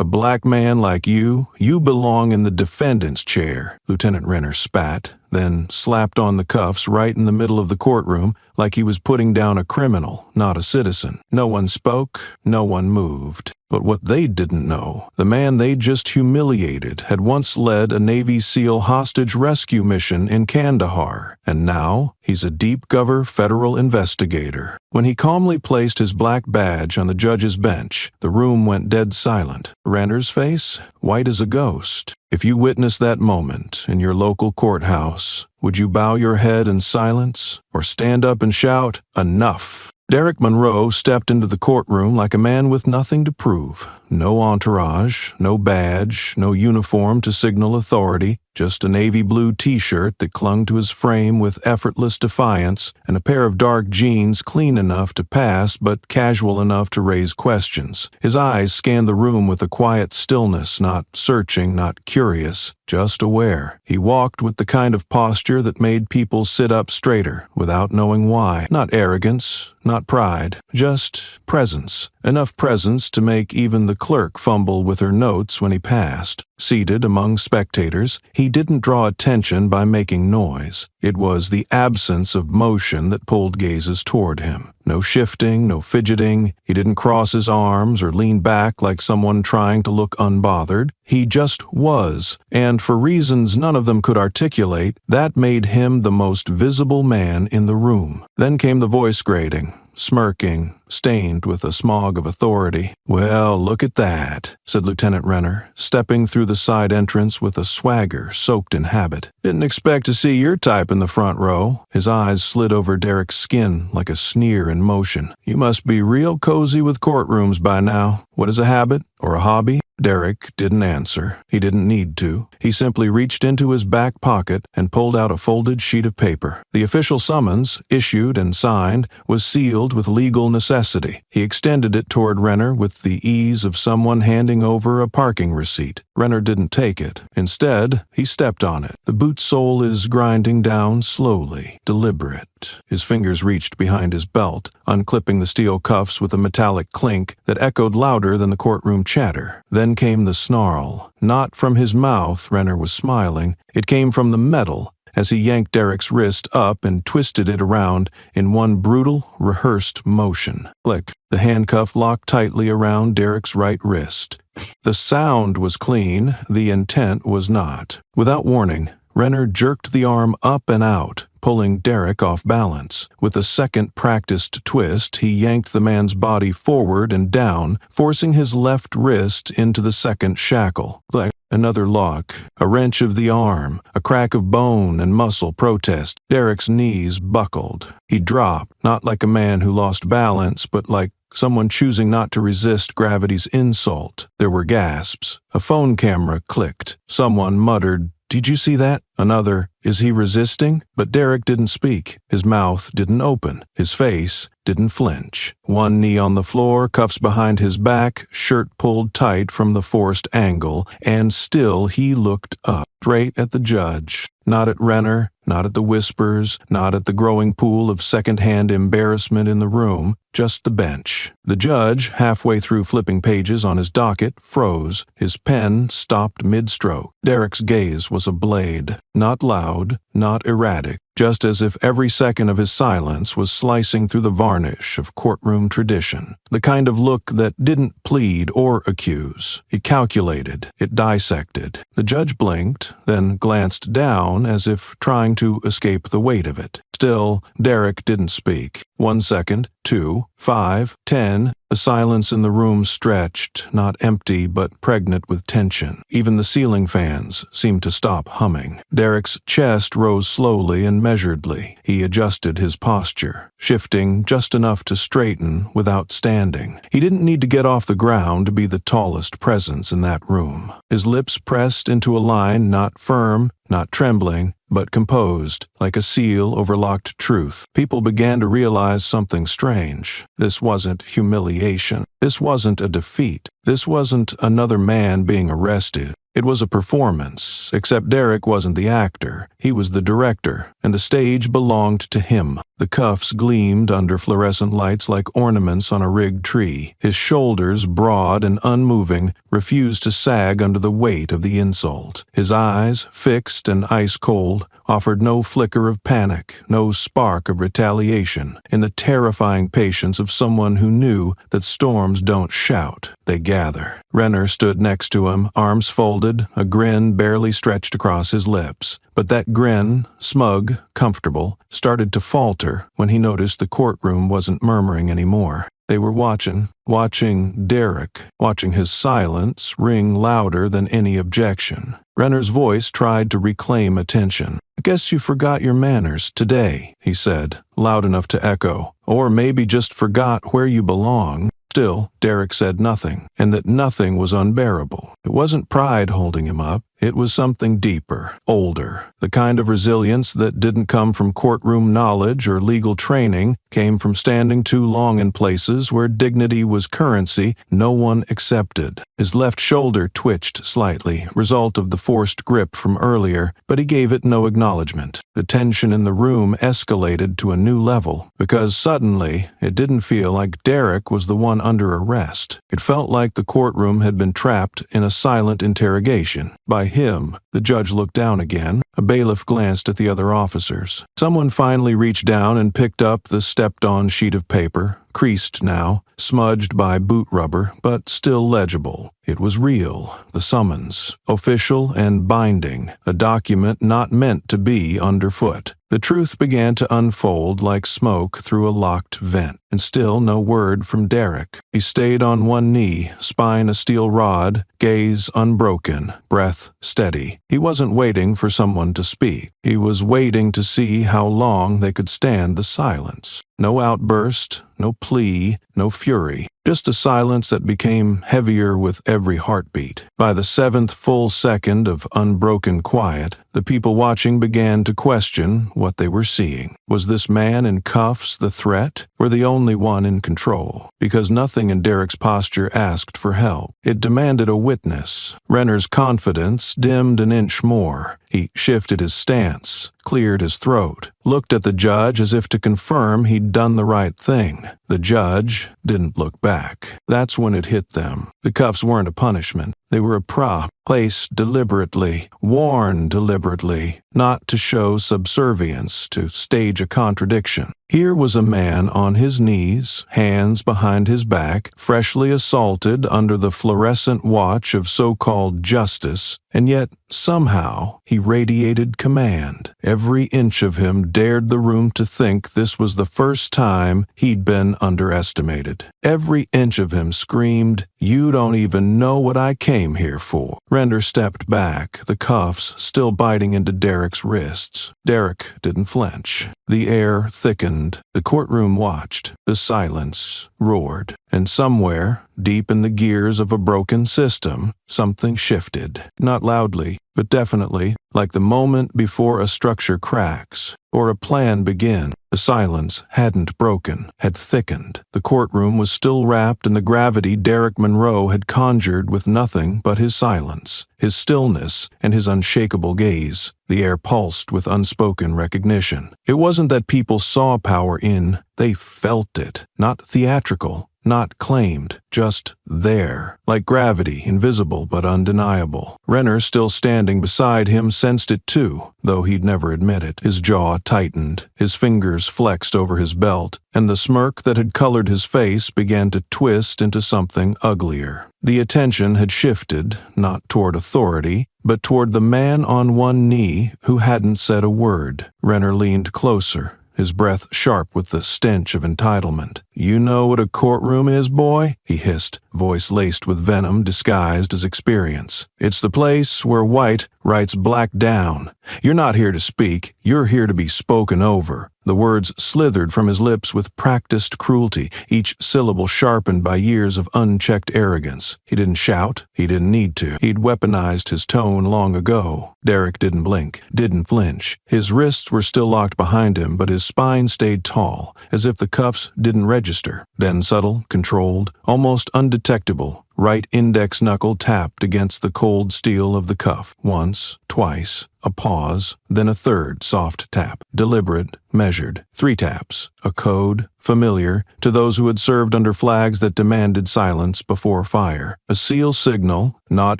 A black man like you belong in the defendant's chair, Lieutenant Renner spat, then slapped on the cuffs right in the middle of the courtroom like he was putting down a criminal, not a citizen. No one spoke, no one moved. But what they didn't know, the man they just humiliated had once led a Navy SEAL hostage rescue mission in Kandahar, and now he's a deep-cover federal investigator. When he calmly placed his black badge on the judge's bench, the room went dead silent. Renner's face, white as a ghost. If you witnessed that moment in your local courthouse, would you bow your head in silence or stand up and shout, "Enough"? Derek Monroe stepped into the courtroom like a man with nothing to prove. No entourage, no badge, no uniform to signal authority, just a navy blue t-shirt that clung to his frame with effortless defiance, and a pair of dark jeans clean enough to pass but casual enough to raise questions. His eyes scanned the room with a quiet stillness, not searching, not curious, just aware. He walked with the kind of posture that made people sit up straighter without knowing why. Not arrogance, not pride, just presence. Enough presence to make even the clerk fumble with her notes when he passed. Seated among spectators, he didn't draw attention by making noise. It was the absence of motion that pulled gazes toward him. No shifting, no fidgeting. He didn't cross his arms or lean back like someone trying to look unbothered. He just was, and for reasons none of them could articulate, that made him the most visible man in the room. Then came the voice grating, smirking, stained with a smog of authority. "Well, look at that," said Lieutenant Renner, stepping through the side entrance with a swagger soaked in habit. "Didn't expect to see your type in the front row." His eyes slid over Derek's skin like a sneer in motion. "You must be real cozy with courtrooms by now. What is a habit or a hobby?" Derek didn't answer. He didn't need to. He simply reached into his back pocket and pulled out a folded sheet of paper. The official summons, issued and signed, was sealed with legal necessity. He extended it toward Renner with the ease of someone handing over a parking receipt. Renner didn't take it. Instead, he stepped on it. The boot sole is grinding down slowly, deliberate. His fingers reached behind his belt, unclipping the steel cuffs with a metallic clink that echoed louder than the courtroom chatter. Then came the snarl. Not from his mouth, Renner was smiling. It came from the metal, as he yanked Derek's wrist up and twisted it around in one brutal, rehearsed motion. Click. The handcuff locked tightly around Derek's right wrist. The sound was clean, the intent was not. Without warning, Renner jerked the arm up and out, pulling Derek off balance. With a second practiced twist, he yanked the man's body forward and down, forcing his left wrist into the second shackle. Another lock, a wrench of the arm, a crack of bone and muscle protest. Derek's knees buckled. He dropped, not like a man who lost balance, but like someone choosing not to resist gravity's insult. There were gasps. A phone camera clicked. Someone muttered, "Did you see that?" Another, "Is he resisting?" But Derek didn't speak. His mouth didn't open. His face didn't flinch. One knee on the floor, cuffs behind his back, shirt pulled tight from the forced angle, and still he looked up, straight at the judge. Not at Renner, not at the whispers, not at the growing pool of second-hand embarrassment in the room, just the bench. The judge, halfway through flipping pages on his docket, froze. His pen stopped mid-stroke. Derek's gaze was a blade, not loud, not erratic, just as if every second of his silence was slicing through the varnish of courtroom tradition. The kind of look that didn't plead or accuse. It calculated, it dissected. The judge blinked, then glanced down as if trying to escape the weight of it. Still, Derek didn't speak. 1 second, 2, 5, 10. The silence in the room stretched, not empty but pregnant with tension. Even the ceiling fans seemed to stop humming. Derek's chest rose slowly and measuredly. He adjusted his posture, shifting just enough to straighten without standing. He didn't need to get off the ground to be the tallest presence in that room. His lips pressed into a line, not firm, not trembling, but composed, like a seal over locked truth. People began to realize something strange. This wasn't humiliation. This wasn't a defeat. This wasn't another man being arrested. It was a performance, except Derek wasn't the actor. He was the director, and the stage belonged to him. The cuffs gleamed under fluorescent lights like ornaments on a rigged tree. His shoulders, broad and unmoving, refused to sag under the weight of the insult. His eyes, fixed and ice-cold, offered no flicker of panic, no spark of retaliation, in the terrifying patience of someone who knew that storms don't shout, they gather. Renner stood next to him, arms folded, a grin barely stretched across his lips. But that grin, smug, comfortable, started to falter when he noticed the courtroom wasn't murmuring anymore. They were watching Derek, watching his silence ring louder than any objection. Renner's voice tried to reclaim attention. "I guess you forgot your manners today," he said, loud enough to echo. "Or maybe just forgot where you belong." Still, Derek said nothing, and that nothing was unbearable. It wasn't pride holding him up. It was something deeper, older. The kind of resilience that didn't come from courtroom knowledge or legal training, came from standing too long in places where dignity was currency no one accepted. His left shoulder twitched slightly, result of the forced grip from earlier, but he gave it no acknowledgement. The tension in the room escalated to a new level, because suddenly it didn't feel like Derek was the one under arrest. It felt like the courtroom had been trapped in a silent interrogation. By him, the judge looked down again. A bailiff glanced at the other officers. Someone finally reached down and picked up the stepped-on sheet of paper, creased now, smudged by boot rubber, but still legible. It was real, the summons, official and binding, a document not meant to be underfoot. The truth began to unfold like smoke through a locked vent, and still no word from Derek. He stayed on one knee, spine a steel rod, gaze unbroken, breath steady. He wasn't waiting for someone to speak. He was waiting to see how long they could stand the silence. No outburst, no plea, no fury. Just a silence that became heavier with every heartbeat. By the 7th full second of unbroken quiet, the people watching began to question what they were seeing. Was this man in cuffs the threat, or the only one in control? Because nothing in Derek's posture asked for help. It demanded a witness. Renner's confidence dimmed an inch more. He shifted his stance, cleared his throat, looked at the judge as if to confirm he'd done the right thing. The judge didn't look back. That's when it hit them. The cuffs weren't a punishment. They were a prop, placed deliberately, worn deliberately, not to show subservience, to stage a contradiction. Here was a man on his knees, hands behind his back, freshly assaulted under the fluorescent watch of so-called justice, and yet, somehow, he radiated command. Every inch of him dared the room to think this was the first time he'd been underestimated. Every inch of him screamed, "You don't even know what I came here for." Renner stepped back, the cuffs still biting into Derek's wrists. Derek didn't flinch. The air thickened. The courtroom watched. The silence roared. And somewhere, deep in the gears of a broken system, something shifted. Not loudly, but definitely, like the moment before a structure cracks, or a plan begins. The silence hadn't broken, had thickened. The courtroom was still wrapped in the gravity Derek Monroe had conjured with nothing but his silence, his stillness, and his unshakable gaze. The air pulsed with unspoken recognition. It wasn't that people saw power in, they felt it. Not theatrical, not claimed, just there. Like gravity, invisible but undeniable. Renner, still standing beside him, sensed it too, though he'd never admit it. His jaw tightened, his fingers flexed over his belt, and the smirk that had colored his face began to twist into something uglier. The attention had shifted, not toward authority, but toward the man on one knee who hadn't said a word. Renner leaned closer, his breath sharp with the stench of entitlement. "You know what a courtroom is, boy?" he hissed, voice laced with venom disguised as experience. "It's the place where white writes black down. You're not here to speak, you're here to be spoken over." The words slithered from his lips with practiced cruelty, each syllable sharpened by years of unchecked arrogance. He didn't shout. He didn't need to. He'd weaponized his tone long ago. Derek didn't blink, didn't flinch. His wrists were still locked behind him, but his spine stayed tall, as if the cuffs didn't register. Then subtle, controlled, almost undetectable undetectable. Right index knuckle tapped against the cold steel of the cuff. Once, twice, a pause, then a third soft tap. Deliberate, measured. 3 taps. A code, familiar to those who had served under flags that demanded silence before fire. A seal signal, not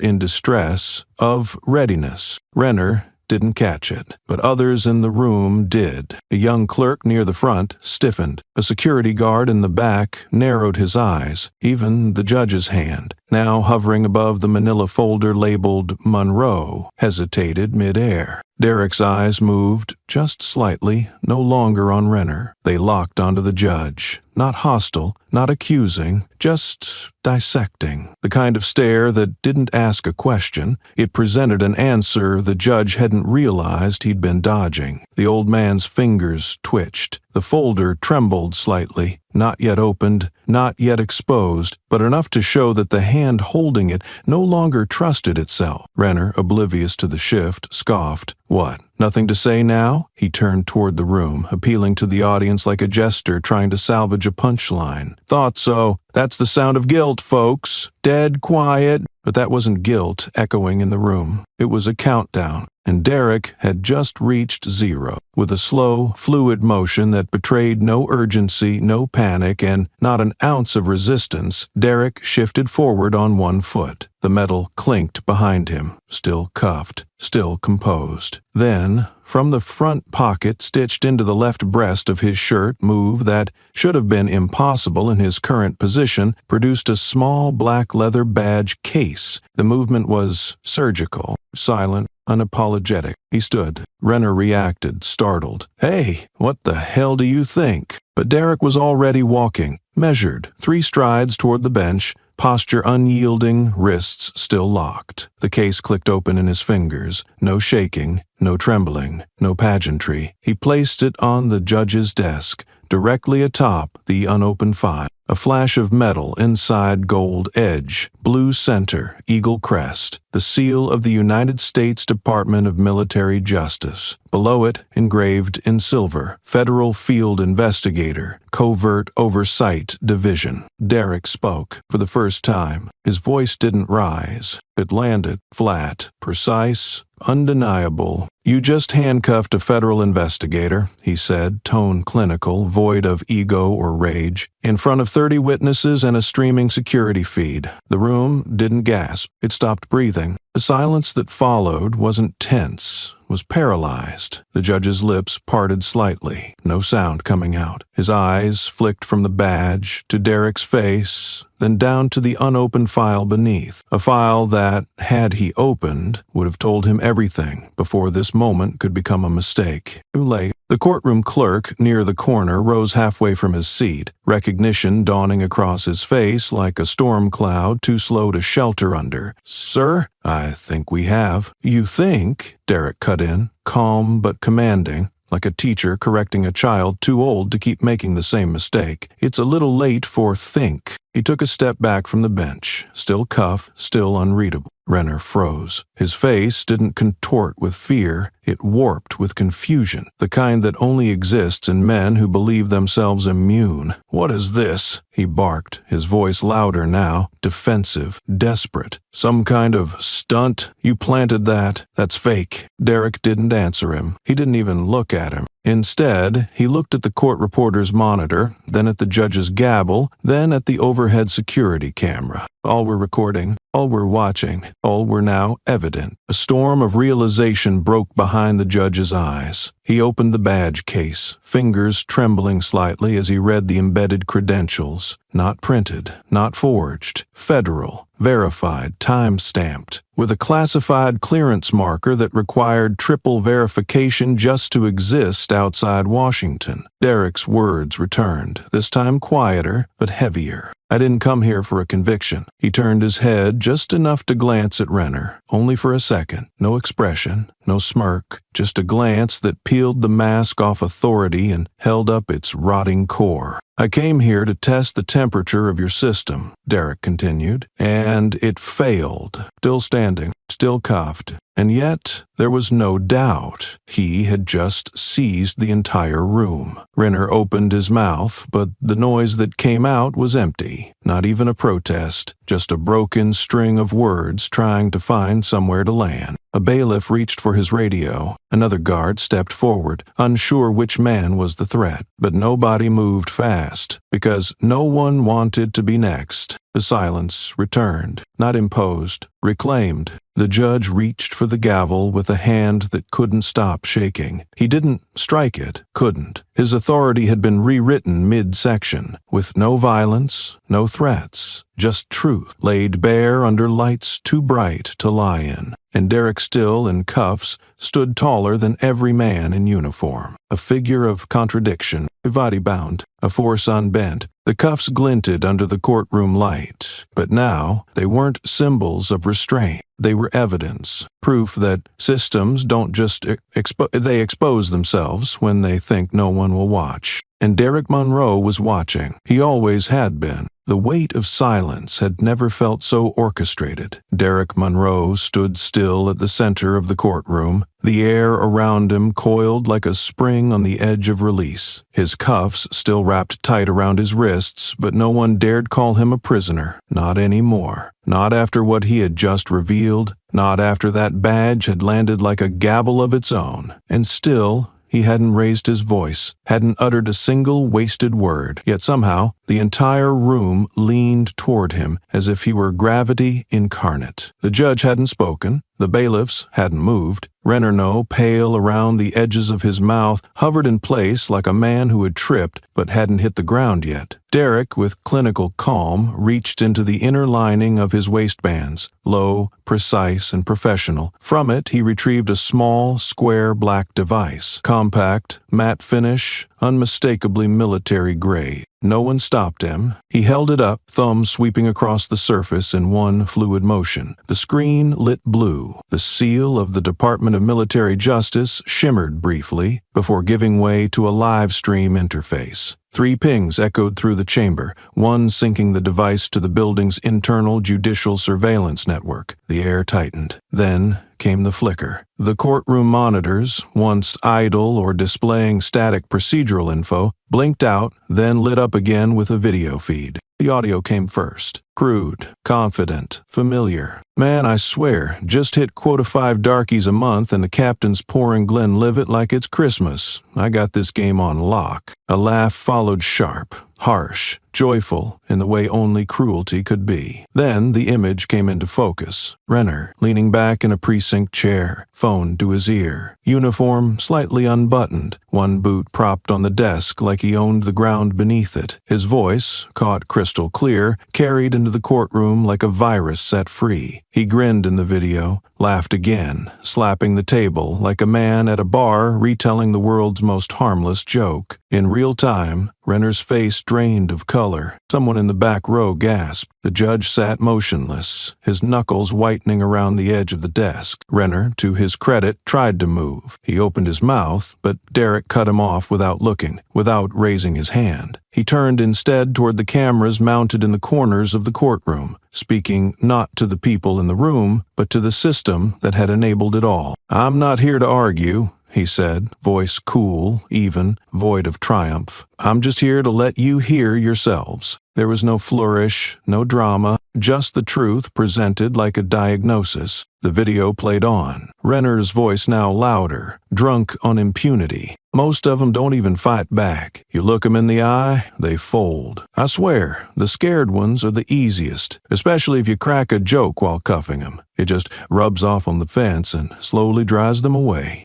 in distress, of readiness. Renner didn't catch it, but others in the room did. A young clerk near the front stiffened. A security guard in the back narrowed his eyes. Even the judge's hand, now hovering above the manila folder labeled Monroe, hesitated mid-air. Derek's eyes moved just slightly, no longer on Renner. They locked onto the judge. Not hostile, not accusing, just dissecting. The kind of stare that didn't ask a question. It presented an answer the judge hadn't realized he'd been dodging. The old man's fingers twitched. The folder trembled slightly, not yet opened, not yet exposed, but enough to show that the hand holding it no longer trusted itself. Renner, oblivious to the shift, scoffed. What? Nothing to say now? He turned toward the room, appealing to the audience like a jester trying to salvage a punchline. Thought so. That's the sound of guilt, folks. Dead quiet. But that wasn't guilt echoing in the room. It was a countdown, and Derek had just reached 0. With a slow, fluid motion that betrayed no urgency, no panic, and not an ounce of resistance, Derek shifted forward on one foot. The metal clinked behind him, still cuffed, still composed. Then, from the front pocket stitched into the left breast of his shirt, move that should have been impossible in his current position, produced a small black leather badge case. The movement was surgical, silent, unapologetic. He stood. Renner reacted, startled. "Hey, what the hell do you think?" But Derek was already walking, measured, 3 strides toward the bench, posture unyielding, wrists still locked. The case clicked open in his fingers. No shaking, no trembling, no pageantry. He placed it on the judge's desk, directly atop the unopened file. A flash of metal inside gold edge, blue center, eagle crest, the seal of the United States Department of Military Justice. Below it, engraved in silver, Federal Field Investigator, Covert Oversight Division. Derek spoke for the first time. His voice didn't rise. It landed flat, precise, undeniable. "You just handcuffed a federal investigator," he said, tone clinical, void of ego or rage, in front of 30 witnesses and a streaming security feed. The room didn't gasp. It stopped breathing. The silence that followed wasn't tense, was paralyzed. The judge's lips parted slightly, no sound coming out. His eyes flicked from the badge to Derek's face, then down to the unopened file beneath. A file that, had he opened, would have told him everything before this moment could become a mistake. Too late. The courtroom clerk near the corner rose halfway from his seat, recognition dawning across his face like a storm cloud too slow to shelter under. "Sir, I think we have." "You think?" Derek cut in, calm but commanding, like a teacher correcting a child too old to keep making the same mistake. "It's a little late for think." He took a step back from the bench, still cuffed, still unreadable. Renner froze. His face didn't contort with fear, it warped with confusion, the kind that only exists in men who believe themselves immune. "What is this?" he barked, his voice louder now, defensive, desperate. "Some kind of stunt? You planted that? That's fake." Derek didn't answer him. He didn't even look at him. Instead, he looked at the court reporter's monitor, then at the judge's gavel, then at the overhead security camera. All were recording, all were watching, all were now evident. A storm of realization broke behind the judge's eyes. He opened the badge case, fingers trembling slightly as he read the embedded credentials. Not printed, not forged, federal, verified, time-stamped, with a classified clearance marker that required triple verification just to exist outside Washington. Derek's words returned, this time quieter but heavier. "I didn't come here for a conviction." He turned his head just enough to glance at Renner, only for a second. No expression, no smirk, just a glance that peeled the mask off authority and held up its rotting core. "I came here to test the temperature of your system," Derek continued, "and it failed." Still standing, still cuffed. And yet, there was no doubt he had just seized the entire room. Renner opened his mouth, but the noise that came out was empty. Not even a protest, just a broken string of words trying to find somewhere to land. A bailiff reached for his radio. Another guard stepped forward, unsure which man was the threat. But nobody moved fast, because no one wanted to be next. The silence returned, not imposed, reclaimed. The judge reached for the gavel with a hand that couldn't stop shaking. He didn't strike it, couldn't. His authority had been rewritten mid-section, with no violence, no threats, just truth, laid bare under lights too bright to lie in. And Derek Still, in cuffs, stood taller than every man in uniform, a figure of contradiction, body-bound, a force unbent. The cuffs glinted under the courtroom light, but now they weren't symbols of restraint. They were evidence, proof that systems don't just expose themselves when they think no one will watch. And Derek Monroe was watching. He always had been. The weight of silence had never felt so orchestrated. Derek Monroe stood still at the center of the courtroom, the air around him coiled like a spring on the edge of release. His cuffs still wrapped tight around his wrists, but no one dared call him a prisoner. Not anymore. Not after what he had just revealed. Not after that badge had landed like a gavel of its own. And still, he hadn't raised his voice, hadn't uttered a single wasted word, yet somehow the entire room leaned toward him as if he were gravity incarnate. The judge hadn't spoken, the bailiffs hadn't moved. Renner, pale around the edges of his mouth, hovered in place like a man who had tripped but hadn't hit the ground yet. Derek, with clinical calm, reached into the inner lining of his waistbands, low, precise, and professional. From it, he retrieved a small, square black device, compact, matte finish, unmistakably military grade. No one stopped him. He held it up, thumb sweeping across the surface in one fluid motion. The screen lit blue. The seal of the Department of Military Justice shimmered briefly before giving way to a live stream interface. 3 pings echoed through the chamber, one syncing the device to the building's internal judicial surveillance network. The air tightened. Then came the flicker. The courtroom monitors, once idle or displaying static procedural info, blinked out, then lit up again with a video feed. The audio came first. Crude, confident, familiar. Man, I swear, just hit quota 5 darkies a month and the captain's pouring Glenlivet like it's Christmas. I got this game on lock. A laugh followed sharp, harsh, joyful in the way only cruelty could be. Then the image came into focus. Renner, leaning back in a precinct chair, phone to his ear. Uniform slightly unbuttoned, one boot propped on the desk like he owned the ground beneath it. His voice, caught crystal clear, carried into the courtroom like a virus set free. He grinned in the video, laughed again, slapping the table like a man at a bar retelling the world's most harmless joke. In real time, Renner's face drained of color. Someone in the back row gasped. The judge sat motionless, his knuckles whitening around the edge of the desk. Renner, to his credit, tried to move. He opened his mouth, but Derek cut him off without looking, without raising his hand. He turned instead toward the cameras mounted in the corners of the courtroom, speaking not to the people in the room, but to the system that had enabled it all. "I'm not here to argue," he said, voice cool, even, void of triumph. "I'm just here to let you hear yourselves." There was no flourish, no drama, just the truth presented like a diagnosis. The video played on, Renner's voice now louder, drunk on impunity. Most of them don't even fight back. You look them in the eye, they fold. I swear, the scared ones are the easiest, especially if you crack a joke while cuffing them. It just rubs off on the fence and slowly drives them away.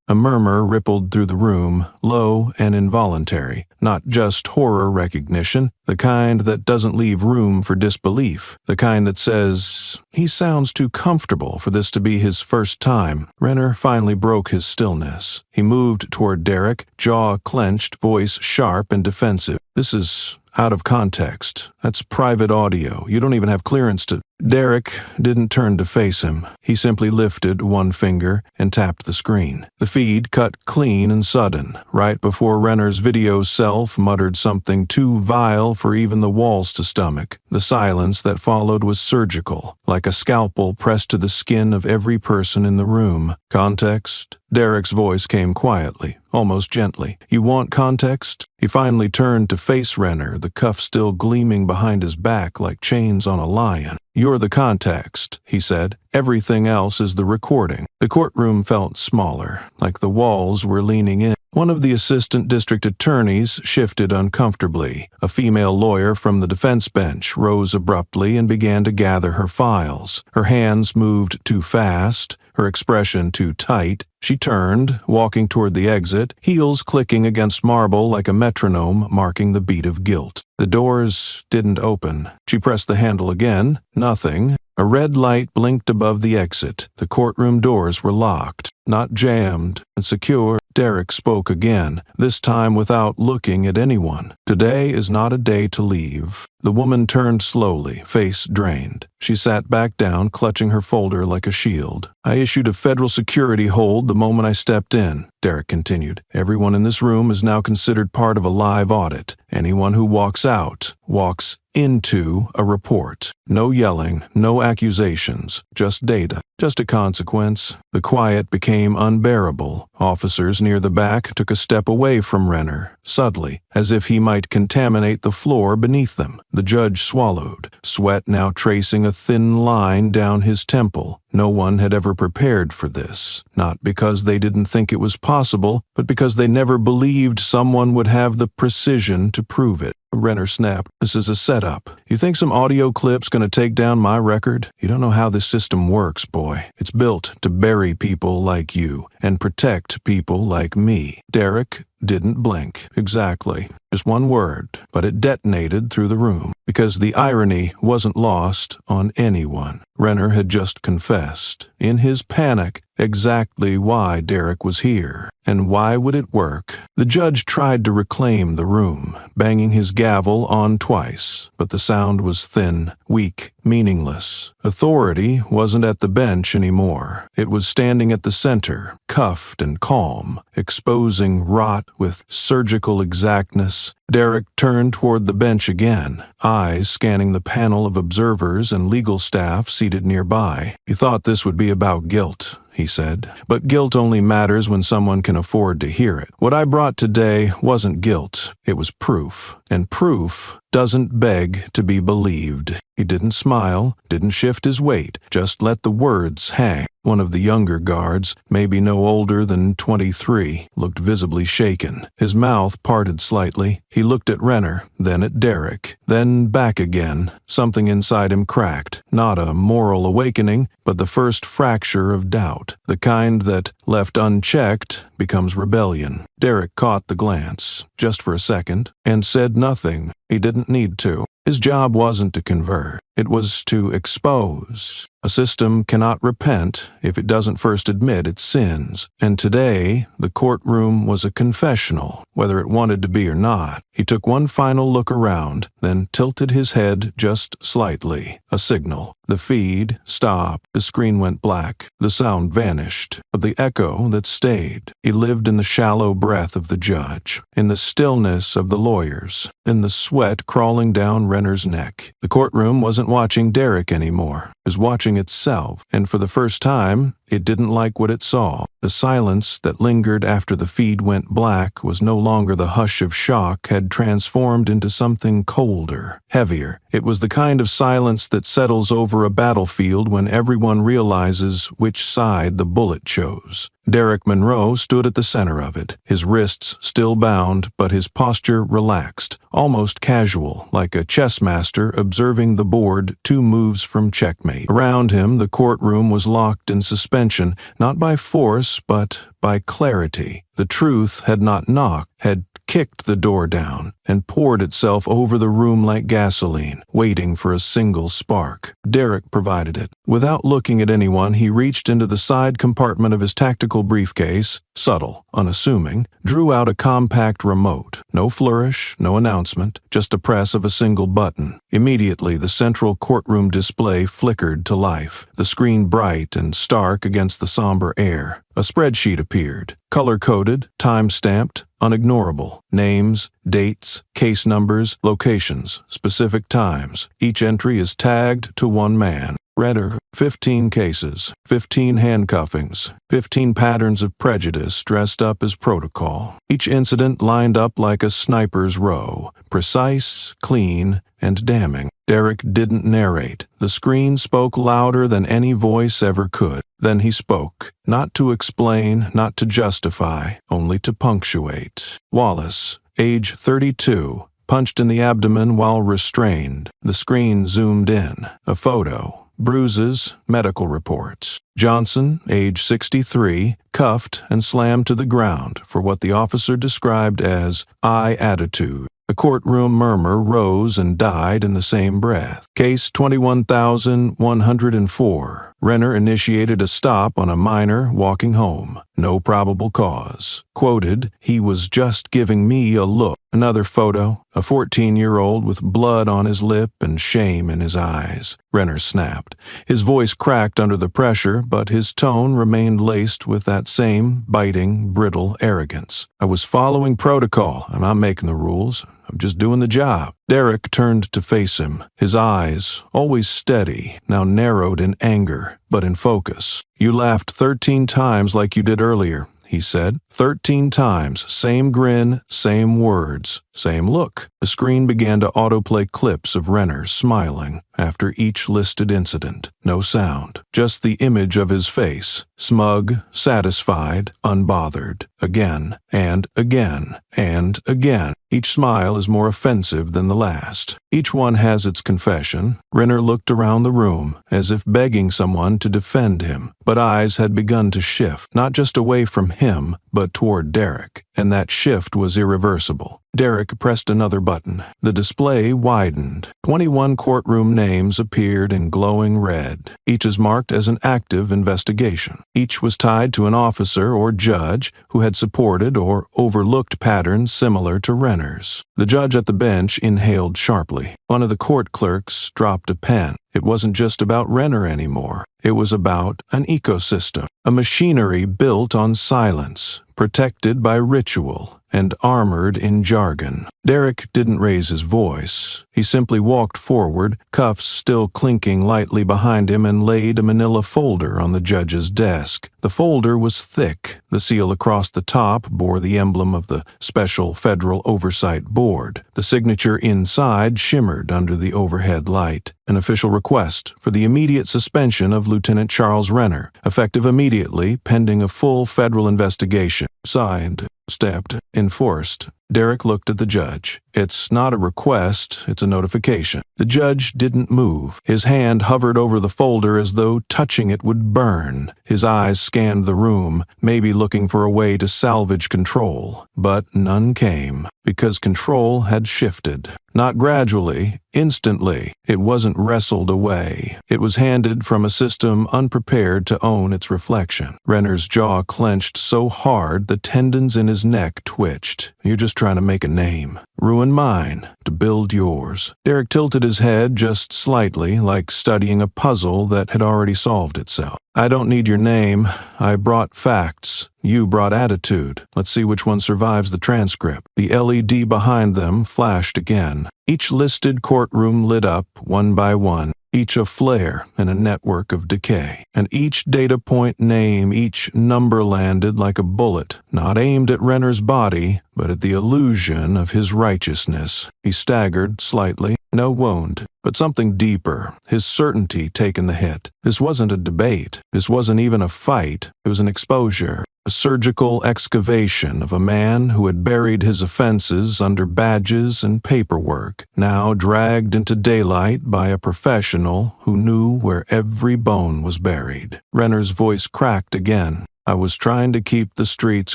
A murmur rippled through the room, low and involuntary, not just horror recognition, the kind that doesn't leave room for disbelief, the kind that says, "He sounds too comfortable for this to be his first time." Renner finally broke his stillness. He moved toward Derek, jaw clenched, voice sharp and defensive. "This is out of context. That's private audio. You don't even have clearance to—" Derek didn't turn to face him. He simply lifted one finger and tapped the screen. The feed cut clean and sudden, right before Renner's video self muttered something too vile for even the walls to stomach. The silence that followed was surgical, like a scalpel pressed to the skin of every person in the room. "Context?" Derek's voice came quietly, almost gently. "You want context?" He finally turned to face Renner, the cuff still gleaming behind his back like chains on a lion. "You're the context," he said. "Everything else is the recording." The courtroom felt smaller, like the walls were leaning in. One of the assistant district attorneys shifted uncomfortably. A female lawyer from the defense bench rose abruptly and began to gather her files. Her hands moved too fast, her expression too tight. She turned, walking toward the exit, heels clicking against marble like a metronome marking the beat of guilt. The doors didn't open. She pressed the handle again. Nothing. A red light blinked above the exit. The courtroom doors were locked, not jammed, and secure. Derek spoke again, this time without looking at anyone. "Today is not a day to leave." The woman turned slowly, face drained. She sat back down, clutching her folder like a shield. "I issued a federal security hold the moment I stepped in," Derek continued. "Everyone in this room is now considered part of a live audit. Anyone who walks out, walks into a report. No yelling, no accusations, just data, just a consequence." The quiet became unbearable. Officers near the back took a step away from Renner, subtly, as if he might contaminate the floor beneath them. The judge swallowed, sweat now tracing a thin line down his temple. No one had ever prepared for this, not because they didn't think it was possible, but because they never believed someone would have the precision to prove it. Renner snapped. "This is a setup. You think some audio clip's gonna take down my record? You don't know how this system works, boy. It's built to bury people like you and protect people like me." Derek didn't blink. Exactly. Just one word, but it detonated through the room, because the irony wasn't lost on anyone. Renner had just confessed, in his panic, exactly why Derek was here. And why would it work? The judge tried to reclaim the room, banging his gavel on twice, but the sound was thin, weak, meaningless. Authority wasn't at the bench anymore. It was standing at the center, cuffed and calm, exposing rot with surgical exactness. Derek turned toward the bench again, eyes scanning the panel of observers and legal staff seated nearby. "You thought this would be about guilt," he said. "But guilt only matters when someone can afford to hear it. What I brought today wasn't guilt, it was proof. And proof doesn't beg to be believed." He didn't smile, didn't shift his weight, just let the words hang. One of the younger guards, maybe no older than 23, looked visibly shaken. His mouth parted slightly. He looked at Renner, then at Derek, then back again. Something inside him cracked. Not a moral awakening, but the first fracture of doubt. The kind that, left unchecked, becomes rebellion. Derek caught the glance, just for a second, and said nothing. He didn't need to. His job wasn't to convert. It was to expose. A system cannot repent if it doesn't first admit its sins. And today, the courtroom was a confessional, whether it wanted to be or not. He took one final look around, then tilted his head just slightly. A signal. The feed stopped. The screen went black. The sound vanished. But the echo that stayed. He lived in the shallow breath of the judge, in the stillness of the lawyers, in the sweat crawling down Renner's neck. The courtroom wasn't watching Derek anymore. It was watching itself, and for the first time, it didn't like what it saw. The silence that lingered after the feed went black was no longer the hush of shock, had transformed into something colder, heavier. It was the kind of silence that settles over a battlefield when everyone realizes which side the bullet chose. Derek Monroe stood at the center of it, his wrists still bound, but his posture relaxed, almost casual, like a chess master observing the board 2 moves from checkmate. Around him, the courtroom was locked in suspension, not by force, but by clarity. The truth had not knocked, had kicked the door down. and poured itself over the room like gasoline, waiting for a single spark. Derek provided it. Without looking at anyone, he reached into the side compartment of his tactical briefcase, subtle, unassuming, drew out a compact remote. No flourish, no announcement, just a press of a single button. Immediately, the central courtroom display flickered to life, the screen bright and stark against the somber air. A spreadsheet appeared, color-coded, time-stamped, unignorable. Names, dates, case numbers, locations, specific times. Each entry is tagged to one man. Renner, 15 cases, 15 handcuffings, 15 patterns of prejudice dressed up as protocol. Each incident lined up like a sniper's row, precise, clean, and damning. Derek didn't narrate. The screen spoke louder than any voice ever could. Then he spoke, not to explain, not to justify, only to punctuate. Wallace, age 32, punched in the abdomen while restrained. The screen zoomed in. A photo. Bruises, medical reports. Johnson, age 63, cuffed and slammed to the ground for what the officer described as eye attitude. The courtroom murmur rose and died in the same breath. Case 21,104. Renner initiated a stop on a minor walking home. No probable cause. Quoted, "He was just giving me a look." Another photo, a 14-year-old with blood on his lip and shame in his eyes. Renner snapped. His voice cracked under the pressure, but his tone remained laced with that same biting, brittle arrogance. "I was following protocol. I'm not making the rules. I'm just doing the job." Derek turned to face him, his eyes, always steady, now narrowed in anger, but in focus. "You laughed 13 times like you did earlier," he said. 13 times, same grin, same words, same look. The screen began to autoplay clips of Renner smiling after each listed incident. No sound, just the image of his face, smug, satisfied, unbothered. Again, and again, and again. Each smile is more offensive than the last. Each one has its confession. Renner looked around the room, as if begging someone to defend him. But eyes had begun to shift, not just away from him, but toward Derek. And that shift was irreversible. Derek pressed another button. The display widened. 21 courtroom names appeared in glowing red. Each is marked as an active investigation. Each was tied to an officer or judge who had supported or overlooked patterns similar to Renner's. The judge at the bench inhaled sharply. One of the court clerks dropped a pen. It wasn't just about Renner anymore. It was about an ecosystem, a machinery built on silence, protected by ritual, and armored in jargon. Derek didn't raise his voice. He simply walked forward, cuffs still clinking lightly behind him, and laid a manila folder on the judge's desk. The folder was thick. The seal across the top bore the emblem of the Special Federal Oversight Board. The signature inside shimmered under the overhead light. An official request for the immediate suspension of Lieutenant Charles Renner, effective immediately, pending a full federal investigation. Signed, stamped, enforced. Derek looked at the judge. "It's not a request, it's a notification." The judge didn't move. His hand hovered over the folder as though touching it would burn. His eyes scanned the room, maybe looking for a way to salvage control. But none came, because control had shifted. Not gradually, instantly. It wasn't wrestled away. It was handed from a system unprepared to own its reflection. Renner's jaw clenched so hard the tendons in his neck twitched. "You're just trying to make a name. Ruin mine, to build yours." Derek tilted his head just slightly, like studying a puzzle that had already solved itself. "I don't need your name. I brought facts. You brought attitude. Let's see which one survives the transcript." The LED behind them flashed again. Each listed courtroom lit up one by one, each a flare in a network of decay. And each data point name, each number landed like a bullet, not aimed at Renner's body, but at the illusion of his righteousness. He staggered slightly. No wound, but something deeper, his certainty taken the hit. This wasn't a debate. This wasn't even a fight. It was an exposure. A surgical excavation of a man who had buried his offenses under badges and paperwork, now dragged into daylight by a professional who knew where every bone was buried. Renner's voice cracked again. I was trying to keep the streets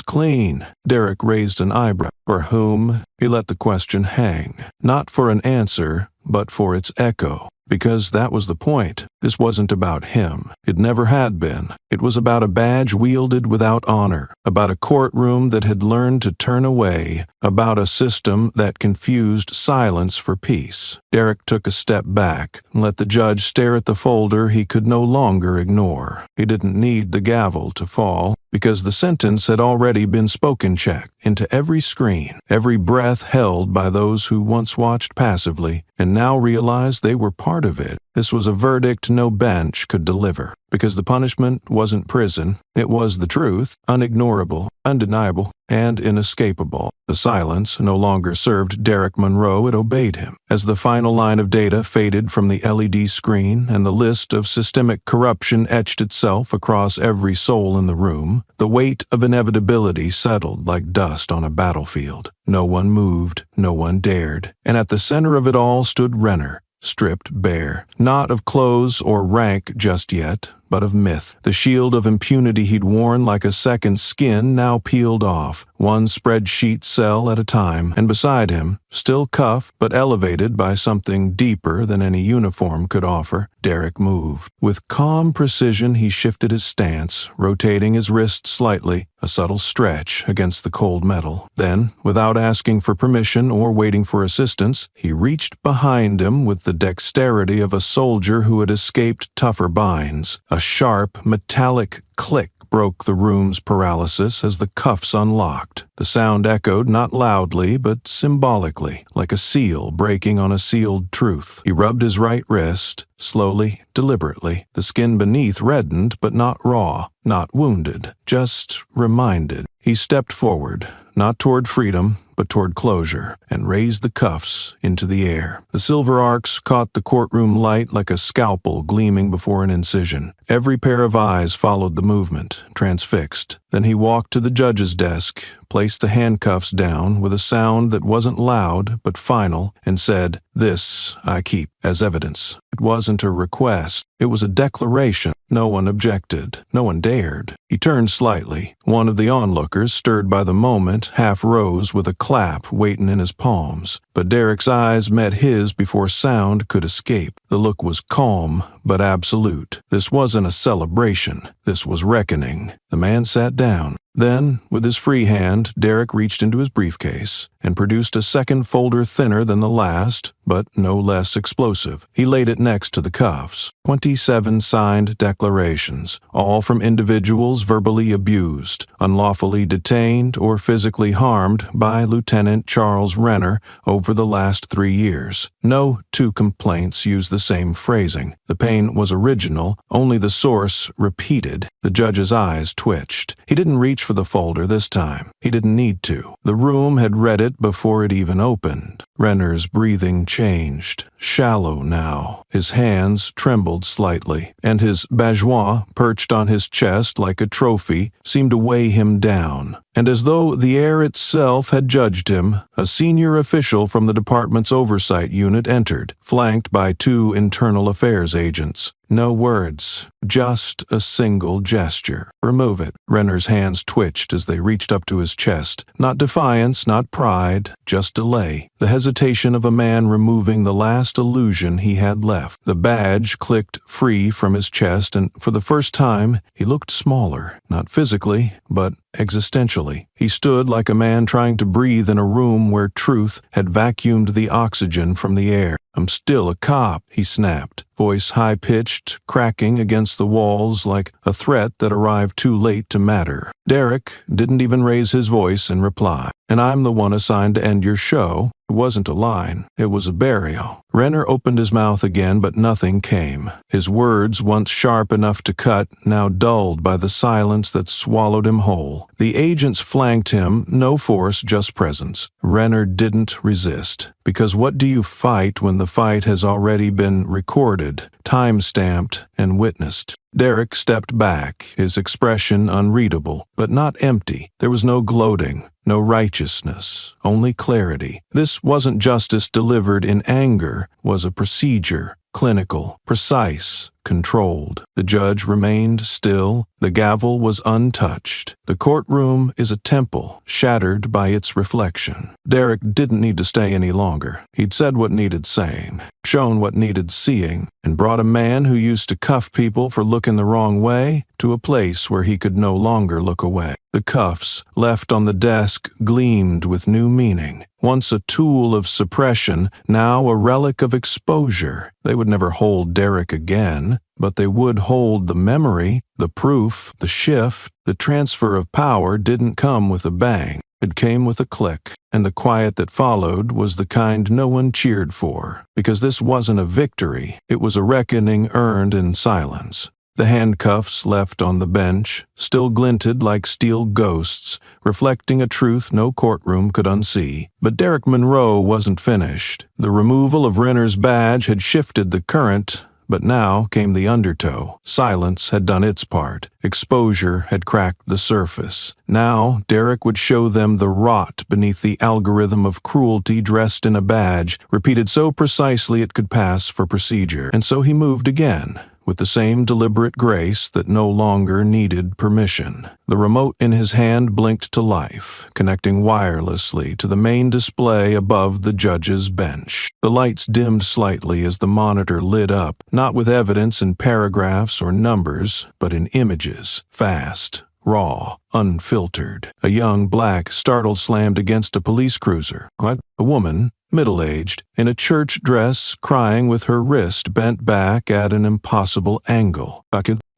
clean. Derek raised an eyebrow. For whom? He let the question hang. Not for an answer, but for its echo. Because that was the point. This wasn't about him. It never had been. It was about a badge wielded without honor, about a courtroom that had learned to turn away, about a system that confused silence for peace. Derek took a step back and let the judge stare at the folder he could no longer ignore. He didn't need the gavel to fall, because the sentence had already been spoken checked into every screen, every breath held by those who once watched passively and now realized they were part of it. This was a verdict no bench could deliver, because the punishment wasn't prison, it was the truth, unignorable, undeniable, and inescapable. The silence no longer served Derek Monroe, it obeyed him. As the final line of data faded from the LED screen and the list of systemic corruption etched itself across every soul in the room, the weight of inevitability settled like dust on a battlefield. No one moved, no one dared, and at the center of it all stood Renner, stripped bare, not of clothes or rank just yet, but of myth. The shield of impunity he'd worn like a second skin now peeled off, one spreadsheet cell at a time, and beside him, still cuffed but elevated by something deeper than any uniform could offer, Derek moved. With calm precision he shifted his stance, rotating his wrist slightly, a subtle stretch against the cold metal. Then, without asking for permission or waiting for assistance, he reached behind him with the dexterity of a soldier who had escaped tougher binds. A sharp, metallic click broke the room's paralysis as the cuffs unlocked. The sound echoed not loudly but symbolically, like a seal breaking on a sealed truth. He rubbed his right wrist, slowly, deliberately. The skin beneath reddened but not raw, not wounded, just reminded. He stepped forward, not toward freedom, but toward closure, and raised the cuffs into the air. The silver arcs caught the courtroom light like a scalpel gleaming before an incision. Every pair of eyes followed the movement, transfixed. Then he walked to the judge's desk, placed the handcuffs down with a sound that wasn't loud but final, and said, "This I keep as evidence." It wasn't a request. It was a declaration. No one objected. No one dared. He turned slightly. One of the onlookers, stirred by the moment, half rose with a clap waiting in his palms. But Derek's eyes met his before sound could escape. The look was calm, but absolute. This wasn't a celebration. This was reckoning. The man sat down. Then, with his free hand, Derek reached into his briefcase and produced a second folder thinner than the last, but no less explosive. He laid it next to the cuffs. 27 signed declarations, all from individuals verbally abused, unlawfully detained, or physically harmed by Lieutenant Charles Renner over the last 3 years. No two complaints used the same phrasing. The pain was original, only the source repeated. The judge's eyes twitched. He didn't reach for the folder this time. He didn't need to. The room had read it before it even opened. Renner's breathing changed, shallow now. His hands trembled slightly, and his bajois, perched on his chest like a trophy, seemed to weigh him down. And as though the air itself had judged him, a senior official from the department's oversight unit entered, flanked by 2 internal affairs agents. No words, just a single gesture. "Remove it." Renner's hands twitched as they reached up to his chest. Not defiance, not pride, just delay. The hesitation of a man removing the last illusion he had left. The badge clicked free from his chest, and for the first time, he looked smaller, not physically, but existentially. He stood like a man trying to breathe in a room where truth had vacuumed the oxygen from the air. "I'm still a cop," he snapped, voice high-pitched, cracking against the walls like a threat that arrived too late to matter. Derek didn't even raise his voice in reply. "And I'm the one assigned to end your show." It wasn't a line. It was a burial. Renner opened his mouth again, but nothing came. His words, once sharp enough to cut, now dulled by the silence that swallowed him whole. The agents flanked him, no force, just presence. Renner didn't resist. Because what do you fight when the fight has already been recorded, time-stamped, and witnessed? Derek stepped back, his expression unreadable, but not empty. There was no gloating, no righteousness, only clarity. This wasn't justice delivered in anger, was a procedure, clinical, precise, controlled. The judge remained still. The gavel was untouched. The courtroom is a temple, shattered by its reflection. Derek didn't need to stay any longer. He'd said what needed saying, shown what needed seeing, and brought a man who used to cuff people for looking the wrong way to a place where he could no longer look away. The cuffs, left on the desk, gleamed with new meaning. Once a tool of suppression, now a relic of exposure. They would never hold Derek again, but they would hold the memory, the proof, the shift. The transfer of power didn't come with a bang. It came with a click, and the quiet that followed was the kind no one cheered for, because this wasn't a victory, it was a reckoning earned in silence. The handcuffs left on the bench still glinted like steel ghosts, reflecting a truth no courtroom could unsee. But Derek Monroe wasn't finished. The removal of Renner's badge had shifted the current, but now came the undertow. Silence had done its part. Exposure had cracked the surface. Now Derek would show them the rot beneath the algorithm of cruelty dressed in a badge, repeated so precisely it could pass for procedure. And so he moved again, with the same deliberate grace that no longer needed permission. The remote in his hand blinked to life, connecting wirelessly to the main display above the judge's bench. The lights dimmed slightly as the monitor lit up, not with evidence in paragraphs or numbers, but in images, fast, raw, unfiltered. A young black startled slammed against a police cruiser. What? A woman, middle-aged, in a church dress, crying with her wrist bent back at an impossible angle.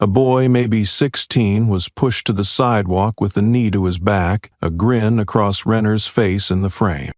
A boy, maybe 16, was pushed to the sidewalk with a knee to his back, a grin across Renner's face in the frame.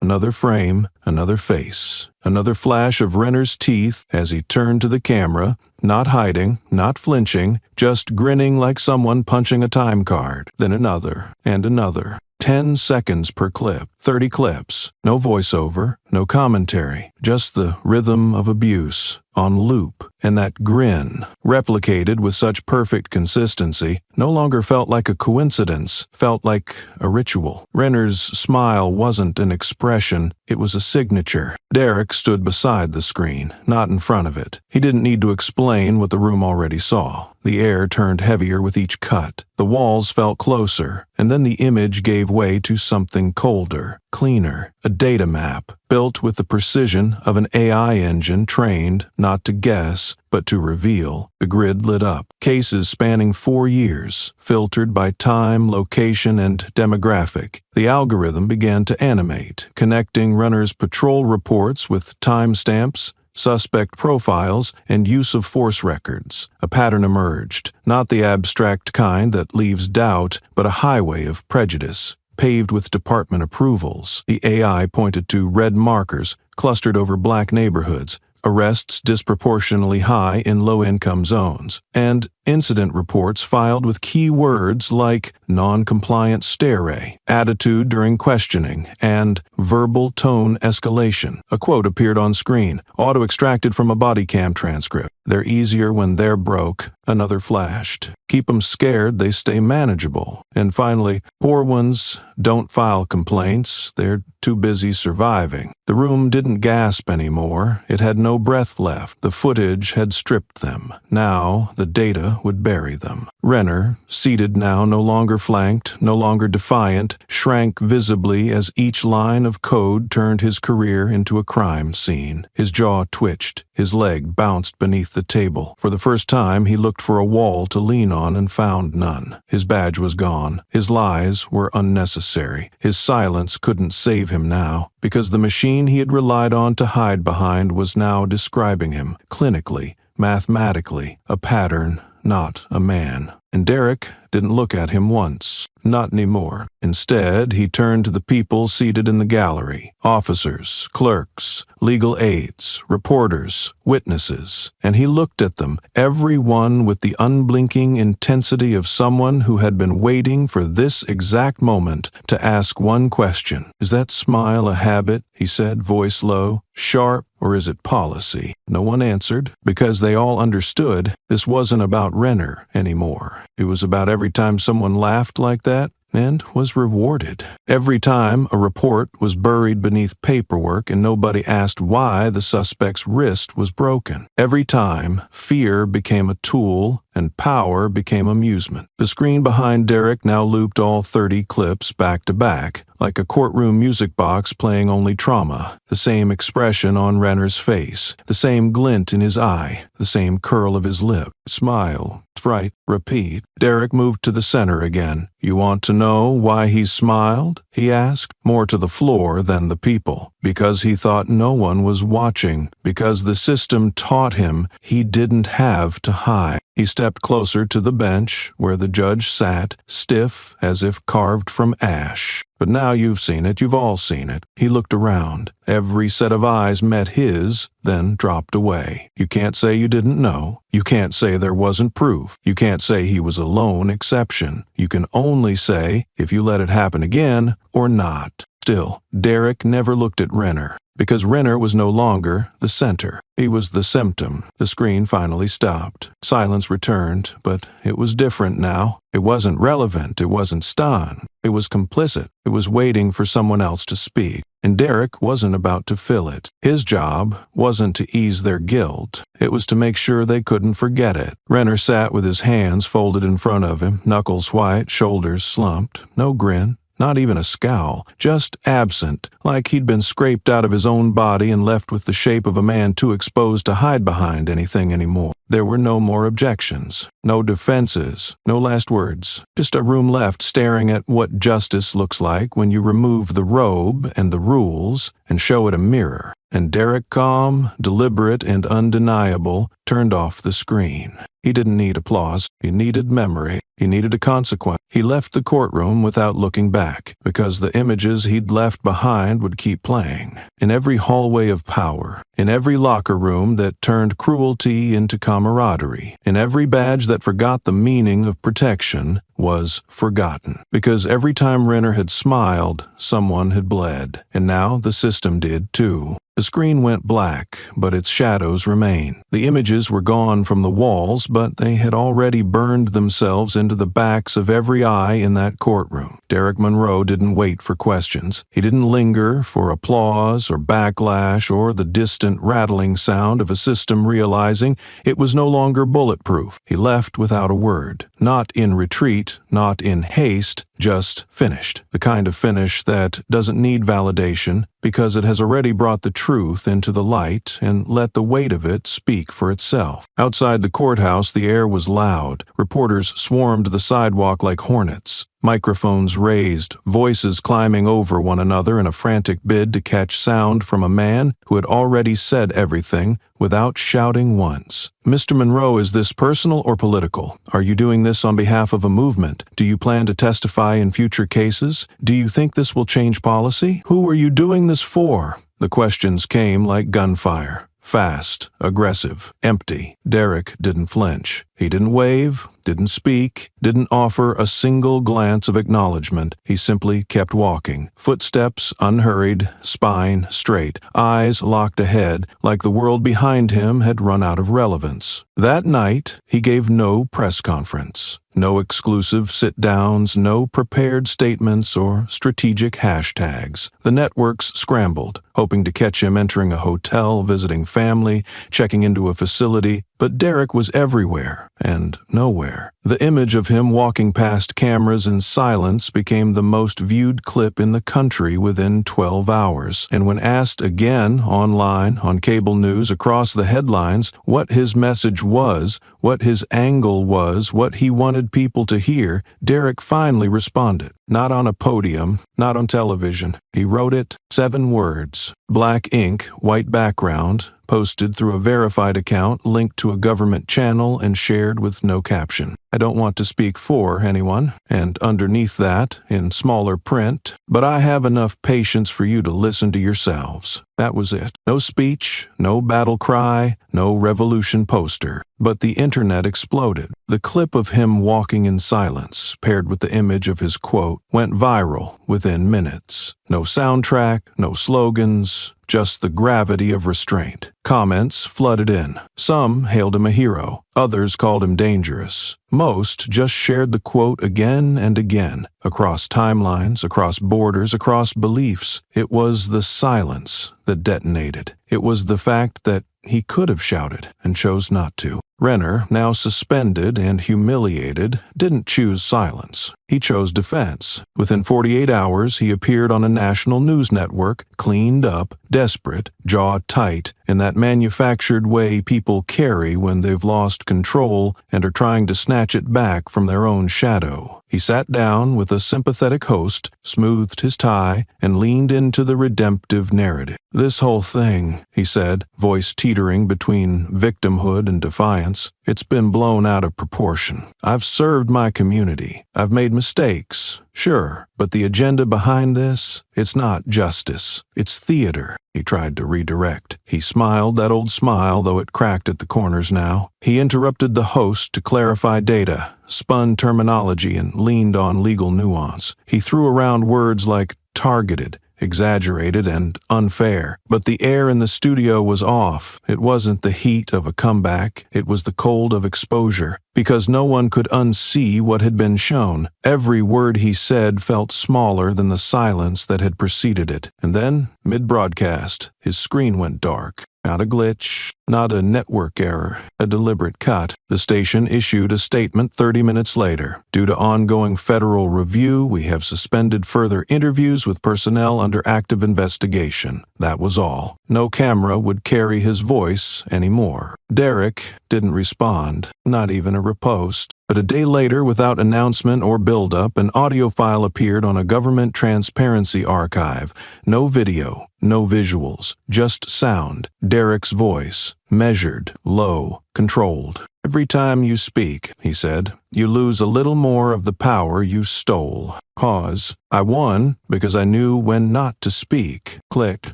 Another frame, another face, another flash of Renner's teeth as he turned to the camera, not hiding, not flinching, just grinning like someone punching a time card. Then another, and another. 10 seconds per clip, 30 clips, no voiceover, no commentary, just the rhythm of abuse, on loop. And that grin, replicated with such perfect consistency, no longer felt like a coincidence, felt like a ritual. Renner's smile wasn't an expression, it was a signature. Derek stood beside the screen, not in front of it. He didn't need to explain what the room already saw. The air turned heavier with each cut. The walls felt closer, and then the image gave way to something colder, cleaner, a data map, built with the precision of an AI engine trained not to guess, but to reveal. The grid lit up. Cases spanning 4 years, filtered by time, location, and demographic. The algorithm began to animate, connecting Renner's patrol reports with timestamps, suspect profiles, and use of force records. A pattern emerged, not the abstract kind that leaves doubt, but a highway of prejudice, paved with department approvals. The AI pointed to red markers clustered over black neighborhoods, arrests disproportionately high in low-income zones, and incident reports filed with key words like non-compliant stare, attitude during questioning, and verbal tone escalation. A quote appeared on screen, auto-extracted from a body cam transcript. "They're easier when they're broke," another flashed. "Keep 'em scared, they stay manageable." And finally, "Poor ones don't file complaints, they're too busy surviving." The room didn't gasp anymore. It had no breath left. The footage had stripped them. Now the data would bury them. Renner, seated now no longer flanked, no longer defiant, shrank visibly as each line of code turned his career into a crime scene. His jaw twitched. His leg bounced beneath the table. For the first time, he looked for a wall to lean on and found none. His badge was gone. His lies were unnecessary. His silence couldn't save him now, because the machine he had relied on to hide behind was now describing him, clinically, mathematically, a pattern, not a man. And Derek didn't look at him once. Not anymore. Instead, he turned to the people seated in the gallery, officers, clerks, legal aides, reporters, witnesses, and he looked at them, every one with the unblinking intensity of someone who had been waiting for this exact moment to ask one question. "Is that smile a habit?" he said, voice low, "sharp, or is it policy?" No one answered, because they all understood this wasn't about Renner anymore. It was about every time someone laughed like that, and was rewarded. Every time a report was buried beneath paperwork and nobody asked why the suspect's wrist was broken. Every time, fear became a tool and power became amusement. The screen behind Derek now looped all 30 clips back to back, like a courtroom music box playing only trauma. The same expression on Renner's face, the same glint in his eye, the same curl of his lip. Smile. Right, repeat. Derek moved to the center again. You want to know why he smiled? He asked, more to the floor than the people. Because he thought no one was watching. Because the system taught him he didn't have to hide. He stepped closer to the bench where the judge sat, stiff as if carved from ash. But now you've seen it, you've all seen it. He looked around. Every set of eyes met his, then dropped away. You can't say you didn't know. You can't say there wasn't proof. You can't say he was a lone exception. You can only say if you let it happen again or not. Still, Derek never looked at Renner, because Renner was no longer the center. He was the symptom. The screen finally stopped. Silence returned, but it was different now. It wasn't relevant. It wasn't stunned. It was complicit. It was waiting for someone else to speak. And Derek wasn't about to fill it. His job wasn't to ease their guilt. It was to make sure they couldn't forget it. Renner sat with his hands folded in front of him, knuckles white, shoulders slumped. No grin. Not even a scowl, just absent, like he'd been scraped out of his own body and left with the shape of a man too exposed to hide behind anything anymore. There were no more objections, no defenses, no last words, just a room left staring at what justice looks like when you remove the robe and the rules and show it a mirror. And Derek, calm, deliberate, and undeniable, turned off the screen. He didn't need applause. He needed memory. He needed a consequence. He left the courtroom without looking back, because the images he'd left behind would keep playing. In every hallway of power, in every locker room that turned cruelty into camaraderie, in every badge that forgot the meaning of protection, was forgotten. Because every time Renner had smiled, someone had bled. And now the system did too. The screen went black, but its shadows remained. The images were gone from the walls, but they had already burned themselves into the backs of every eye in that courtroom. Derek Monroe didn't wait for questions. He didn't linger for applause or backlash or the distant rattling sound of a system realizing it was no longer bulletproof. He left without a word. Not in retreat, not in haste, just finished. The kind of finish that doesn't need validation because it has already brought the truth into the light and let the weight of it speak for itself. Outside the courthouse, the air was loud. Reporters swarmed the sidewalk like hornets. Microphones raised, voices climbing over one another in a frantic bid to catch sound from a man who had already said everything without shouting once. Mr. Monroe, is this personal or political? Are you doing this on behalf of a movement? Do you plan to testify in future cases? Do you think this will change policy? Who are you doing this for? The questions came like gunfire. Fast, aggressive, empty. Derek didn't flinch. He didn't wave, didn't speak, didn't offer a single glance of acknowledgement. He simply kept walking. Footsteps unhurried, spine straight, eyes locked ahead, like the world behind him had run out of relevance. That night, he gave no press conference. No exclusive sit-downs, no prepared statements or strategic hashtags. The networks scrambled, hoping to catch him entering a hotel, visiting family, checking into a facility, but Derek was everywhere and nowhere. The image of him walking past cameras in silence became the most viewed clip in the country within 12 hours. And when asked again online, on cable news, across the headlines, what his message was, what his angle was, what he wanted people to hear, Derek finally responded. Not on a podium, not on television. He wrote it, 7 words. Black ink, white background, posted through a verified account linked to a government channel and shared with no caption. I don't want to speak for anyone, and underneath that, in smaller print, but I have enough patience for you to listen to yourselves. That was it. No speech, no battle cry, no revolution poster. But the internet exploded. The clip of him walking in silence, paired with the image of his quote, went viral within minutes. No soundtrack, no slogans, just the gravity of restraint. Comments flooded in. Some hailed him a hero. Others called him dangerous. Most just shared the quote again and again, across timelines, across borders, across beliefs. It was the silence that detonated. It was the fact that he could have shouted and chose not to. Renner, now suspended and humiliated, didn't choose silence. He chose defense. Within 48 hours, he appeared on a national news network, cleaned up, desperate, jaw tight, in that manufactured way people carry when they've lost control and are trying to snatch it back from their own shadow. He sat down with a sympathetic host, smoothed his tie, and leaned into the redemptive narrative. "This whole thing," he said, voice teetering between victimhood and defiance, "it's been blown out of proportion. I've served my community. I've made mistakes, sure, but the agenda behind this, it's not justice. It's theater." He tried to redirect. He smiled that old smile, though it cracked at the corners now. He interrupted the host to clarify data, spun terminology, and leaned on legal nuance. He threw around words like targeted, exaggerated, and unfair. But the air in the studio was off. It wasn't the heat of a comeback. It was the cold of exposure. Because no one could unsee what had been shown. Every word he said felt smaller than the silence that had preceded it. And then, mid-broadcast, his screen went dark. Not a glitch, not a network error, a deliberate cut. The station issued a statement 30 minutes later. "Due to ongoing federal review, we have suspended further interviews with personnel under active investigation." That was all. No camera would carry his voice anymore. Derek didn't respond, not even a repost. But a day later, without announcement or build-up, an audio file appeared on a government transparency archive. No video, no visuals, just sound. Derek's voice, measured, low, controlled. "Every time you speak," he said, "you lose a little more of the power you stole." Pause. "I won because I knew when not to speak." Click.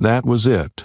That was it.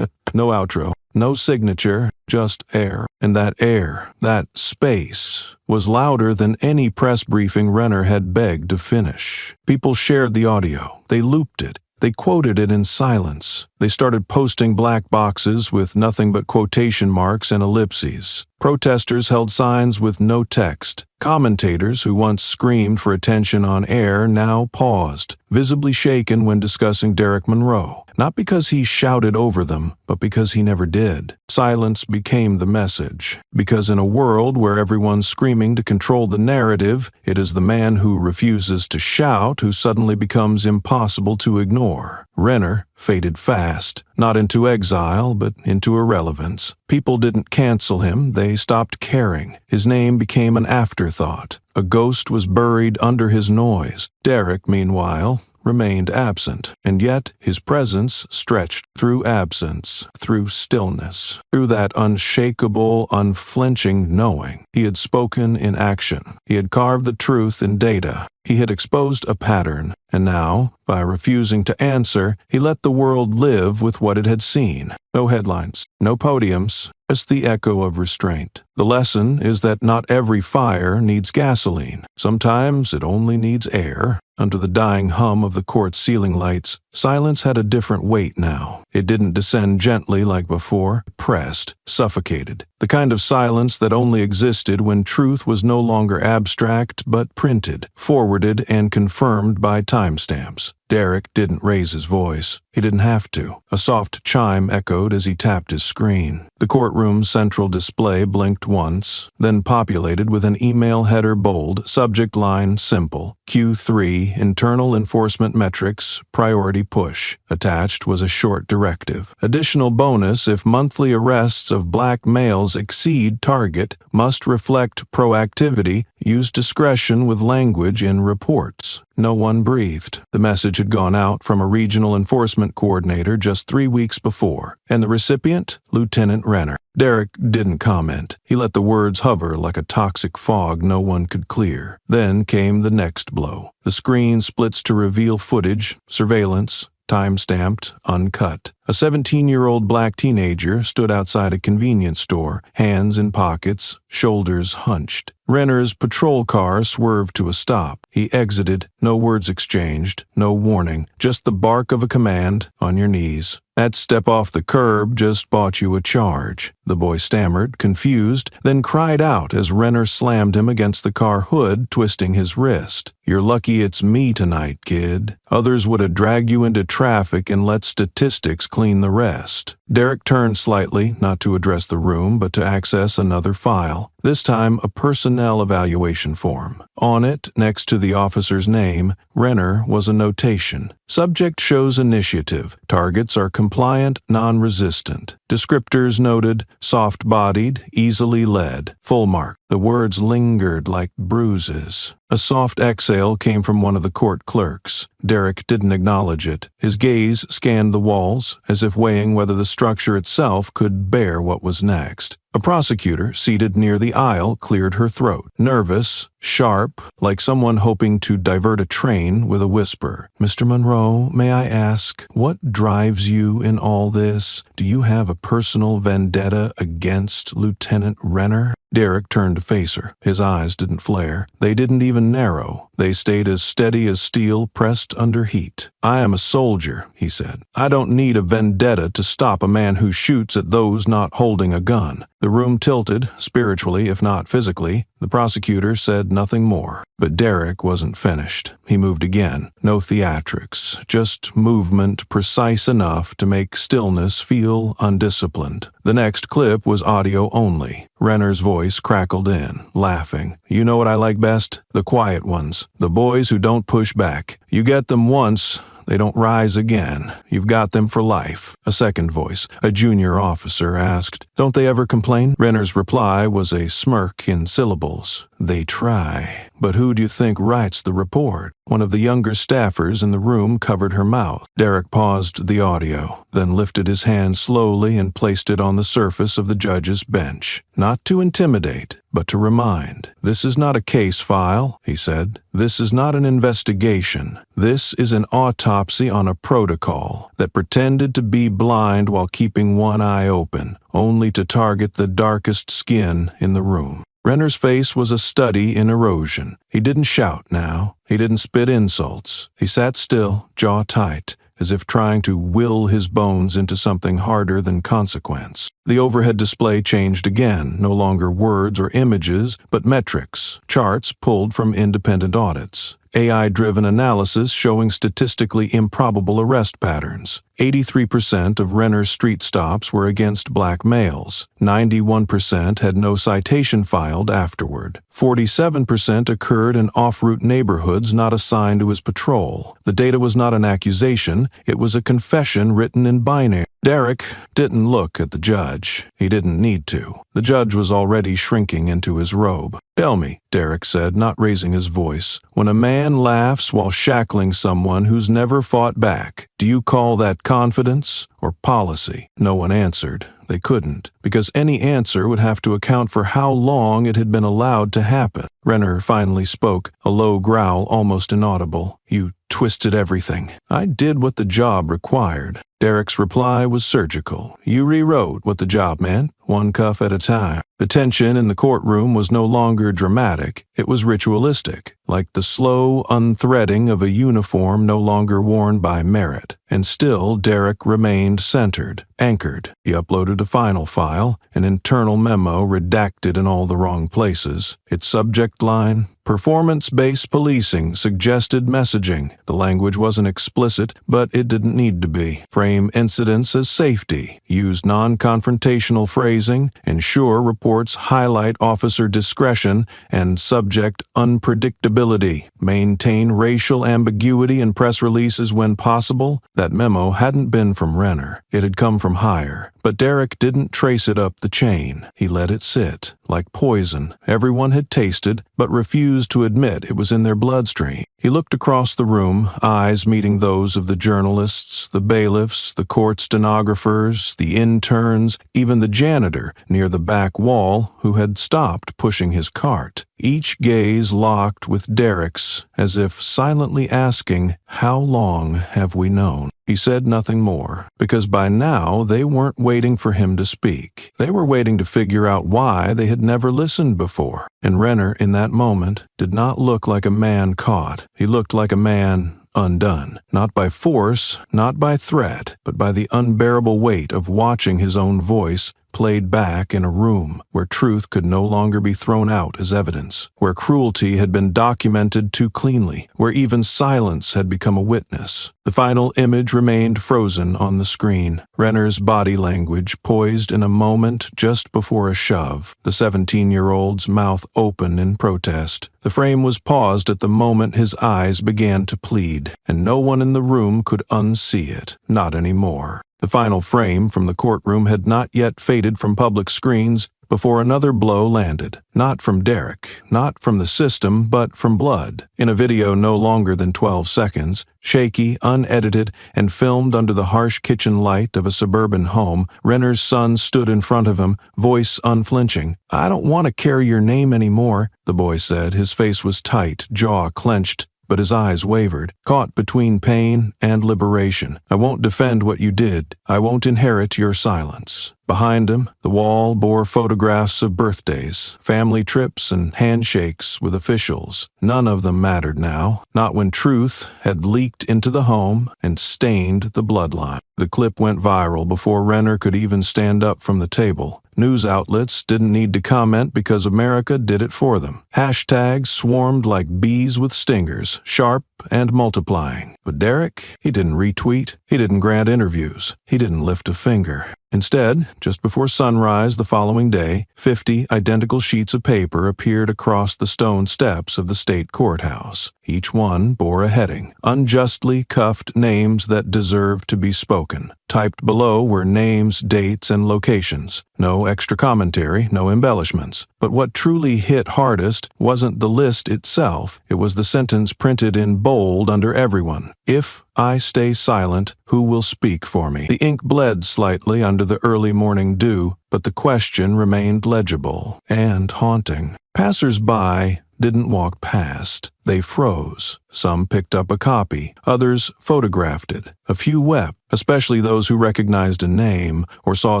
No outro, no signature, just air. And that air, that space, was louder than any press briefing Renner had begged to finish. People shared the audio. They looped it. They quoted it in silence. They started posting black boxes with nothing but quotation marks and ellipses. Protesters held signs with no text. Commentators who once screamed for attention on air now paused, visibly shaken when discussing Derek Monroe. Not because he shouted over them, but because he never did. Silence became the message. Because in a world where everyone's screaming to control the narrative, it is the man who refuses to shout who suddenly becomes impossible to ignore. Renner faded fast, not into exile, but into irrelevance. People didn't cancel him, they stopped caring. His name became an afterthought. A ghost was buried under his noise. Derek, meanwhile, remained absent, and yet his presence stretched through absence, through stillness, through that unshakable, unflinching knowing. He had spoken in action. He had carved the truth in data. He had exposed a pattern, and now, by refusing to answer, he let the world live with what it had seen. No headlines, no podiums, just the echo of restraint. The lesson is that not every fire needs gasoline. Sometimes it only needs air. Under the dying hum of the court's ceiling lights, silence had a different weight now. It didn't descend gently like before, it pressed, suffocated. The kind of silence that only existed when truth was no longer abstract but printed, forwarded, and confirmed by timestamps. Derek didn't raise his voice. He didn't have to. A soft chime echoed as he tapped his screen. The courtroom's central display blinked once, then populated with an email header bold, subject line simple, Q3, Internal Enforcement Metrics, Priority Push. Attached was a short directive. Additional bonus if monthly arrests of black males exceed target, must reflect proactivity, use discretion with language in reports. No one breathed. The message had gone out from a regional enforcement coordinator just 3 weeks before, and the recipient, Lieutenant Renner. Derek didn't comment. He let the words hover like a toxic fog no one could clear. Then came the next blow. The screen splits to reveal footage, surveillance, time-stamped, uncut. A 17-year-old black teenager stood outside a convenience store, hands in pockets, shoulders hunched. Renner's patrol car swerved to a stop. He exited, no words exchanged, no warning, just the bark of a command, on your knees. That step off the curb just bought you a charge. The boy stammered, confused, then cried out as Renner slammed him against the car hood, twisting his wrist. You're lucky it's me tonight, kid. Others would have dragged you into traffic and let statistics clean the rest. Derek turned slightly, not to address the room, but to access another file. This time, a personnel evaluation form. On it, next to the officer's name, Renner, was a notation. Subject shows initiative. Targets are compliant, non-resistant. Descriptors noted, soft-bodied, easily led. Full mark. The words lingered like bruises. A soft exhale came from one of the court clerks. Derek didn't acknowledge it. His gaze scanned the walls, as if weighing whether the structure itself could bear what was next. A prosecutor, seated near the aisle, cleared her throat. Nervous, sharp, like someone hoping to divert a train with a whisper. Mr. Monroe, may I ask, what drives you in all this? Do you have a personal vendetta against Lieutenant Renner? Derek turned to face her. His eyes didn't flare. They didn't even narrow. They stayed as steady as steel pressed under heat. I am a soldier, he said. I don't need a vendetta to stop a man who shoots at those not holding a gun. The room tilted, spiritually if not physically. The prosecutor said nothing more. But Derek wasn't finished. He moved again. No theatrics, just movement precise enough to make stillness feel undisciplined. The next clip was audio only. Renner's voice crackled in, laughing. You know what I like best? The quiet ones. The boys who don't push back. You get them once, they don't rise again. You've got them for life. A second voice, a junior officer, asked, Don't they ever complain? Renner's reply was a smirk in syllables. They try. But who do you think writes the report? One of the younger staffers in the room covered her mouth. Derek paused the audio, then lifted his hand slowly and placed it on the surface of the judge's bench. Not to intimidate, but to remind. This is not a case file, he said. This is not an investigation. This is an autopsy on a protocol that pretended to be blind while keeping one eye open, only to target the darkest skin in the room. Renner's face was a study in erosion. He didn't shout now. He didn't spit insults. He sat still, jaw tight, as if trying to will his bones into something harder than consequence. The overhead display changed again, no longer words or images, but metrics, charts pulled from independent audits. AI-driven analysis showing statistically improbable arrest patterns. 83% of Renner's street stops were against black males. 91% had no citation filed afterward. 47% occurred in off-route neighborhoods not assigned to his patrol. The data was not an accusation, it was a confession written in binary. Derek didn't look at the judge. He didn't need to. The judge was already shrinking into his robe. Tell me, Derek said, not raising his voice, when a man laughs while shackling someone who's never fought back, do you call that confidence or policy? No one answered. They couldn't, because any answer would have to account for how long it had been allowed to happen. Renner finally spoke, a low growl almost inaudible. You twisted everything. I did what the job required. Derek's reply was surgical. You rewrote what the job meant, one cuff at a time. The tension in the courtroom was no longer dramatic. It was ritualistic, like the slow unthreading of a uniform no longer worn by merit. And still, Derek remained centered, anchored. He uploaded a final file, an internal memo redacted in all the wrong places. Its subject line, Performance-based policing suggested messaging. The language wasn't explicit, but it didn't need to be. Frame incidents as safety. Use non-confrontational phrasing. Ensure reports highlight officer discretion and subject unpredictability. Maintain racial ambiguity in press releases when possible. That memo hadn't been from Renner. It had come from higher. But Derek didn't trace it up the chain. He let it sit, like poison. Everyone had tasted, but refused to admit it was in their bloodstream. He looked across the room, eyes meeting those of the journalists, the bailiffs, the court stenographers, the interns, even the janitor near the back wall who had stopped pushing his cart. each gaze locked with Derek's, as if silently asking, "How long have we known?" He said nothing more, because by now they weren't waiting for him to speak. They were waiting to figure out why they had never listened before. And Renner, in that moment, did not look like a man caught. He looked like a man undone, not by force, not by threat, but by the unbearable weight of watching his own voice played back in a room where truth could no longer be thrown out as evidence, where cruelty had been documented too cleanly, where even silence had become a witness. The final image remained frozen on the screen, Renner's body language poised in a moment just before a shove, the 17-year-old's mouth open in protest. The frame was paused at the moment his eyes began to plead, and no one in the room could unsee it, not anymore. The final frame from the courtroom had not yet faded from public screens before another blow landed, not from Derek, not from the system, but from blood. In a video no longer than 12 seconds, shaky, unedited, and filmed under the harsh kitchen light of a suburban home, Renner's son stood in front of him, voice unflinching. "I don't want to carry your name anymore," the boy said. His face was tight, jaw clenched, but his eyes wavered, caught between pain and liberation. "I won't defend what you did. I won't inherit your silence." Behind him, the wall bore photographs of birthdays, family trips, and handshakes with officials. None of them mattered now, not when truth had leaked into the home and stained the bloodline. The clip went viral before Renner could even stand up from the table. News outlets didn't need to comment because America did it for them. Hashtags swarmed like bees with stingers, sharp and multiplying. But Derek, he didn't retweet, he didn't grant interviews, he didn't lift a finger. Instead, just before sunrise the following day, 50 identical sheets of paper appeared across the stone steps of the state courthouse. Each one bore a heading, "Unjustly Cuffed Names That Deserve to Be Spoken." Typed below were names, dates, and locations. No extra commentary, no embellishments. But what truly hit hardest wasn't the list itself, it was the sentence printed in bold under everyone. "If I stay silent, who will speak for me?" The ink bled slightly under the early morning dew, but the question remained legible and haunting. Passers-by didn't walk past. They froze. Some picked up a copy. Others photographed it. A few wept, especially those who recognized a name or saw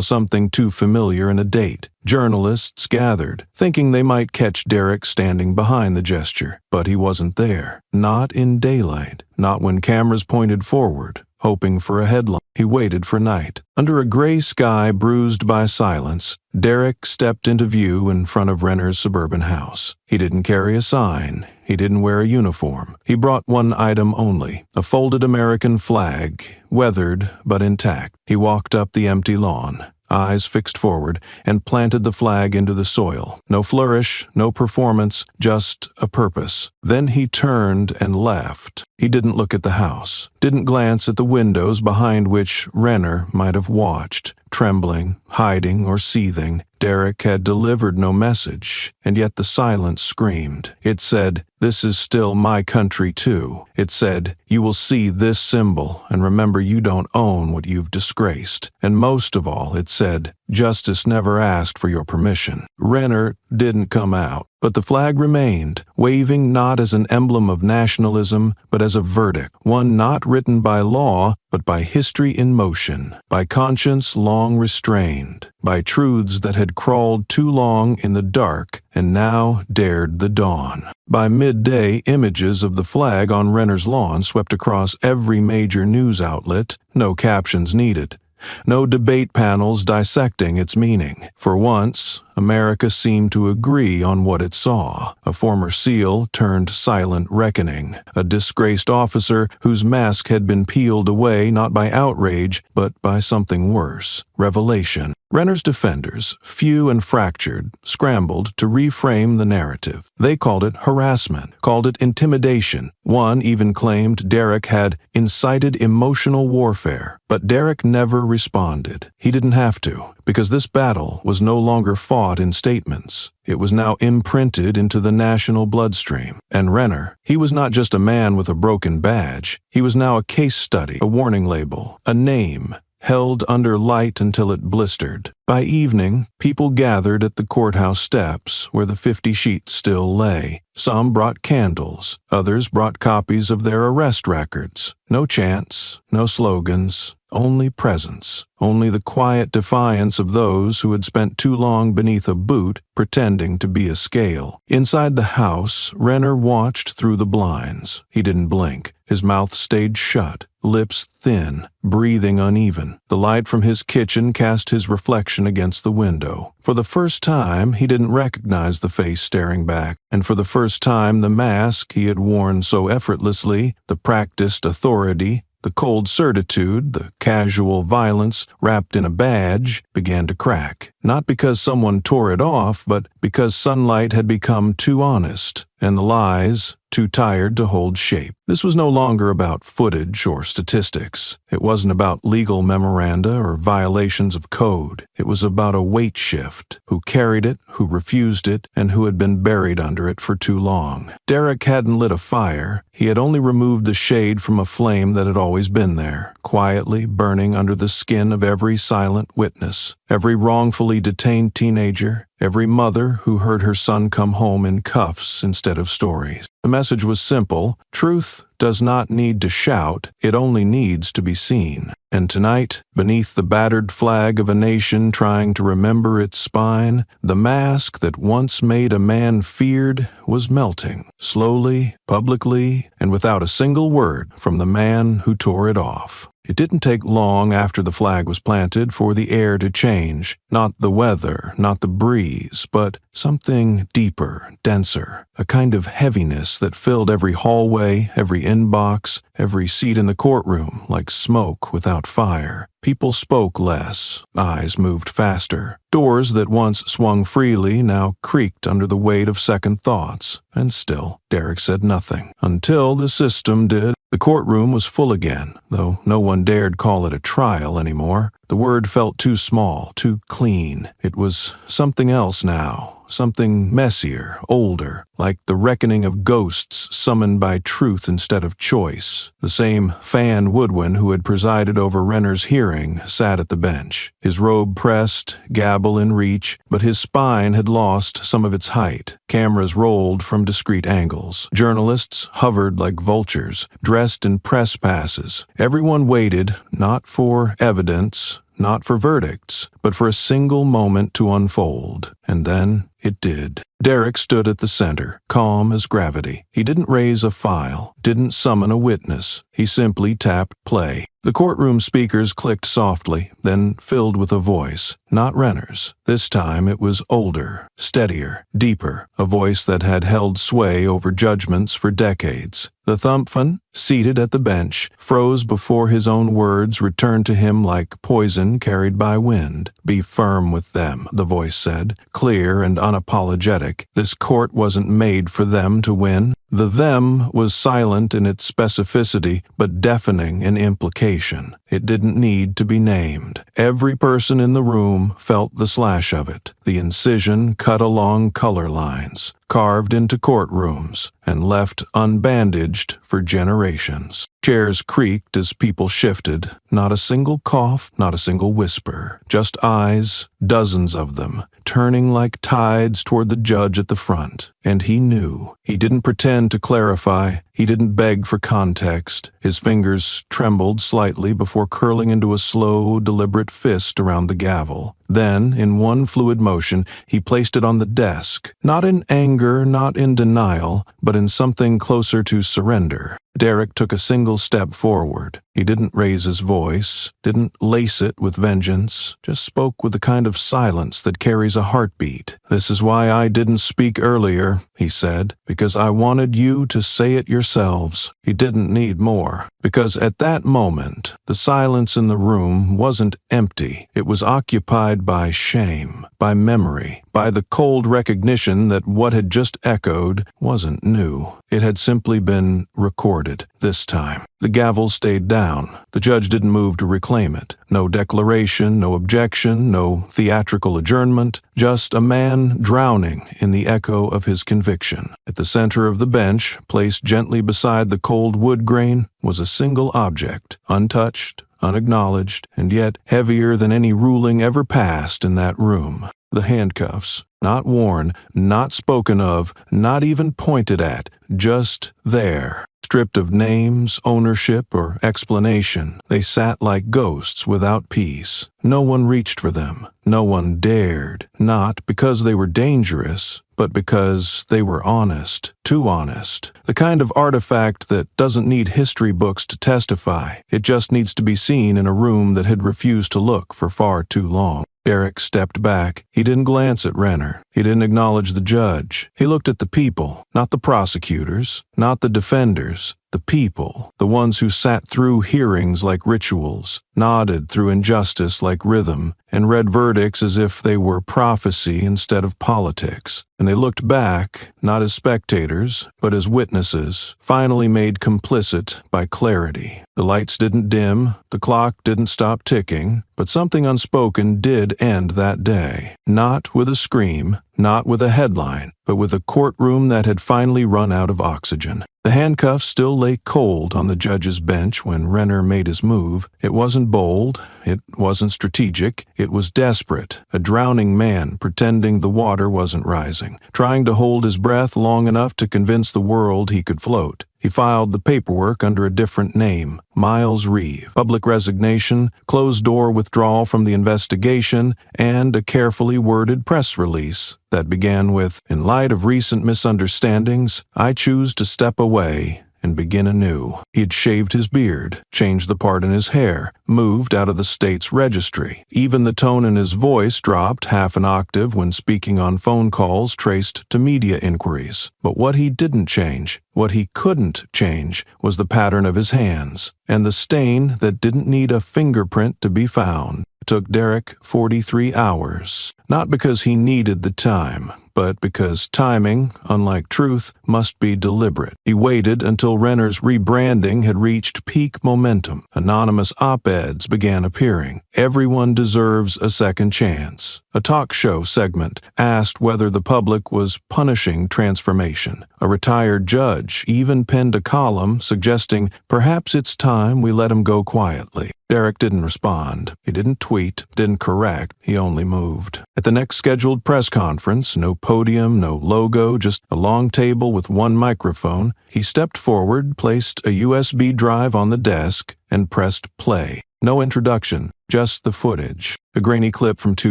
something too familiar in a date. Journalists gathered, thinking they might catch Derek standing behind the gesture. But he wasn't there. Not in daylight. Not when cameras pointed forward, hoping for a headline. He waited for night. Under a gray sky bruised by silence, Derek stepped into view in front of Renner's suburban house. He didn't carry a sign. He didn't wear a uniform. He brought one item only, a folded American flag, weathered but intact. He walked up the empty lawn, eyes fixed forward, and planted the flag into the soil. No flourish, no performance, just a purpose. Then he turned and left. He didn't look at the house, didn't glance at the windows behind which Renner might have watched, trembling, hiding, or seething. Derek had delivered no message, and yet the silence screamed. It said, "This is still my country too." It said, "You will see this symbol, and remember you don't own what you've disgraced." And most of all, it said, "Justice never asked for your permission." Renner didn't come out, but the flag remained, waving not as an emblem of nationalism, but as a verdict, one not written by law, but by history in motion, by conscience long restrained, by truths that had crawled too long in the dark and now dared the dawn. By midday, images of the flag on Renner's lawn swept across every major news outlet, no captions needed. No debate panels dissecting its meaning. For once, America seemed to agree on what it saw. A former SEAL turned silent reckoning. A disgraced officer whose mask had been peeled away not by outrage, but by something worse, revelation. Renner's defenders, few and fractured, scrambled to reframe the narrative. They called it harassment, called it intimidation. One even claimed Derek had incited emotional warfare. But Derek never responded. He didn't have to, because this battle was no longer fought in statements. It was now imprinted into the national bloodstream. And Renner, he was not just a man with a broken badge. He was now a case study, a warning label, a name. held under light until it blistered. By evening, people gathered at the courthouse steps where the 50 sheets still lay. Some brought candles, others brought copies of their arrest records. No chants, no slogans, only presence, only the quiet defiance of those who had spent too long beneath a boot pretending to be a scale. Inside the house, Renner watched through the blinds. He didn't blink. His mouth stayed shut, lips thin, breathing uneven. The light from his kitchen cast his reflection against the window. For the first time, he didn't recognize the face staring back, and for the first time the mask he had worn so effortlessly, the practiced authority, the cold certitude, the casual violence wrapped in a badge, began to crack. Not because someone tore it off, but because sunlight had become too honest, and the lies too tired to hold shape. This was no longer about footage or statistics. It wasn't about legal memoranda or violations of code. It was about a weight shift, who carried it, who refused it, and who had been buried under it for too long. Derek hadn't lit a fire. He had only removed the shade from a flame that had always been there, quietly burning under the skin of every silent witness, every wrongfully detained teenager, every mother who heard her son come home in cuffs instead of stories. The message was simple: truth does not need to shout, it only needs to be seen. And tonight, beneath the battered flag of a nation trying to remember its spine, the mask that once made a man feared was melting, slowly, publicly, and without a single word from the man who tore it off. It didn't take long after the flag was planted for the air to change. Not the weather, not the breeze, but something deeper, denser, a kind of heaviness that filled every hallway, every inbox, every seat in the courtroom, like smoke without fire. People spoke less, eyes moved faster. Doors that once swung freely now creaked under the weight of second thoughts. And still, Derek said nothing. Until the system did. The courtroom was full again, though no one dared call it a trial anymore. The word felt too small, too clean. It was something else now. Something messier, older, like the reckoning of ghosts summoned by truth instead of choice. The same Fan Woodwin who had presided over Renner's hearing sat at the bench, his robe pressed, gavel in reach, but his spine had lost some of its height. Cameras rolled from discreet angles. Journalists hovered like vultures, dressed in press passes. Everyone waited, not for evidence, not for verdicts, but for a single moment to unfold. And then it did. Derek stood at the center, calm as gravity. He didn't raise a file, didn't summon a witness. He simply tapped play. The courtroom speakers clicked softly, then filled with a voice, not Renner's. This time it was older, steadier, deeper, a voice that had held sway over judgments for decades. The thumpfan, seated at the bench, froze before his own words returned to him like poison carried by wind. "Be firm with them," the voice said, clear and unapologetic. This court wasn't made for them to win. The them was silent in its specificity, but deafening in implication. It didn't need to be named. Every person in the room felt the slash of it, the incision cut along color lines, carved into courtrooms, and left unbandaged for generations. Chairs creaked as people shifted. Not a single cough, not a single whisper. Just eyes, dozens of them, turning like tides toward the judge at the front. And he knew. He didn't pretend to clarify. He didn't beg for context. His fingers trembled slightly before curling into a slow, deliberate fist around the gavel. Then, in one fluid motion, he placed it on the desk, not in anger, not in denial, but in something closer to surrender. Derek took a single step forward. He didn't raise his voice, didn't lace it with vengeance, just spoke with the kind of silence that carries a heartbeat. "This is why I didn't speak earlier," he said, "because I wanted you to say it yourselves." He didn't need more, because at that moment, the silence in the room wasn't empty. It was occupied by shame, by memory, by the cold recognition that what had just echoed wasn't new. It had simply been recorded, this time. The gavel stayed down. The judge didn't move to reclaim it. No declaration, no objection, no theatrical adjournment, just a man drowning in the echo of his conviction. At the center of the bench, placed gently beside the cold wood grain, was a single object, untouched, unacknowledged, and yet heavier than any ruling ever passed in that room. The handcuffs. Not worn, not spoken of, not even pointed at, just there. Stripped of names, ownership, or explanation, they sat like ghosts without peace. No one reached for them. No one dared, not because they were dangerous, but because they were honest, too honest. The kind of artifact that doesn't need history books to testify. It just needs to be seen in a room that had refused to look for far too long. Derek stepped back. He didn't glance at Renner. He didn't acknowledge the judge. He looked at the people, not the prosecutors, not the defenders, the people, the ones who sat through hearings like rituals, nodded through injustice like rhythm, and read verdicts as if they were prophecy instead of politics. And they looked back, not as spectators, but as witnesses, finally made complicit by clarity. The lights didn't dim, the clock didn't stop ticking, but something unspoken did end that day. Not with a scream, not with a headline, but with a courtroom that had finally run out of oxygen. The handcuffs still lay cold on the judge's bench when Renner made his move. It wasn't bold, it wasn't strategic, it was desperate. A drowning man pretending the water wasn't rising, trying to hold his breath long enough to convince the world he could float. He filed the paperwork under a different name, Miles Reeve. Public resignation, closed-door withdrawal from the investigation, and a carefully worded press release that began with, "In light of recent misunderstandings, I choose to step away and begin anew." He had shaved his beard, changed the part in his hair, moved out of the state's registry. Even the tone in his voice dropped half an octave when speaking on phone calls traced to media inquiries. But what he didn't change, what he couldn't change, was the pattern of his hands, and the stain that didn't need a fingerprint to be found. It took Derek 43 hours, not because he needed the time, but because timing, unlike truth, must be deliberate. He waited until Renner's rebranding had reached peak momentum. Anonymous op-eds began appearing. Everyone deserves a second chance. A talk show segment asked whether the public was punishing transformation. A retired judge even penned a column suggesting perhaps it's time we let him go quietly. Derek didn't respond. He didn't tweet, didn't correct, he only moved. At the next scheduled press conference, no podium, no logo, just a long table with one microphone, he stepped forward, placed a USB drive on the desk, and pressed play. No introduction, just the footage. A grainy clip from 2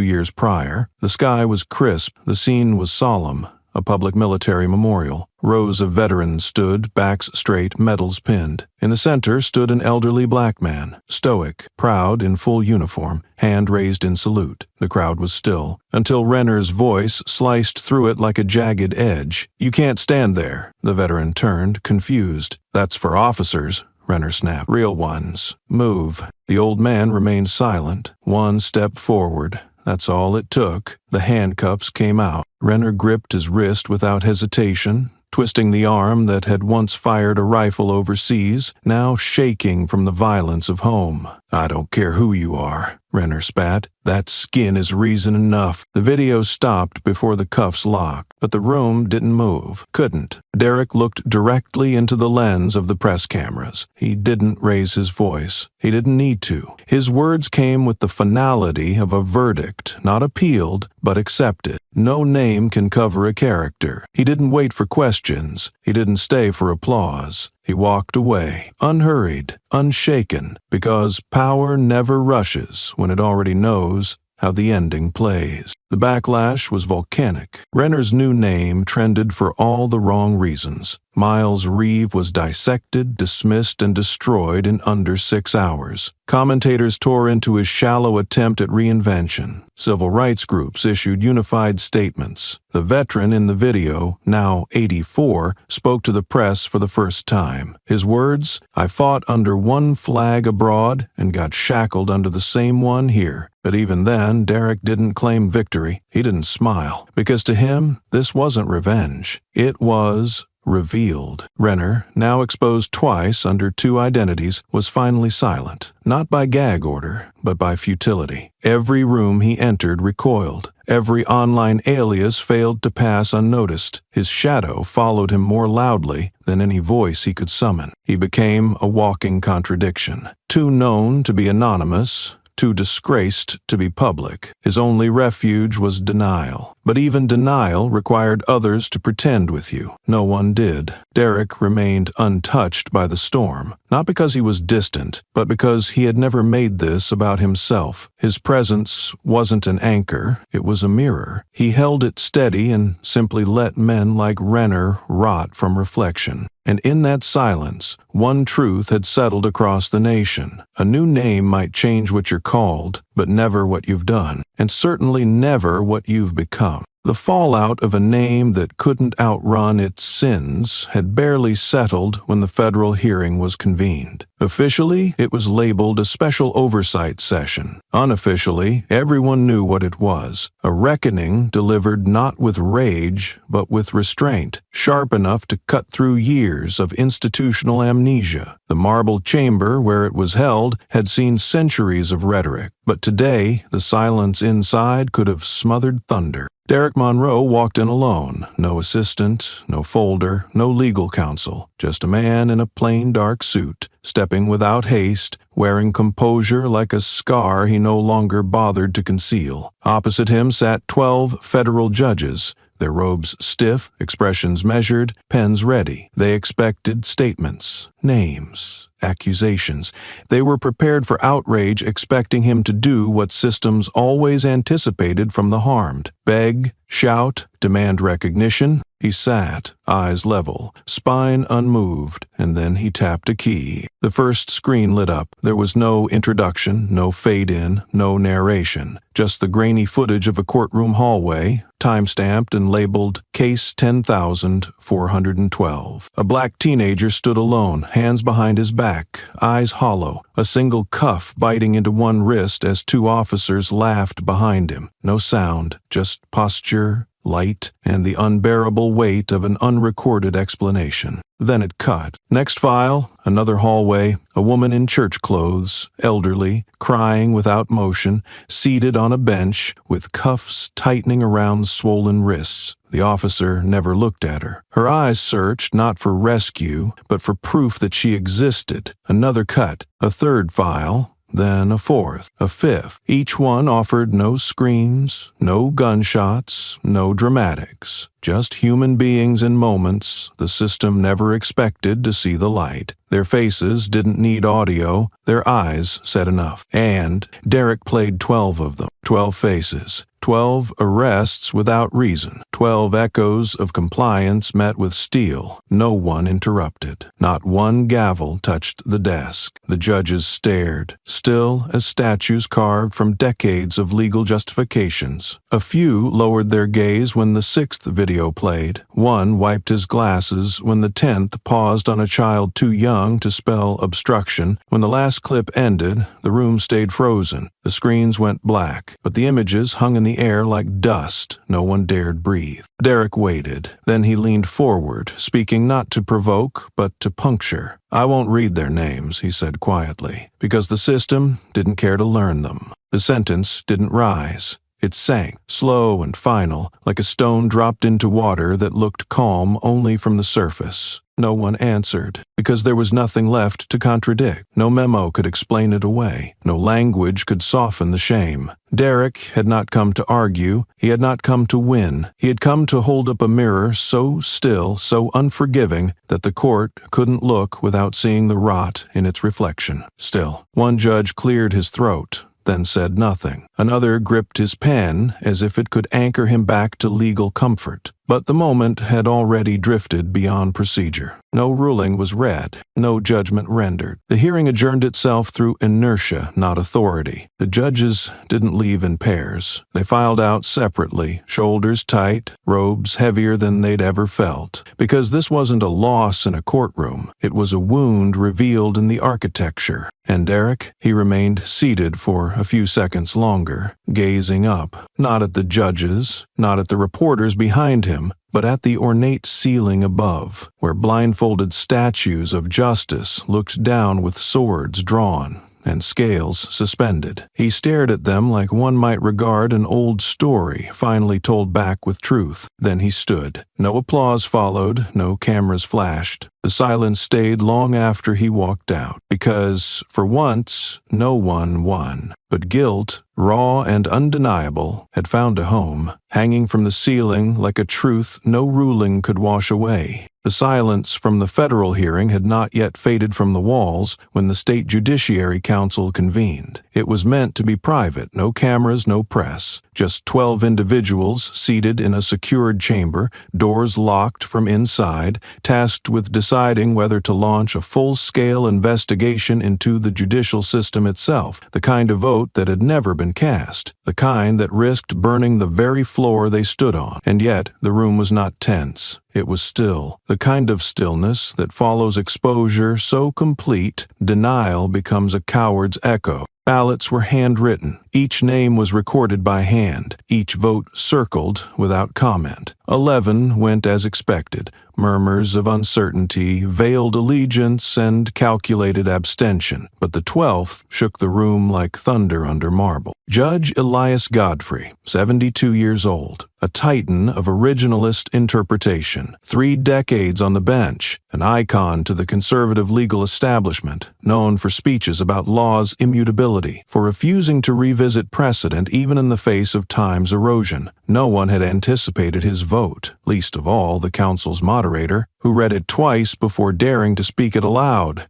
years prior. The sky was crisp, the scene was solemn. A public military memorial. Rows of veterans stood, backs straight, medals pinned. In the center stood an elderly black man, stoic, proud, in full uniform, hand raised in salute. The crowd was still, until Renner's voice sliced through it like a jagged edge. "You can't stand there." The veteran turned, confused. "That's for officers," Renner snapped. "Real ones. Move." The old man remained silent. One step forward. That's all it took. The handcuffs came out. Renner gripped his wrist without hesitation, twisting the arm that had once fired a rifle overseas, now shaking from the violence of home. "I don't care who you are," Renner spat. "That skin is reason enough." The video stopped before the cuffs locked, but the room didn't move. Couldn't. Derek looked directly into the lens of the press cameras. He didn't raise his voice. He didn't need to. His words came with the finality of a verdict, not appealed, but accepted. No name can cover a character. He didn't wait for questions. He didn't stay for applause. He walked away, unhurried, unshaken, because power never rushes when it already knows how the ending plays. The backlash was volcanic. Renner's new name trended for all the wrong reasons. Miles Reeve was dissected, dismissed, and destroyed in under 6 hours. Commentators tore into his shallow attempt at reinvention. Civil rights groups issued unified statements. The veteran in the video, now 84, spoke to the press for the first time. His words, "I fought under one flag abroad and got shackled under the same one here." But even then, Derek didn't claim victory. He didn't smile, because to him, this wasn't revenge. It was revealed. Renner, now exposed twice under two identities, was finally silent, not by gag order, but by futility. Every room he entered recoiled. Every online alias failed to pass unnoticed. His shadow followed him more loudly than any voice he could summon. He became a walking contradiction. Too known to be anonymous, too disgraced to be public. His only refuge was denial. But even denial required others to pretend with you. No one did. Derek remained untouched by the storm, not because he was distant, but because he had never made this about himself. His presence wasn't an anchor, it was a mirror. He held it steady and simply let men like Renner rot from reflection. And in that silence, one truth had settled across the nation. A new name might change what you're called, but never what you've done, and certainly never what you've become. The fallout of a name that couldn't outrun its sins had barely settled when the federal hearing was convened. Officially, it was labeled a special oversight session. Unofficially, everyone knew what it was. A reckoning delivered not with rage, but with restraint, sharp enough to cut through years of institutional amnesia. The marble chamber where it was held had seen centuries of rhetoric, but today the silence inside could have smothered thunder. Derek Monroe walked in alone, no assistant, no folder, no legal counsel, just a man in a plain dark suit, stepping without haste, wearing composure like a scar he no longer bothered to conceal. Opposite him sat 12 federal judges, their robes stiff, expressions measured, pens ready. They expected statements, names, accusations. They were prepared for outrage, expecting him to do what systems always anticipated from the harmed: beg, shout, demand recognition. He sat, eyes level, spine unmoved, and then he tapped a key. The first screen lit up. There was no introduction, no fade-in, no narration, just the grainy footage of a courtroom hallway, time-stamped and labeled Case 10,412. A black teenager stood alone, hands behind his back, eyes hollow, a single cuff biting into one wrist as two officers laughed behind him. No sound, just posture, light, and the unbearable weight of an unrecorded explanation. Then it cut. Next file, another hallway, a woman in church clothes, elderly, crying without motion, seated on a bench with cuffs tightening around swollen wrists. The officer never looked at her. Her eyes searched not for rescue, but for proof that she existed. Another cut, a third file, then a fourth, a fifth. Each one offered no screams, no gunshots, no dramatics. Just human beings in moments the system never expected to see the light. Their faces didn't need audio, their eyes said enough. And Derek played 12 of them, 12 faces. 12 arrests without reason, 12 echoes of compliance met with steel. No one interrupted. Not one gavel touched the desk. The judges stared, still as statues carved from decades of legal justifications. A few lowered their gaze when the sixth video played. One wiped his glasses when the 10th paused on a child too young to spell obstruction. When the last clip ended, the room stayed frozen. The screens went black, but the images hung in the air like dust. No one dared breathe. Derek waited. Then he leaned forward, speaking not to provoke, but to puncture. "I won't read their names," he said quietly, because the system didn't care to learn them. The sentence didn't rise. It sank, slow and final, like a stone dropped into water that looked calm only from the surface. No one answered, because there was nothing left to contradict. No memo could explain it away. No language could soften the shame. Derek had not come to argue. He had not come to win. He had come to hold up a mirror so still, so unforgiving, that the court couldn't look without seeing the rot in its reflection. Still, one judge cleared his throat, then said nothing. Another gripped his pen as if it could anchor him back to legal comfort. But the moment had already drifted beyond procedure. No ruling was read, no judgment rendered. The hearing adjourned itself through inertia, not authority. The judges didn't leave in pairs. They filed out separately, shoulders tight, robes heavier than they'd ever felt. Because this wasn't a loss in a courtroom, it was a wound revealed in the architecture. And Derek, he remained seated for a few seconds longer, gazing up, not at the judges, not at the reporters behind him, but at the ornate ceiling above, where blindfolded statues of justice looked down with swords drawn and scales suspended. He stared at them like one might regard an old story finally told back with truth. Then he stood. No applause followed, no cameras flashed. The silence stayed long after he walked out, because, for once, no one won. But guilt, raw and undeniable, had found a home, hanging from the ceiling like a truth no ruling could wash away. The silence from the federal hearing had not yet faded from the walls when the State Judiciary Council convened. It was meant to be private, no cameras, no press. Just 12 individuals seated in a secured chamber, doors locked from inside, tasked with deciding whether to launch a full-scale investigation into the judicial system itself, the kind of vote that had never been cast, the kind that risked burning the very floor they stood on. And yet, the room was not tense. It was still, the kind of stillness that follows exposure so complete, denial becomes a coward's echo. Ballots were handwritten. Each name was recorded by hand, each vote circled without comment. 11 went as expected. Murmurs of uncertainty, veiled allegiance, and calculated abstention. But the 12th shook the room like thunder under marble. Judge Elias Godfrey, 72 years old, a titan of originalist interpretation, 3 decades on the bench, an icon to the conservative legal establishment, known for speeches about law's immutability, for refusing to revisit precedent even in the face of time's erosion. No one had anticipated his vote, least of all the council's moderator, who read it twice before daring to speak it aloud.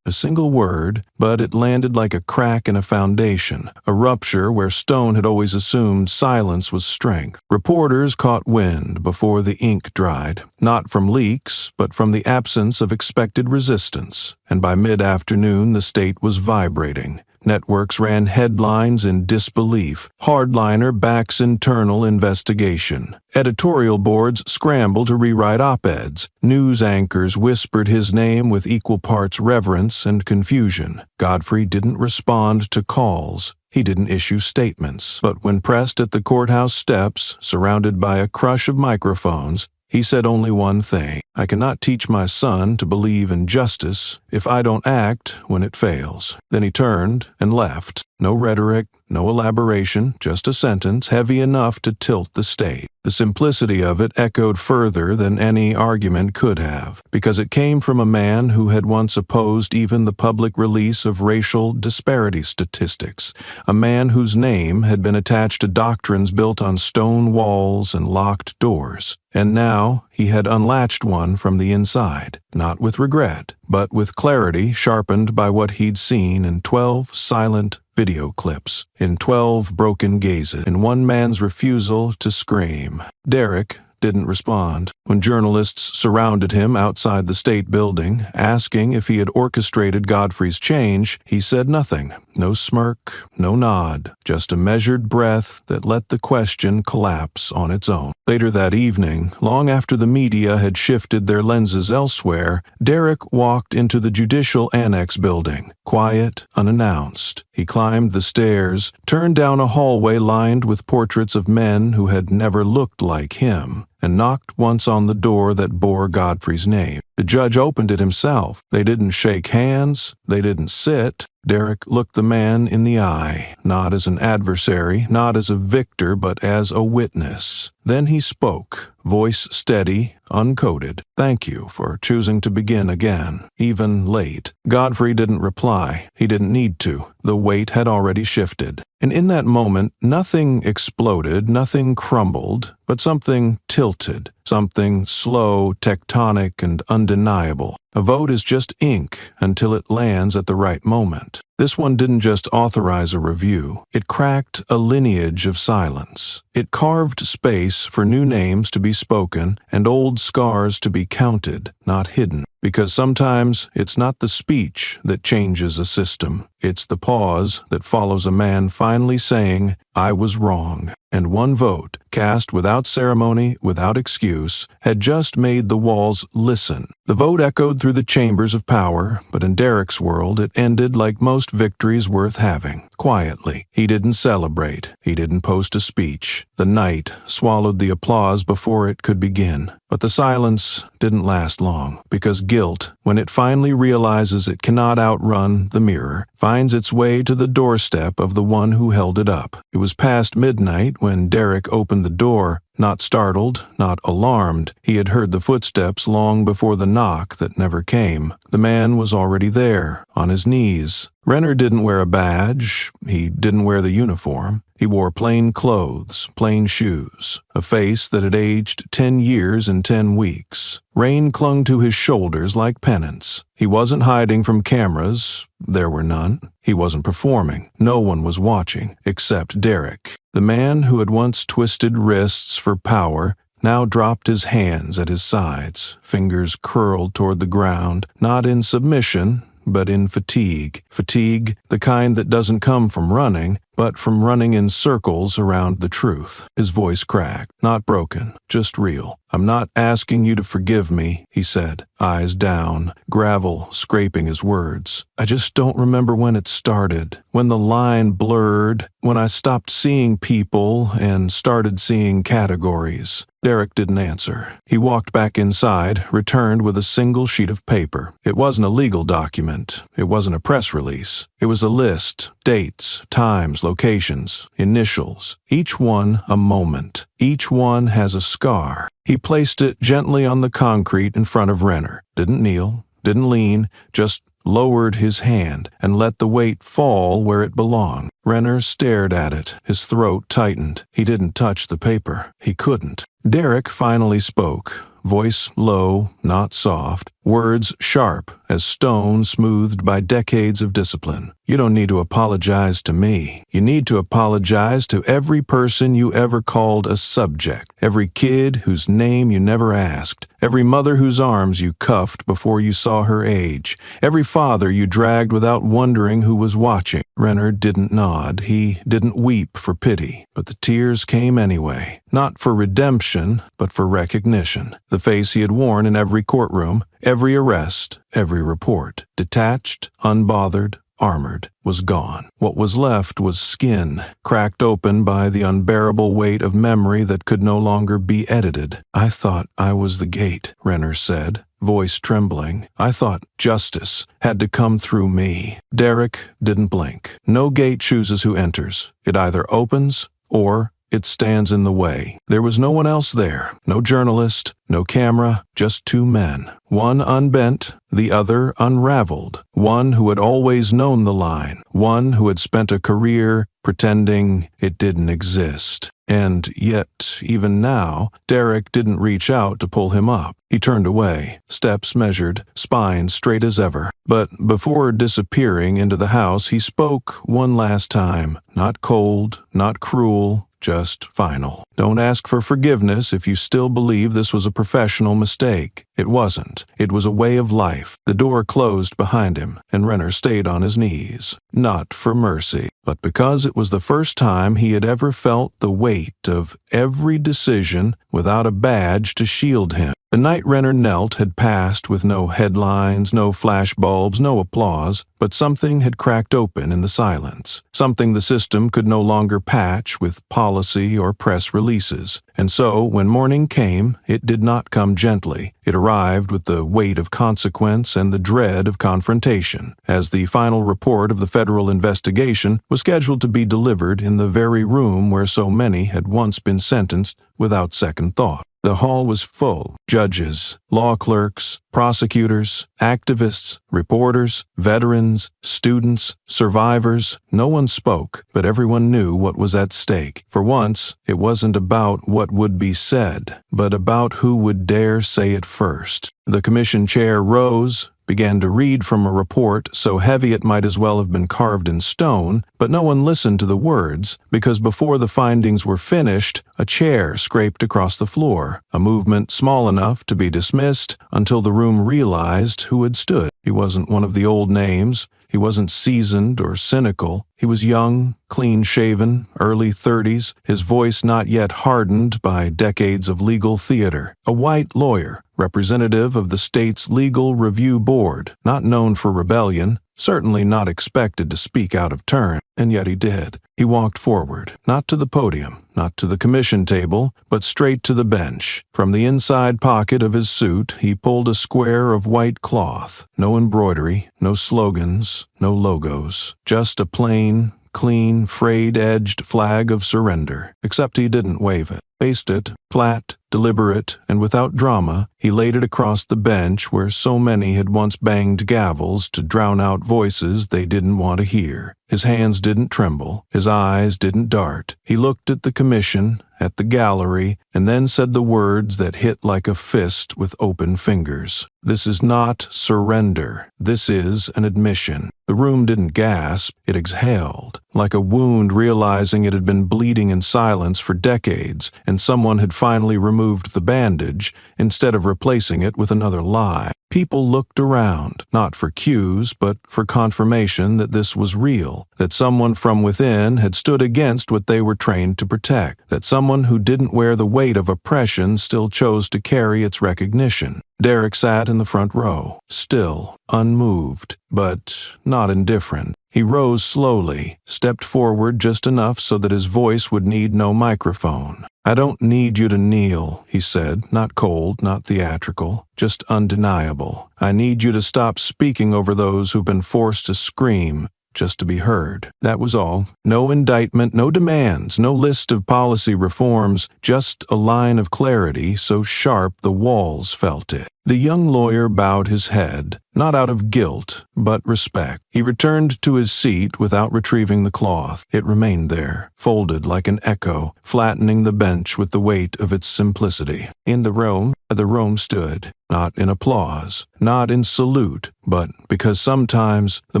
A single word, but it landed like a crack in a foundation, a rupture where stone had always assumed silence was strength. Reporters caught wind before the ink dried, not from leaks, but from the absence of expected resistance, and by mid-afternoon the state was vibrating. Networks ran headlines in disbelief. Hardliner backs internal investigation. Editorial boards scrambled to rewrite op-eds. News anchors whispered his name with equal parts reverence and confusion. Godfrey didn't respond to calls. He didn't issue statements. But when pressed at the courthouse steps, surrounded by a crush of microphones, he said only one thing: I cannot teach my son to believe in justice if I don't act when it fails. Then he turned and left. No rhetoric, no elaboration, just a sentence heavy enough to tilt the state. The simplicity of it echoed further than any argument could have, because it came from a man who had once opposed even the public release of racial disparity statistics, a man whose name had been attached to doctrines built on stone walls and locked doors. And now he had unlatched one from the inside, not with regret, but with clarity sharpened by what he'd seen in 12 silent video clips, in 12 broken gazes, in one man's refusal to scream. Derek didn't respond. When journalists surrounded him outside the state building, asking if he had orchestrated Godfrey's change, he said nothing. No smirk, no nod, just a measured breath that let the question collapse on its own. Later that evening, long after the media had shifted their lenses elsewhere, Derek walked into the Judicial Annex building, quiet, unannounced. He climbed the stairs, turned down a hallway lined with portraits of men who had never looked like him, and knocked once on the door that bore Godfrey's name. The judge opened it himself. They didn't shake hands. They didn't sit. Derek looked the man in the eye, not as an adversary, not as a victor, but as a witness. Then he spoke, voice steady, uncoded. Thank you for choosing to begin again, even late. Godfrey didn't reply. He didn't need to. The weight had already shifted. And in that moment, nothing exploded, nothing crumbled, but something tilted, something slow, tectonic, and undeniable. A vote is just ink until it lands at the right moment. This one didn't just authorize a review. It cracked a lineage of silence. It carved space for new names to be spoken and old scars to be counted, not hidden. Because sometimes it's not the speech that changes a system. It's the pause that follows a man finally saying, "I was wrong." And one vote, cast without ceremony, without excuse, had just made the walls listen. The vote echoed through the chambers of power, but in Derek's world it ended like most victories worth having, quietly. He didn't celebrate. He didn't post a speech. The night swallowed the applause before it could begin. But the silence didn't last long, because guilt, when it finally realizes it cannot outrun the mirror, finds its way to the doorstep of the one who held it up. It was past midnight when Derek opened the door. Not startled, not alarmed, he had heard the footsteps long before the knock that never came. The man was already there, on his knees. Renner didn't wear a badge. He didn't wear the uniform. He wore plain clothes, plain shoes, a face that had aged 10 years in 10 weeks. Rain clung to his shoulders like penance. He wasn't hiding from cameras. There were none. He wasn't performing. No one was watching, except Derek. The man who had once twisted wrists for power now dropped his hands at his sides, fingers curled toward the ground, not in submission, but in fatigue. Fatigue, the kind that doesn't come from running, but from running in circles around the truth. His voice cracked, not broken, just real. "I'm not asking you to forgive me," he said, eyes down, gravel scraping his words. "I just don't remember when it started, when the line blurred, when I stopped seeing people and started seeing categories." Derek didn't answer. He walked back inside, returned with a single sheet of paper. It wasn't a legal document. It wasn't a press release. It was a list, dates, times, locations, initials, each one a moment. Each one has a scar. He placed it gently on the concrete in front of Renner. Didn't kneel, didn't lean, just lowered his hand and let the weight fall where it belonged. Renner stared at it. His throat tightened. He didn't touch the paper. He couldn't. Derek finally spoke, voice low, not soft, words sharp as stone smoothed by decades of discipline. "You don't need to apologize to me. You need to apologize to every person you ever called a subject, every kid whose name you never asked, every mother whose arms you cuffed before you saw her age, every father you dragged without wondering who was watching." Renner didn't nod. He didn't weep for pity, but the tears came anyway. Not for redemption, but for recognition. The face he had worn in every courtroom, every arrest, every report, detached, unbothered, armored, was gone. What was left was skin, cracked open by the unbearable weight of memory that could no longer be edited. "I thought I was the gate," Renner said, voice trembling. "I thought justice had to come through me." Derek didn't blink. No gate chooses who enters. It either opens or it stands in the way. There was no one else there. No journalist, no camera, just two men. One unbent, the other unraveled. One who had always known the line. One who had spent a career pretending it didn't exist. And yet, even now, Derek didn't reach out to pull him up. He turned away, steps measured, spine straight as ever. But before disappearing into the house, he spoke one last time. Not cold, not cruel, just final. "Don't ask for forgiveness if you still believe this was a professional mistake. It wasn't. It was a way of life." The door closed behind him, and Renner stayed on his knees. Not for mercy, but because it was the first time he had ever felt the weight of every decision without a badge to shield him. The night Renner knelt had passed with no headlines, no flashbulbs, no applause, but something had cracked open in the silence. Something the system could no longer patch with policy or press releases. And so, when morning came, it did not come gently. It arrived with the weight of consequence and the dread of confrontation, as the final report of the federal investigation was scheduled to be delivered in the very room where so many had once been sentenced without second thought. The hall was full. Judges, law clerks, prosecutors, activists, reporters, veterans, students, survivors. No one spoke, but everyone knew what was at stake. For once, it wasn't about what would be said, but about who would dare say it first. The commission chair rose, began to read from a report so heavy it might as well have been carved in stone, but no one listened to the words, because before the findings were finished, a chair scraped across the floor, a movement small enough to be dismissed until the room realized who had stood. He wasn't one of the old names. He wasn't seasoned or cynical. He was young, clean-shaven, early 30s, his voice not yet hardened by decades of legal theater. A white lawyer, representative of the state's Legal Review Board, not known for rebellion, certainly not expected to speak out of turn, and yet he did. He walked forward, not to the podium, not to the commission table, but straight to the bench. From the inside pocket of his suit, he pulled a square of white cloth. No embroidery, no slogans, no logos, just a plain, clean, frayed-edged flag of surrender, except he didn't wave it. Faced it, flat, deliberate, and without drama, he laid it across the bench where so many had once banged gavels to drown out voices they didn't want to hear. His hands didn't tremble, his eyes didn't dart. He looked at the commission, at the gallery, and then said the words that hit like a fist with open fingers. This is not surrender. This is an admission. The room didn't gasp, it exhaled, like a wound realizing it had been bleeding in silence for decades, and someone had finally removed the bandage instead of replacing it with another lie. People looked around, not for cues, but for confirmation that this was real, that someone from within had stood against what they were trained to protect, that someone who didn't wear the weight of oppression still chose to carry its recognition. Derek sat in the front row, still, unmoved, but not indifferent. He rose slowly, stepped forward just enough so that his voice would need no microphone. "I don't need you to kneel," he said, not cold, not theatrical, just undeniable. "I need you to stop speaking over those who've been forced to scream, just to be heard." That was all. No indictment, no demands, no list of policy reforms, just a line of clarity so sharp the walls felt it. The young lawyer bowed his head, not out of guilt, but respect. He returned to his seat without retrieving the cloth. It remained there, folded like an echo, flattening the bench with the weight of its simplicity. In the room stood, not in applause, not in salute, but because sometimes the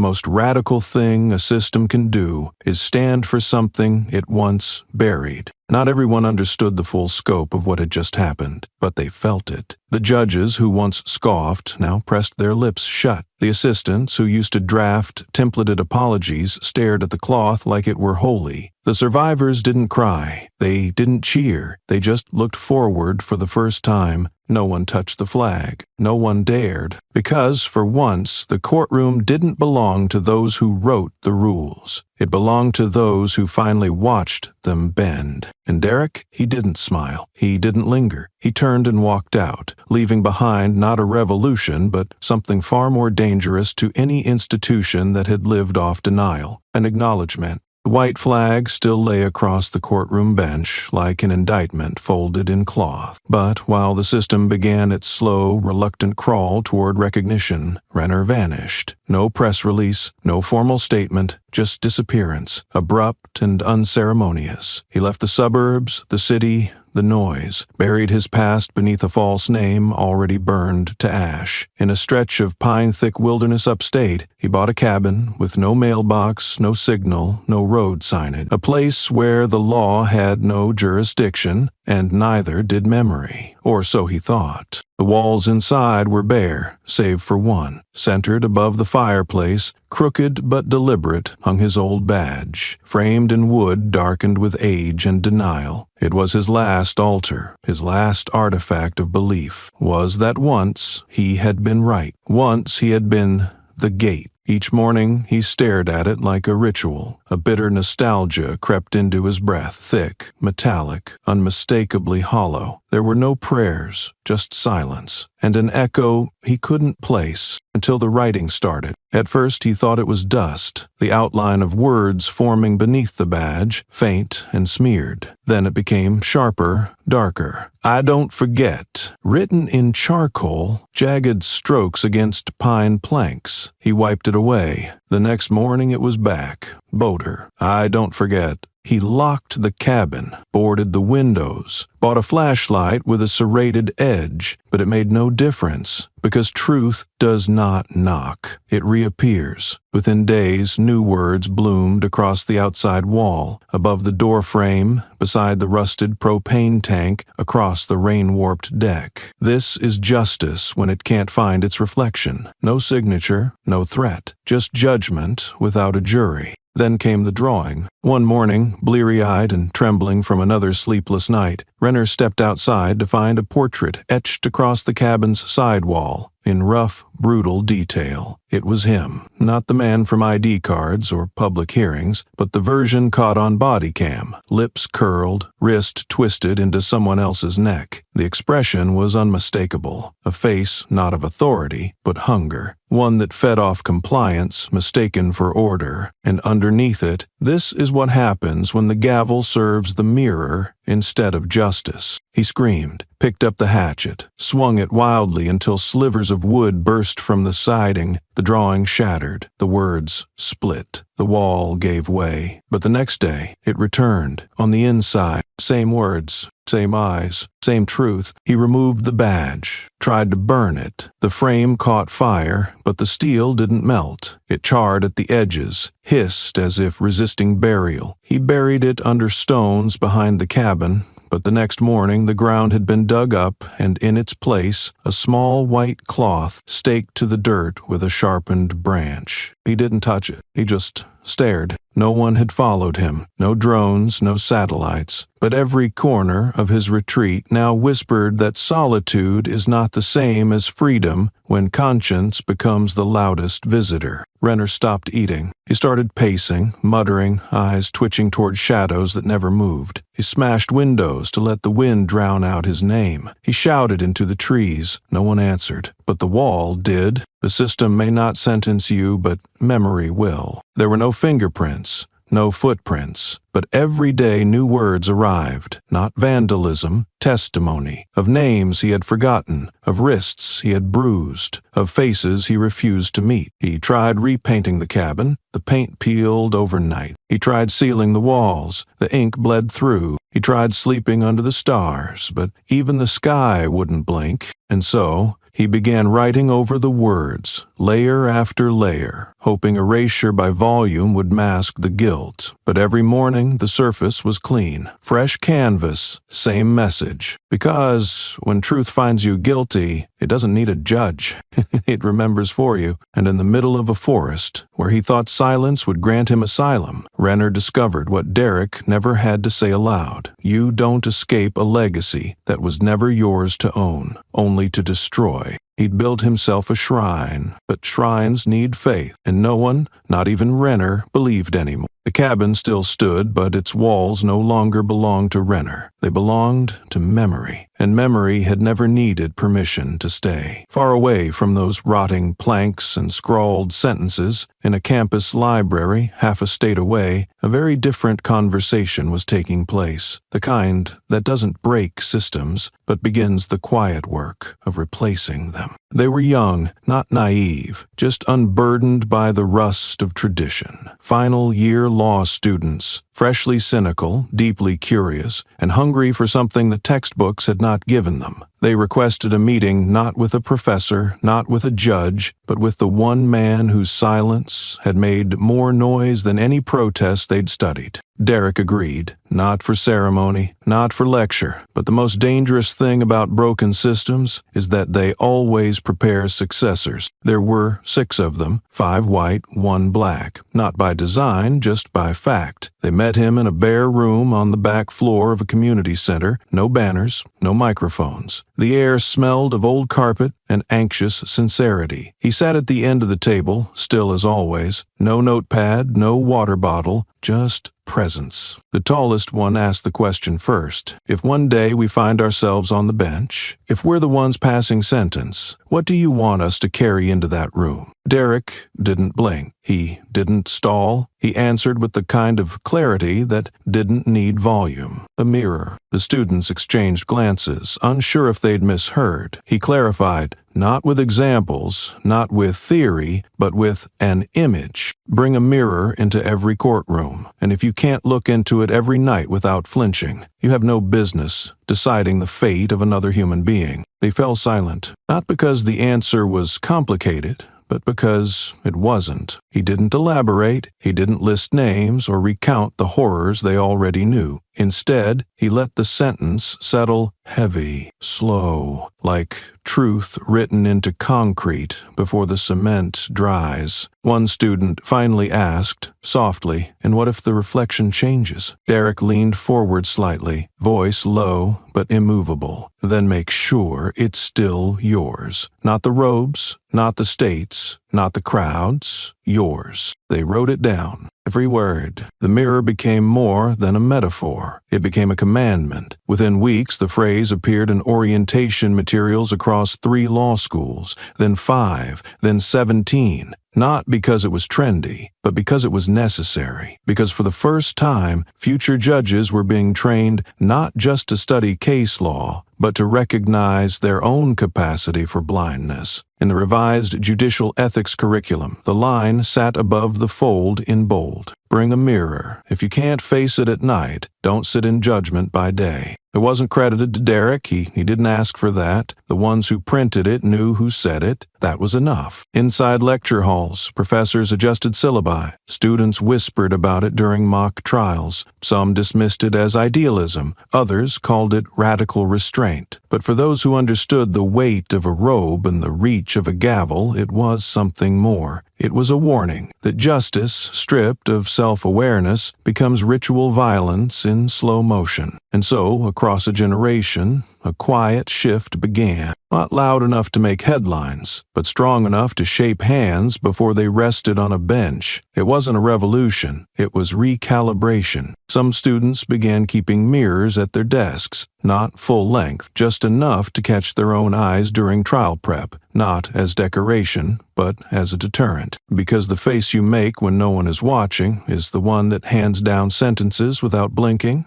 most radical thing a system can do is stand for something it once buried. Not everyone understood the full scope of what had just happened, but they felt it. The judges who once scoffed now pressed their lips shut. The assistants who used to draft templated apologies stared at the cloth like it were holy. The survivors didn't cry. They didn't cheer. They just looked forward for the first time. No one touched the flag. No one dared. Because, for once, the courtroom didn't belong to those who wrote the rules. It belonged to those who finally watched them bend. And Derek, he didn't smile. He didn't linger. He turned and walked out, leaving behind not a revolution, but something far more dangerous to any institution that had lived off denial, an acknowledgement. The white flag still lay across the courtroom bench like an indictment folded in cloth. But while the system began its slow, reluctant crawl toward recognition, Renner vanished. No press release, no formal statement, just disappearance, abrupt and unceremonious. He left the suburbs, the city, the noise, buried his past beneath a false name already burned to ash. In a stretch of pine-thick wilderness upstate, he bought a cabin with no mailbox, no signal, no road signage, a place where the law had no jurisdiction, and neither did memory, or so he thought. The walls inside were bare, save for one. Centered above the fireplace, crooked but deliberate, hung his old badge, framed in wood darkened with age and denial. It was his last altar, his last artifact of belief, was that once he had been right. Once he had been the gate. Each morning he stared at it like a ritual. A bitter nostalgia crept into his breath, thick, metallic, unmistakably hollow. There were no prayers, just silence, and an echo he couldn't place until the writing started. At first he thought it was dust, the outline of words forming beneath the badge, faint and smeared. Then it became sharper, darker. "I don't forget," written in charcoal, jagged strokes against pine planks. He wiped it away. The next morning it was back, bolder. "I don't forget." He locked the cabin, boarded the windows, bought a flashlight with a serrated edge, but it made no difference, because truth does not knock. It reappears. Within days, new words bloomed across the outside wall, above the door frame, beside the rusted propane tank, across the rain-warped deck. This is justice when it can't find its reflection. No signature, no threat, just judgment without a jury. Then came the drawing. One morning, bleary-eyed and trembling from another sleepless night, Renner stepped outside to find a portrait etched across the cabin's side wall, in rough, brutal detail. It was him, not the man from ID cards or public hearings, but the version caught on body cam, lips curled, wrist twisted into someone else's neck. The expression was unmistakable, a face not of authority, but hunger, one that fed off compliance mistaken for order, and underneath it, "This is what happens when the gavel serves the mirror instead of justice." He screamed, picked up the hatchet, swung it wildly until slivers of wood burst from the siding. The drawing shattered, the words split, the wall gave way. But the next day, it returned. On the inside, same words, same eyes, same truth. He removed the badge, tried to burn it. The frame caught fire, but the steel didn't melt. It charred at the edges, hissed as if resisting burial. He buried it under stones behind the cabin, but the next morning the ground had been dug up, and in its place, a small white cloth staked to the dirt with a sharpened branch. He didn't touch it. He just stared. No one had followed him, no drones, no satellites, but every corner of his retreat now whispered that solitude is not the same as freedom when conscience becomes the loudest visitor. Renner stopped eating. He started pacing, muttering, eyes twitching toward shadows that never moved. He smashed windows to let the wind drown out his name. He shouted into the trees. No one answered, but the wall did. The system may not sentence you, but memory will. There were no fingerprints, no footprints, but every day new words arrived, not vandalism, testimony, of names he had forgotten, of wrists he had bruised, of faces he refused to meet. He tried repainting the cabin. The paint peeled overnight. He tried sealing the walls. The ink bled through. He tried sleeping under the stars, but even the sky wouldn't blink. And so, he began writing over the words, layer after layer, hoping erasure by volume would mask the guilt. But every morning the surface was clean. Fresh canvas, same message. Because when truth finds you guilty, it doesn't need a judge. It remembers for you. And in the middle of a forest, where he thought silence would grant him asylum, Renner discovered what Derek never had to say aloud. You don't escape a legacy that was never yours to own, only to destroy. He'd built himself a shrine, but shrines need faith, and no one, not even Renner, believed anymore. The cabin still stood, but its walls no longer belonged to Renner. They belonged to memory, and memory had never needed permission to stay. Far away from those rotting planks and scrawled sentences, in a campus library half a state away, a very different conversation was taking place, the kind that doesn't break systems, but begins the quiet work of replacing them. They were young, not naive, just unburdened by the rust of tradition. Final-year law students, freshly cynical, deeply curious, and hungry for something the textbooks had not given them. They requested a meeting not with a professor, not with a judge, but with the one man whose silence had made more noise than any protest they'd studied. Derek agreed, not for ceremony, not for lecture, but the most dangerous thing about broken systems is that they always prepare successors. There were 6 of them, 5 white, 1 black, not by design, just by fact. They met him in a bare room on the back floor of a community center, no banners, no microphones. The air smelled of old carpet and anxious sincerity. He sat at the end of the table, still as always, no notepad, no water bottle, just presence. The tallest one asked the question first. If one day we find ourselves on the bench, if we're the ones passing sentence, what do you want us to carry into that room? Derek didn't blink. He didn't stall. He answered with the kind of clarity that didn't need volume. A mirror. The students exchanged glances, unsure if they'd misheard. He clarified, not with examples, not with theory, but with an image. Bring a mirror into every courtroom, and if you can't look into it every night without flinching, you have no business deciding the fate of another human being. They fell silent, not because the answer was complicated, but because it wasn't. He didn't elaborate, he didn't list names or recount the horrors they already knew. Instead, he let the sentence settle heavy, slow, like truth written into concrete before the cement dries. One student finally asked, softly, "And what if the reflection changes?" Derek leaned forward slightly, voice low but immovable. "Then make sure it's still yours. Not the robes, not the states, not the crowds, yours." They wrote it down. Every word. The mirror became more than a metaphor. It became a commandment. Within weeks, the phrase appeared in orientation materials across 3 law schools, then 5, then 17. Not because it was trendy, but because it was necessary. Because for the first time, future judges were being trained not just to study case law, but to recognize their own capacity for blindness. In the revised judicial ethics curriculum, the line sat above the fold in bold. Bring a mirror. If you can't face it at night, don't sit in judgment by day. It wasn't credited to Derek. He didn't ask for that. The ones who printed it knew who said it. That was enough. Inside lecture halls, professors adjusted syllabi. Students whispered about it during mock trials. Some dismissed it as idealism. Others called it radical restraint. But for those who understood the weight of a robe and the reach of a gavel, it was something more. It was a warning that justice, stripped of self-awareness, becomes ritual violence in slow motion. And so, across a generation, a quiet shift began. Not loud enough to make headlines, but strong enough to shape hands before they rested on a bench. It wasn't a revolution, it was recalibration. Some students began keeping mirrors at their desks, not full length, just enough to catch their own eyes during trial prep, not as decoration, but as a deterrent. Because the face you make when no one is watching is the one that hands down sentences without blinking.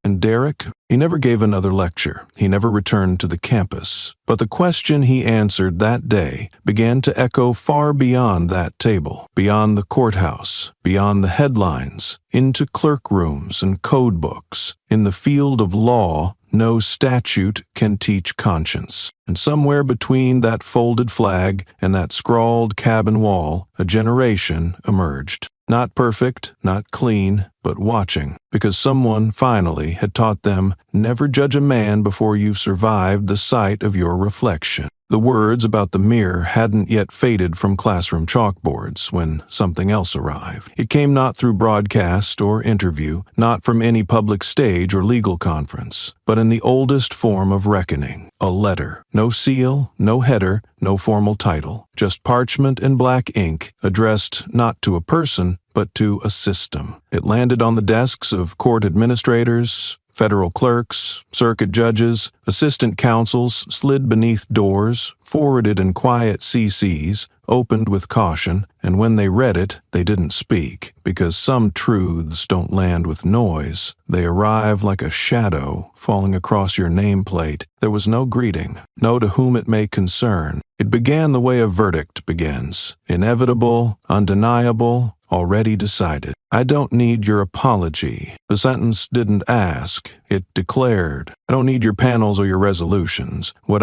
And Derek, he never gave another lecture. He never returned to the campus. But the question he answered that day began to echo far beyond that table, beyond the courthouse, beyond the headlines, into clerk rooms and code books. In the field of law, no statute can teach conscience. And somewhere between that folded flag and that scrawled cabin wall, a generation emerged. Not perfect, not clean, but watching, because someone finally had taught them, never judge a man before you've survived the sight of your reflection. The words about the mirror hadn't yet faded from classroom chalkboards when something else arrived. It came not through broadcast or interview, not from any public stage or legal conference, but in the oldest form of reckoning, a letter. No seal, no header, no formal title, just parchment and black ink, addressed not to a person, but to a system. It landed on the desks of court administrators, federal clerks, circuit judges, assistant counsels, slid beneath doors, forwarded in quiet CCs, opened with caution, and when they read it, they didn't speak, because some truths don't land with noise. They arrive like a shadow falling across your nameplate. There was no greeting, no to whom it may concern. It began the way a verdict begins, inevitable, undeniable, already decided. I don't need your apology. The sentence didn't ask, it declared. I don't need your panels or your resolutions. What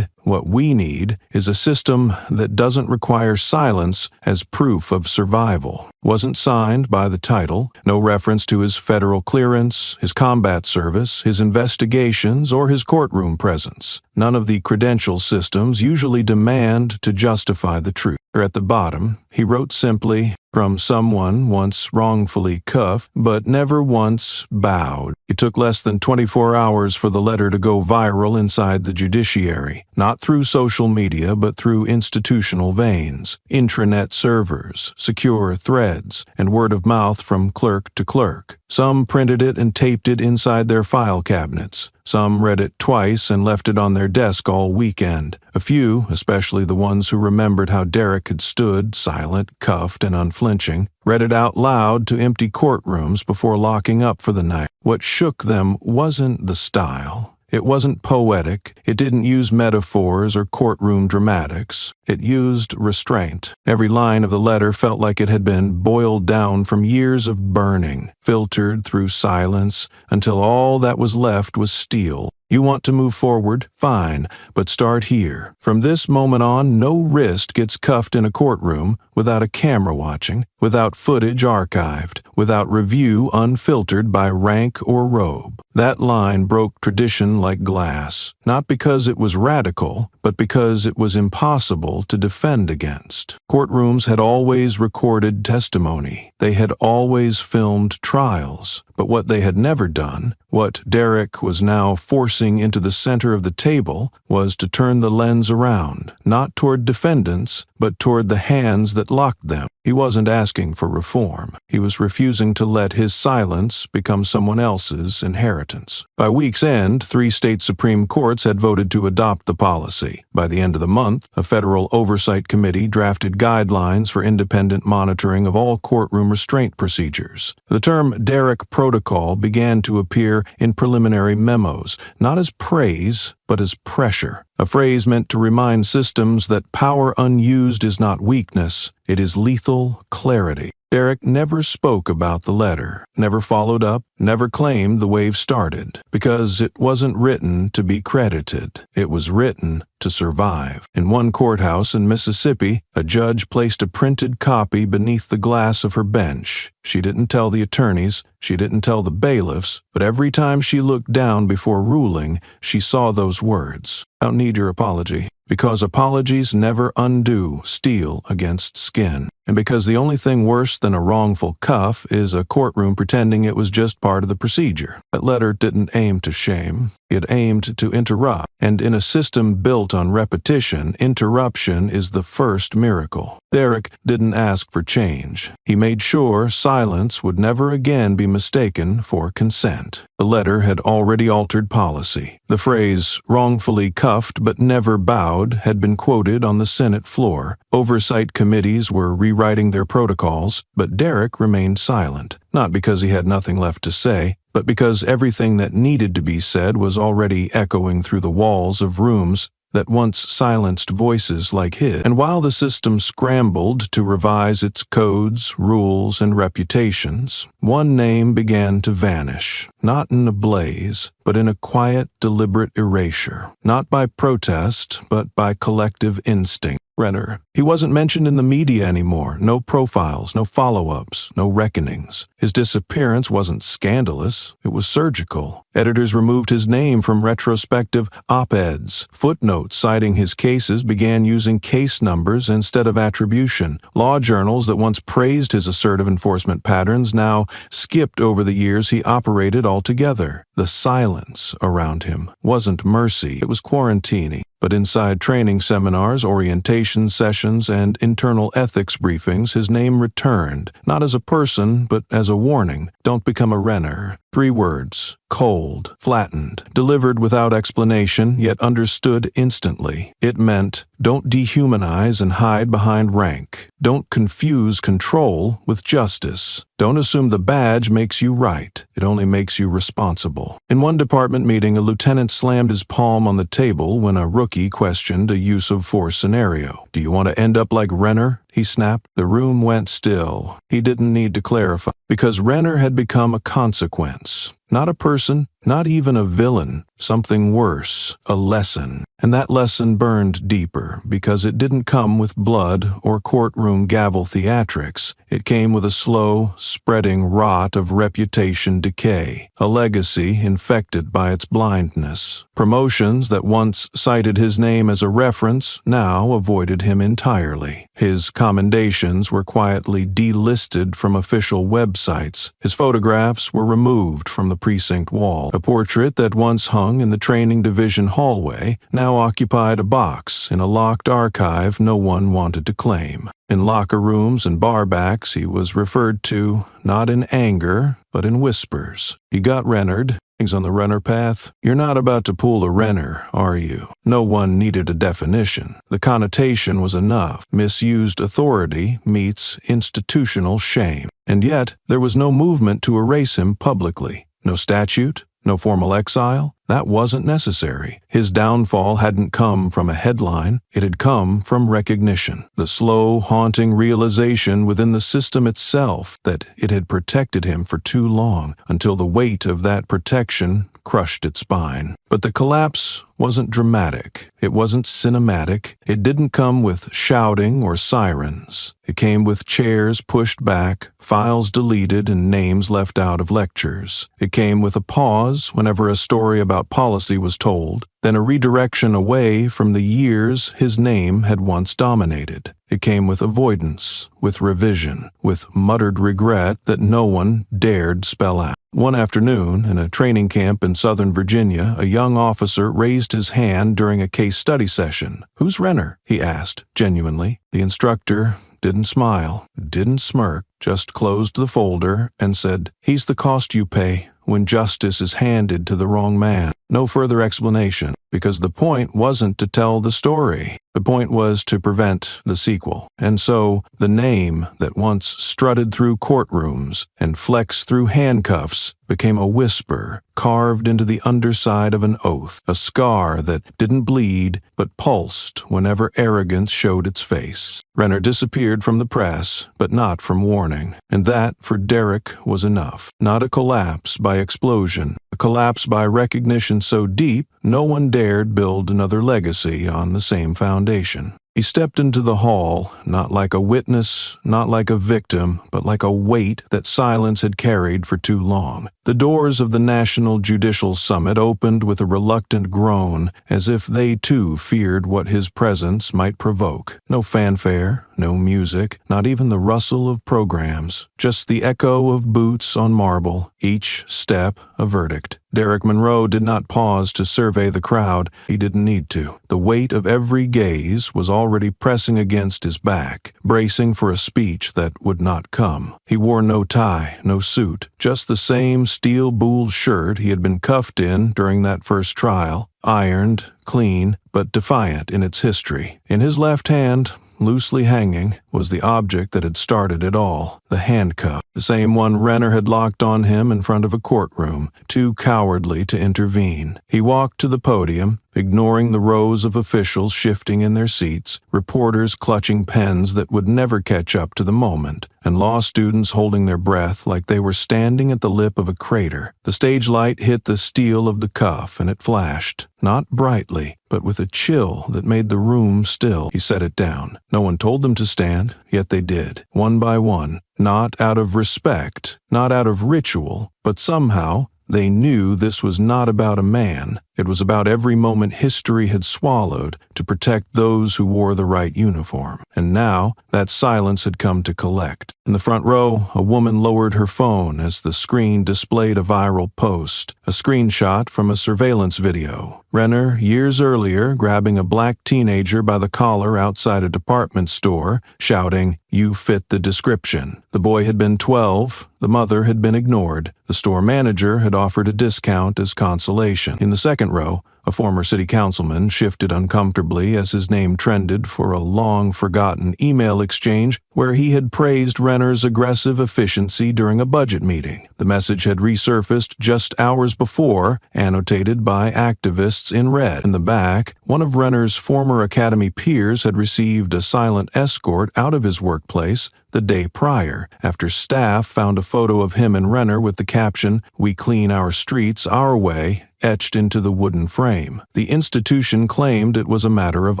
we need, is a system that doesn't require silence as proof of survival. Wasn't signed by the title, no reference to his federal clearance, his combat service, his investigations, or his courtroom presence. None of the credential systems usually demand to justify the truth. Or at the bottom, He wrote simply, "From someone once wrongfully cuffed, but never once bowed." It took less than 24 hours for the letter to go viral inside the judiciary, not through social media but through institutional veins, intranet servers, secure threads, and word of mouth from clerk to clerk. Some printed it and taped it inside their file cabinets. Some read it twice and left it on their desk all weekend. A few, especially the ones who remembered how Derek had stood, silent, cuffed, and unflinching, read it out loud to empty courtrooms before locking up for the night. What shook them wasn't the style. It wasn't poetic. It didn't use metaphors or courtroom dramatics. It used restraint. Every line of the letter felt like it had been boiled down from years of burning, filtered through silence, until all that was left was steel. You want to move forward? Fine, but start here. From this moment on, no wrist gets cuffed in a courtroom without a camera watching, without footage archived, without review unfiltered by rank or robe. That line broke tradition like glass, not because it was radical, but because it was impossible to defend against. Courtrooms had always recorded testimony. They had always filmed trials. But what they had never done, what Derek was now forcing into the center of the table, was to turn the lens around, not toward defendants, but toward the hands that locked them. He wasn't asking for reform. He was refusing to let his silence become someone else's inheritance. By week's end, 3 state Supreme Courts had voted to adopt the policy. By the end of the month, a federal oversight committee drafted guidelines for independent monitoring of all courtroom restraint procedures. The term Derek Protocol began to appear in preliminary memos, not as praise, but as pressure, a phrase meant to remind systems that power unused is not weakness, it is lethal clarity. Derek never spoke about the letter, never followed up, never claimed the wave started, because it wasn't written to be credited. It was written to survive. In one courthouse in Mississippi, a judge placed a printed copy beneath the glass of her bench. She didn't tell the attorneys, she didn't tell the bailiffs, but every time she looked down before ruling, she saw those words. "I don't need your apology." Because apologies never undo steel against skin. And because the only thing worse than a wrongful cuff is a courtroom pretending it was just part of the procedure. That letter didn't aim to shame. It aimed to interrupt. And in a system built on repetition, interruption is the first miracle. Derek didn't ask for change. He made sure silence would never again be mistaken for consent. The letter had already altered policy. The phrase, "wrongfully cuffed but never bowed," had been quoted on the Senate floor. Oversight committees were rewriting their protocols, but Derek remained silent, not because he had nothing left to say, but because everything that needed to be said was already echoing through the walls of rooms that once silenced voices like his. And while the system scrambled to revise its codes, rules, and reputations, one name began to vanish, not in a blaze, but in a quiet, deliberate erasure, not by protest, but by collective instinct. Renner. He wasn't mentioned in the media anymore. No profiles, no follow-ups, no reckonings. His disappearance wasn't scandalous. It was surgical. Editors removed his name from retrospective op-eds. Footnotes citing his cases began using case numbers instead of attribution. Law journals that once praised his assertive enforcement patterns now skipped over the years he operated altogether. The silence around him wasn't mercy. It was quarantining. But inside training seminars, orientation sessions, and internal ethics briefings, his name returned, not as a person, but as a warning. Don't become a Renner. 3 words. Cold, flattened, delivered without explanation, yet understood instantly. It meant, don't dehumanize and hide behind rank. Don't confuse control with justice. Don't assume the badge makes you right. It only makes you responsible. In one department meeting, a lieutenant slammed his palm on the table when a rookie questioned a use of force scenario. "Do you want to end up like Renner?" he snapped. The room went still. He didn't need to clarify, because Renner had become a consequence. Not a person, Not even a villain, something worse, a lesson. And that lesson burned deeper because it didn't come with blood or courtroom gavel theatrics. It came with a slow, spreading rot of reputation decay, a legacy infected by its blindness. Promotions that once cited his name as a reference now avoided him entirely. His commendations were quietly delisted from official websites. His photographs were removed from the precinct wall. A portrait that once hung in the training division hallway now occupied a box in a locked archive no one wanted to claim. In locker rooms and bar backs, he was referred to not in anger, but in whispers. He got Rennered. Things on the Renner path. You're not about to pull a Renner, are you? No one needed a definition. The connotation was enough. Misused authority meets institutional shame. And yet, there was no movement to erase him publicly. No statute, no formal exile. That wasn't necessary. His downfall hadn't come from a headline. It had come from recognition. The slow, haunting realization within the system itself that it had protected him for too long, until the weight of that protection crushed its spine. But the collapse wasn't dramatic. It wasn't cinematic. It didn't come with shouting or sirens. It came with chairs pushed back, files deleted, and names left out of lectures. It came with a pause whenever a story about policy was told, then a redirection away from the years his name had once dominated. It came with avoidance, with revision, with muttered regret that no one dared spell out. One afternoon, in a training camp in Southern Virginia, a young officer raised his hand during a case study session. "Who's Renner?" he asked, genuinely. The instructor didn't smile, didn't smirk, just closed the folder and said, "He's the cost you pay when justice is handed to the wrong man." No further explanation, because the point wasn't to tell the story. The point was to prevent the sequel. And so, the name that once strutted through courtrooms and flexed through handcuffs became a whisper carved into the underside of an oath, a scar that didn't bleed but pulsed whenever arrogance showed its face. Renner disappeared from the press, but not from warning. And that, for Derek, was enough. Not a collapse by explosion, a collapse by recognition so deep no one dared build another legacy on the same foundation. He stepped into the hall, not like a witness, not like a victim, but like a weight that silence had carried for too long. The doors of the National Judicial Summit opened with a reluctant groan, as if they too feared what his presence might provoke. No fanfare, no music, not even the rustle of programs, just the echo of boots on marble, each step a verdict. Derek Monroe did not pause to survey the crowd. He didn't need to. The weight of every gaze was already pressing against his back, bracing for a speech that would not come. He wore no tie, no suit, just the same steel-bulled shirt he had been cuffed in during that first trial, ironed, clean, but defiant in its history. In his left hand, loosely hanging, was the object that had started it all, the handcuff, the same one Renner had locked on him in front of a courtroom, too cowardly to intervene. He walked to the podium, ignoring the rows of officials shifting in their seats, reporters clutching pens that would never catch up to the moment, and law students holding their breath like they were standing at the lip of a crater. The stage light hit the steel of the cuff, and it flashed, not brightly, but with a chill that made the room still. He set it down. No one told them to stand, yet they did, one by one, not out of respect, not out of ritual, but somehow they knew this was not about a man. It was about every moment history had swallowed to protect those who wore the right uniform. And now, that silence had come to collect. In the front row, a woman lowered her phone as the screen displayed a viral post, a screenshot from a surveillance video. Renner, years earlier, grabbing a black teenager by the collar outside a department store, shouting, "You fit the description." The boy had been 12. The mother had been ignored. The store manager had offered a discount as consolation. In the second row, A former city councilman shifted uncomfortably as his name trended for a long-forgotten email exchange where he had praised Renner's aggressive efficiency during a budget meeting. The message had resurfaced just hours before, annotated by activists in red. In the back, one of Renner's former Academy peers had received a silent escort out of his workplace the day prior, after staff found a photo of him and Renner with the caption, "We clean our streets our way," etched into the wooden frame. The institution claimed it was a matter of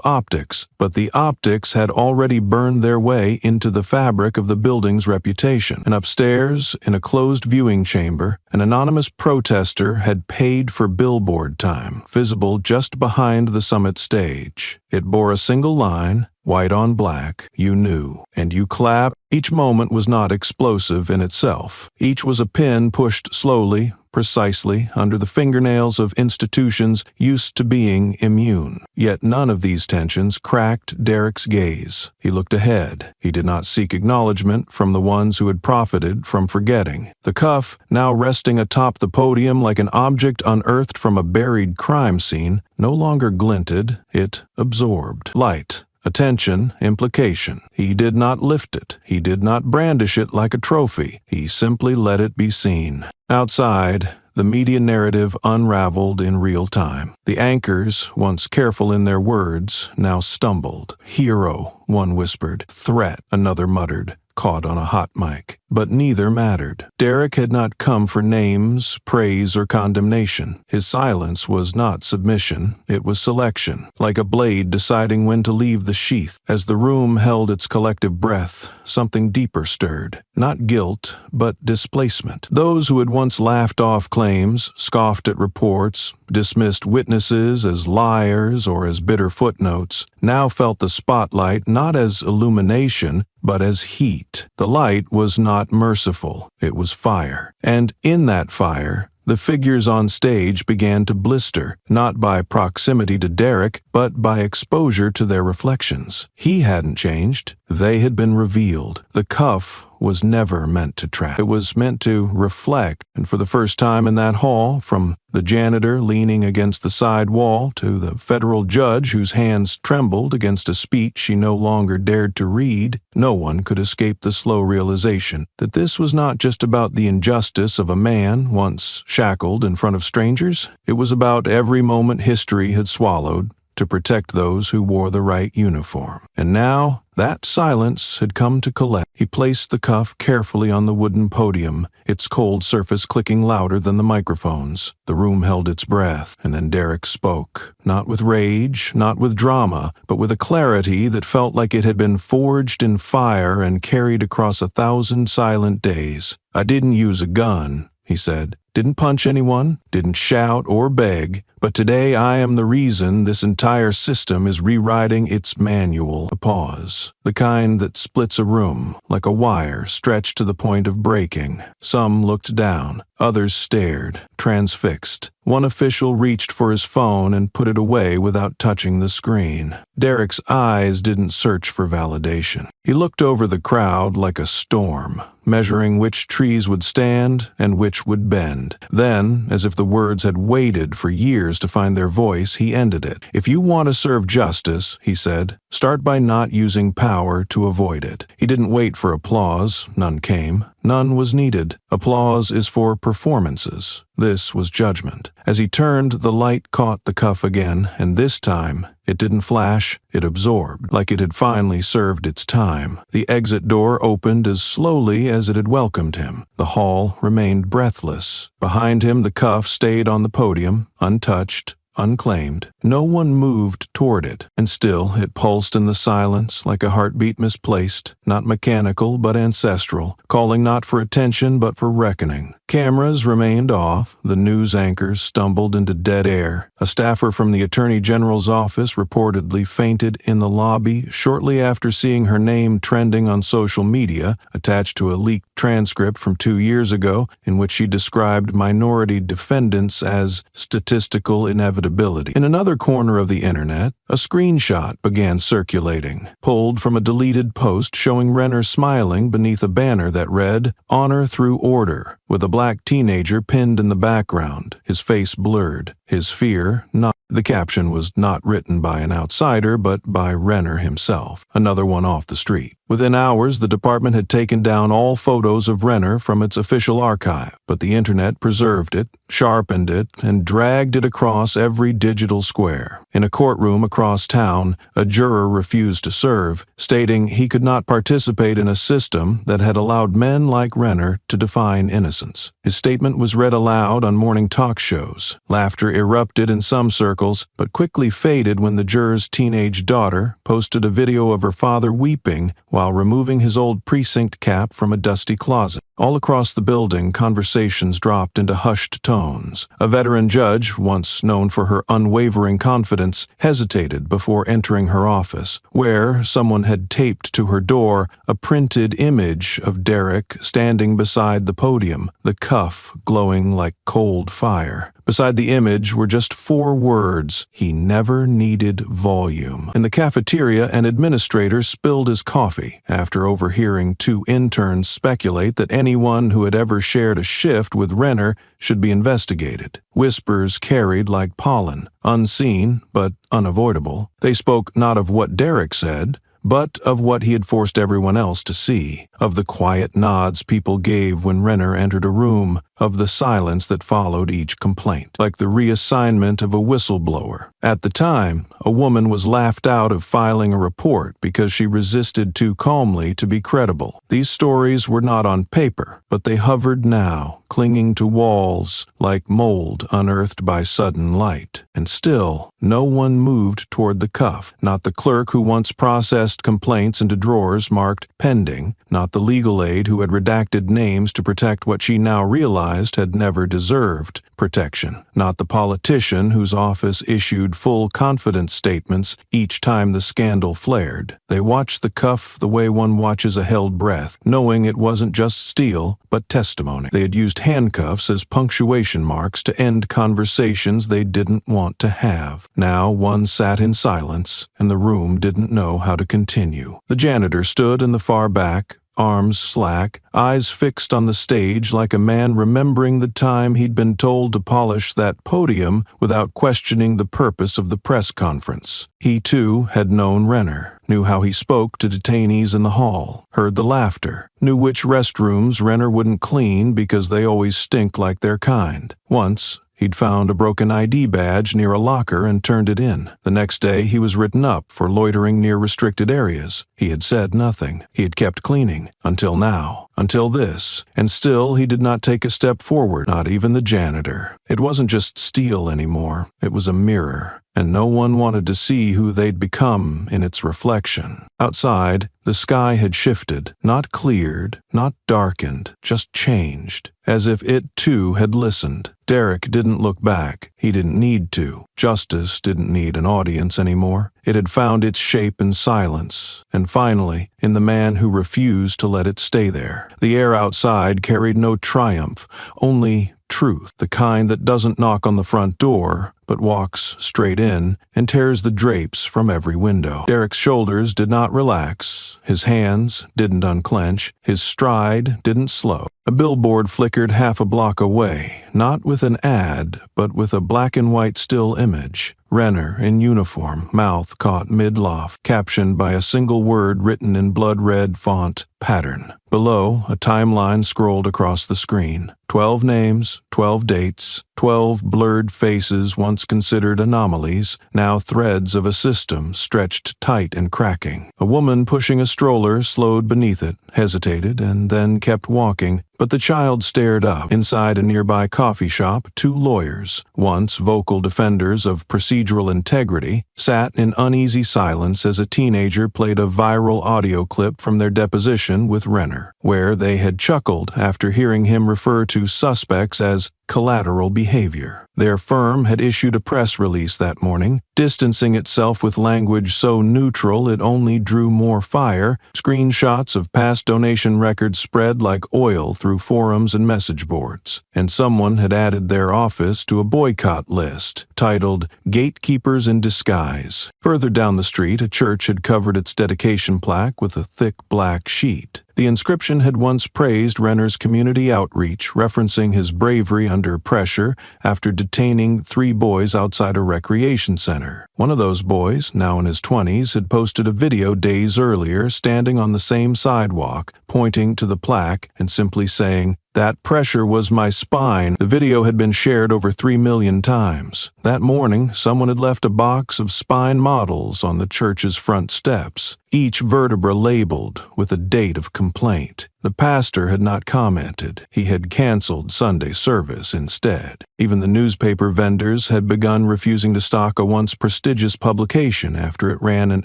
optics, but the optics had already burned their way into the fabric of the building's reputation. And upstairs, in a closed viewing chamber, an anonymous protester had paid for billboard time, visible just behind the summit stage. It bore a single line, white on black, "You knew, and you clapped." Each moment was not explosive in itself. Each was a pin pushed slowly, precisely, under the fingernails of institutions used to being immune. Yet none of these tensions cracked Derek's gaze. He looked ahead. He did not seek acknowledgement from the ones who had profited from forgetting. The cuff, now resting atop the podium like an object unearthed from a buried crime scene, no longer glinted, it absorbed light. Attention, implication. He did not lift it. He did not brandish it like a trophy. He simply let it be seen. Outside, the media narrative unraveled in real time. The anchors, once careful in their words, now stumbled. "Hero," one whispered. "Threat," another muttered, caught on a hot mic. But neither mattered. Derek had not come for names, praise, or condemnation. His silence was not submission, it was selection, like a blade deciding when to leave the sheath. As the room held its collective breath, something deeper stirred. Not guilt, but displacement. Those who had once laughed off claims, scoffed at reports, dismissed witnesses as liars or as bitter footnotes, now felt the spotlight not as illumination, but as heat. The light was not merciful, it was fire. And in that fire, the figures on stage began to blister, not by proximity to Derek, but by exposure to their reflections. He hadn't changed. They had been revealed. The cuff was never meant to trap. It was meant to reflect, and for the first time in that hall, from the janitor leaning against the side wall to the federal judge whose hands trembled against a speech she no longer dared to read, no one could escape the slow realization that this was not just about the injustice of a man once shackled in front of strangers. It was about every moment history had swallowed to protect those who wore the right uniform. And now, that silence had come to collect. He placed the cuff carefully on the wooden podium, its cold surface clicking louder than the microphones. The room held its breath, and then Derek spoke. Not with rage, not with drama, but with a clarity that felt like it had been forged in fire and carried across 1,000 silent days. "I didn't use a gun," he said. "Didn't punch anyone, didn't shout or beg, but today I am the reason this entire system is rewriting its manual." A pause, the kind that splits a room, like a wire stretched to the point of breaking. Some looked down, others stared, transfixed. One official reached for his phone and put it away without touching the screen. Derek's eyes didn't search for validation. He looked over the crowd like a storm, measuring which trees would stand and which would bend. Then, as if the words had waited for years to find their voice, he ended it. "If you want to serve justice," he said, "start by not using power to avoid it." He didn't wait for applause. None came. None was needed. Applause is for performances. This was judgment. As he turned, the light caught the cuff again, and this time, it didn't flash, it absorbed, like it had finally served its time. The exit door opened as slowly as it had welcomed him. The hall remained breathless. Behind him, the cuff stayed on the podium, untouched, unclaimed. No one moved toward it, and still it pulsed in the silence like a heartbeat misplaced, not mechanical but ancestral, calling not for attention but for reckoning. Cameras remained off, the news anchors stumbled into dead air. A staffer from the Attorney General's office reportedly fainted in the lobby shortly after seeing her name trending on social media, attached to a leaked transcript from 2 years ago in which she described minority defendants as statistical inevitability. In another corner of the internet, a screenshot began circulating, pulled from a deleted post showing Renner smiling beneath a banner that read, "Honor through Order," with a black teenager pinned in the background, his face blurred. his fear not. The caption was not written by an outsider, but by Renner himself, another one off the street. Within hours, the department had taken down all photos of Renner from its official archive, but the internet preserved it, sharpened it, and dragged it across every digital square. In a courtroom across town, a juror refused to serve, stating he could not participate in a system that had allowed men like Renner to define innocence. His statement was read aloud on morning talk shows. Laughter erupted in some circles, but quickly faded when the juror's teenage daughter posted a video of her father weeping while removing his old precinct cap from a dusty closet. All across the building, conversations dropped into hushed tones. A veteran judge, once known for her unwavering confidence, hesitated before entering her office, where someone had taped to her door a printed image of Derek standing beside the podium, the cuff glowing like cold fire. Beside the image were just 4 words: he never needed volume. In the cafeteria, an administrator spilled his coffee after overhearing 2 interns speculate that anyone who had ever shared a shift with Renner should be investigated. Whispers carried like pollen, unseen but unavoidable. They spoke not of what Derek said, but of what he had forced everyone else to see, of the quiet nods people gave when Renner entered a room, of the silence that followed each complaint, like the reassignment of a whistleblower. At the time, a woman was laughed out of filing a report because she resisted too calmly to be credible. These stories were not on paper, but they hovered now, clinging to walls like mold unearthed by sudden light. And still, no one moved toward the cuff, not the clerk who once processed complaints into drawers marked pending, not the legal aide who had redacted names to protect what she now realized had never deserved protection, not the politician whose office issued full confidence statements each time the scandal flared. They watched the cuff the way one watches a held breath, knowing it wasn't just steel, but testimony. They had used handcuffs as punctuation marks to end conversations they didn't want to have. Now one sat in silence, and the room didn't know how to continue. The janitor stood in the far back, arms slack, eyes fixed on the stage like a man remembering the time he'd been told to polish that podium without questioning the purpose of the press conference. He, too, had known Renner, knew how he spoke to detainees in the hall, heard the laughter, knew which restrooms Renner wouldn't clean because they always stink like their kind. Once, he'd found a broken ID badge near a locker and turned it in. The next day, he was written up for loitering near restricted areas. He had said nothing. He had kept cleaning. Until now. Until this. And still, he did not take a step forward, not even the janitor. It wasn't just steel anymore. It was a mirror. And no one wanted to see who they'd become in its reflection. Outside, the sky had shifted, not cleared, not darkened, just changed, as if it too had listened. Derek didn't look back. He didn't need to. Justice didn't need an audience anymore. It had found its shape in silence, and finally, in the man who refused to let it stay there. The air outside carried no triumph, only truth, the kind that doesn't knock on the front door, but walks straight in and tears the drapes from every window. Derek's shoulders did not relax, his hands didn't unclench, his stride didn't slow. A billboard flickered half a block away, not with an ad, but with a black and white still image. Renner, in uniform, mouth caught mid-loft, captioned by a single word written in blood-red font, pattern. Below, a timeline scrolled across the screen. 12 names, 12 dates, 12 blurred faces once considered anomalies, now threads of a system stretched tight and cracking. A woman pushing a stroller slowed beneath it, hesitated, and then kept walking, but the child stared up. Inside a nearby coffee shop, 2 lawyers, once vocal defenders of procedural integrity, sat in uneasy silence as a teenager played a viral audio clip from their deposition with Renner, where they had chuckled after hearing him refer to suspects as collateral behavior. Their firm had issued a press release that morning, distancing itself with language so neutral it only drew more fire. Screenshots of past donation records spread like oil through forums and message boards, and someone had added their office to a boycott list titled Gatekeepers in Disguise. Further down the street, a church had covered its dedication plaque with a thick black sheet. The inscription had once praised Renner's community outreach, referencing his bravery under pressure after detaining 3 boys outside a recreation center. One of those boys, now in his 20s, had posted a video days earlier standing on the same sidewalk, pointing to the plaque and simply saying, "That pressure was my spine." The video had been shared over 3 million times. That morning, someone had left a box of spine models on the church's front steps, each vertebra labeled with a date of complaint. The pastor had not commented. He had canceled Sunday service instead. Even the newspaper vendors had begun refusing to stock a once prestigious publication after it ran an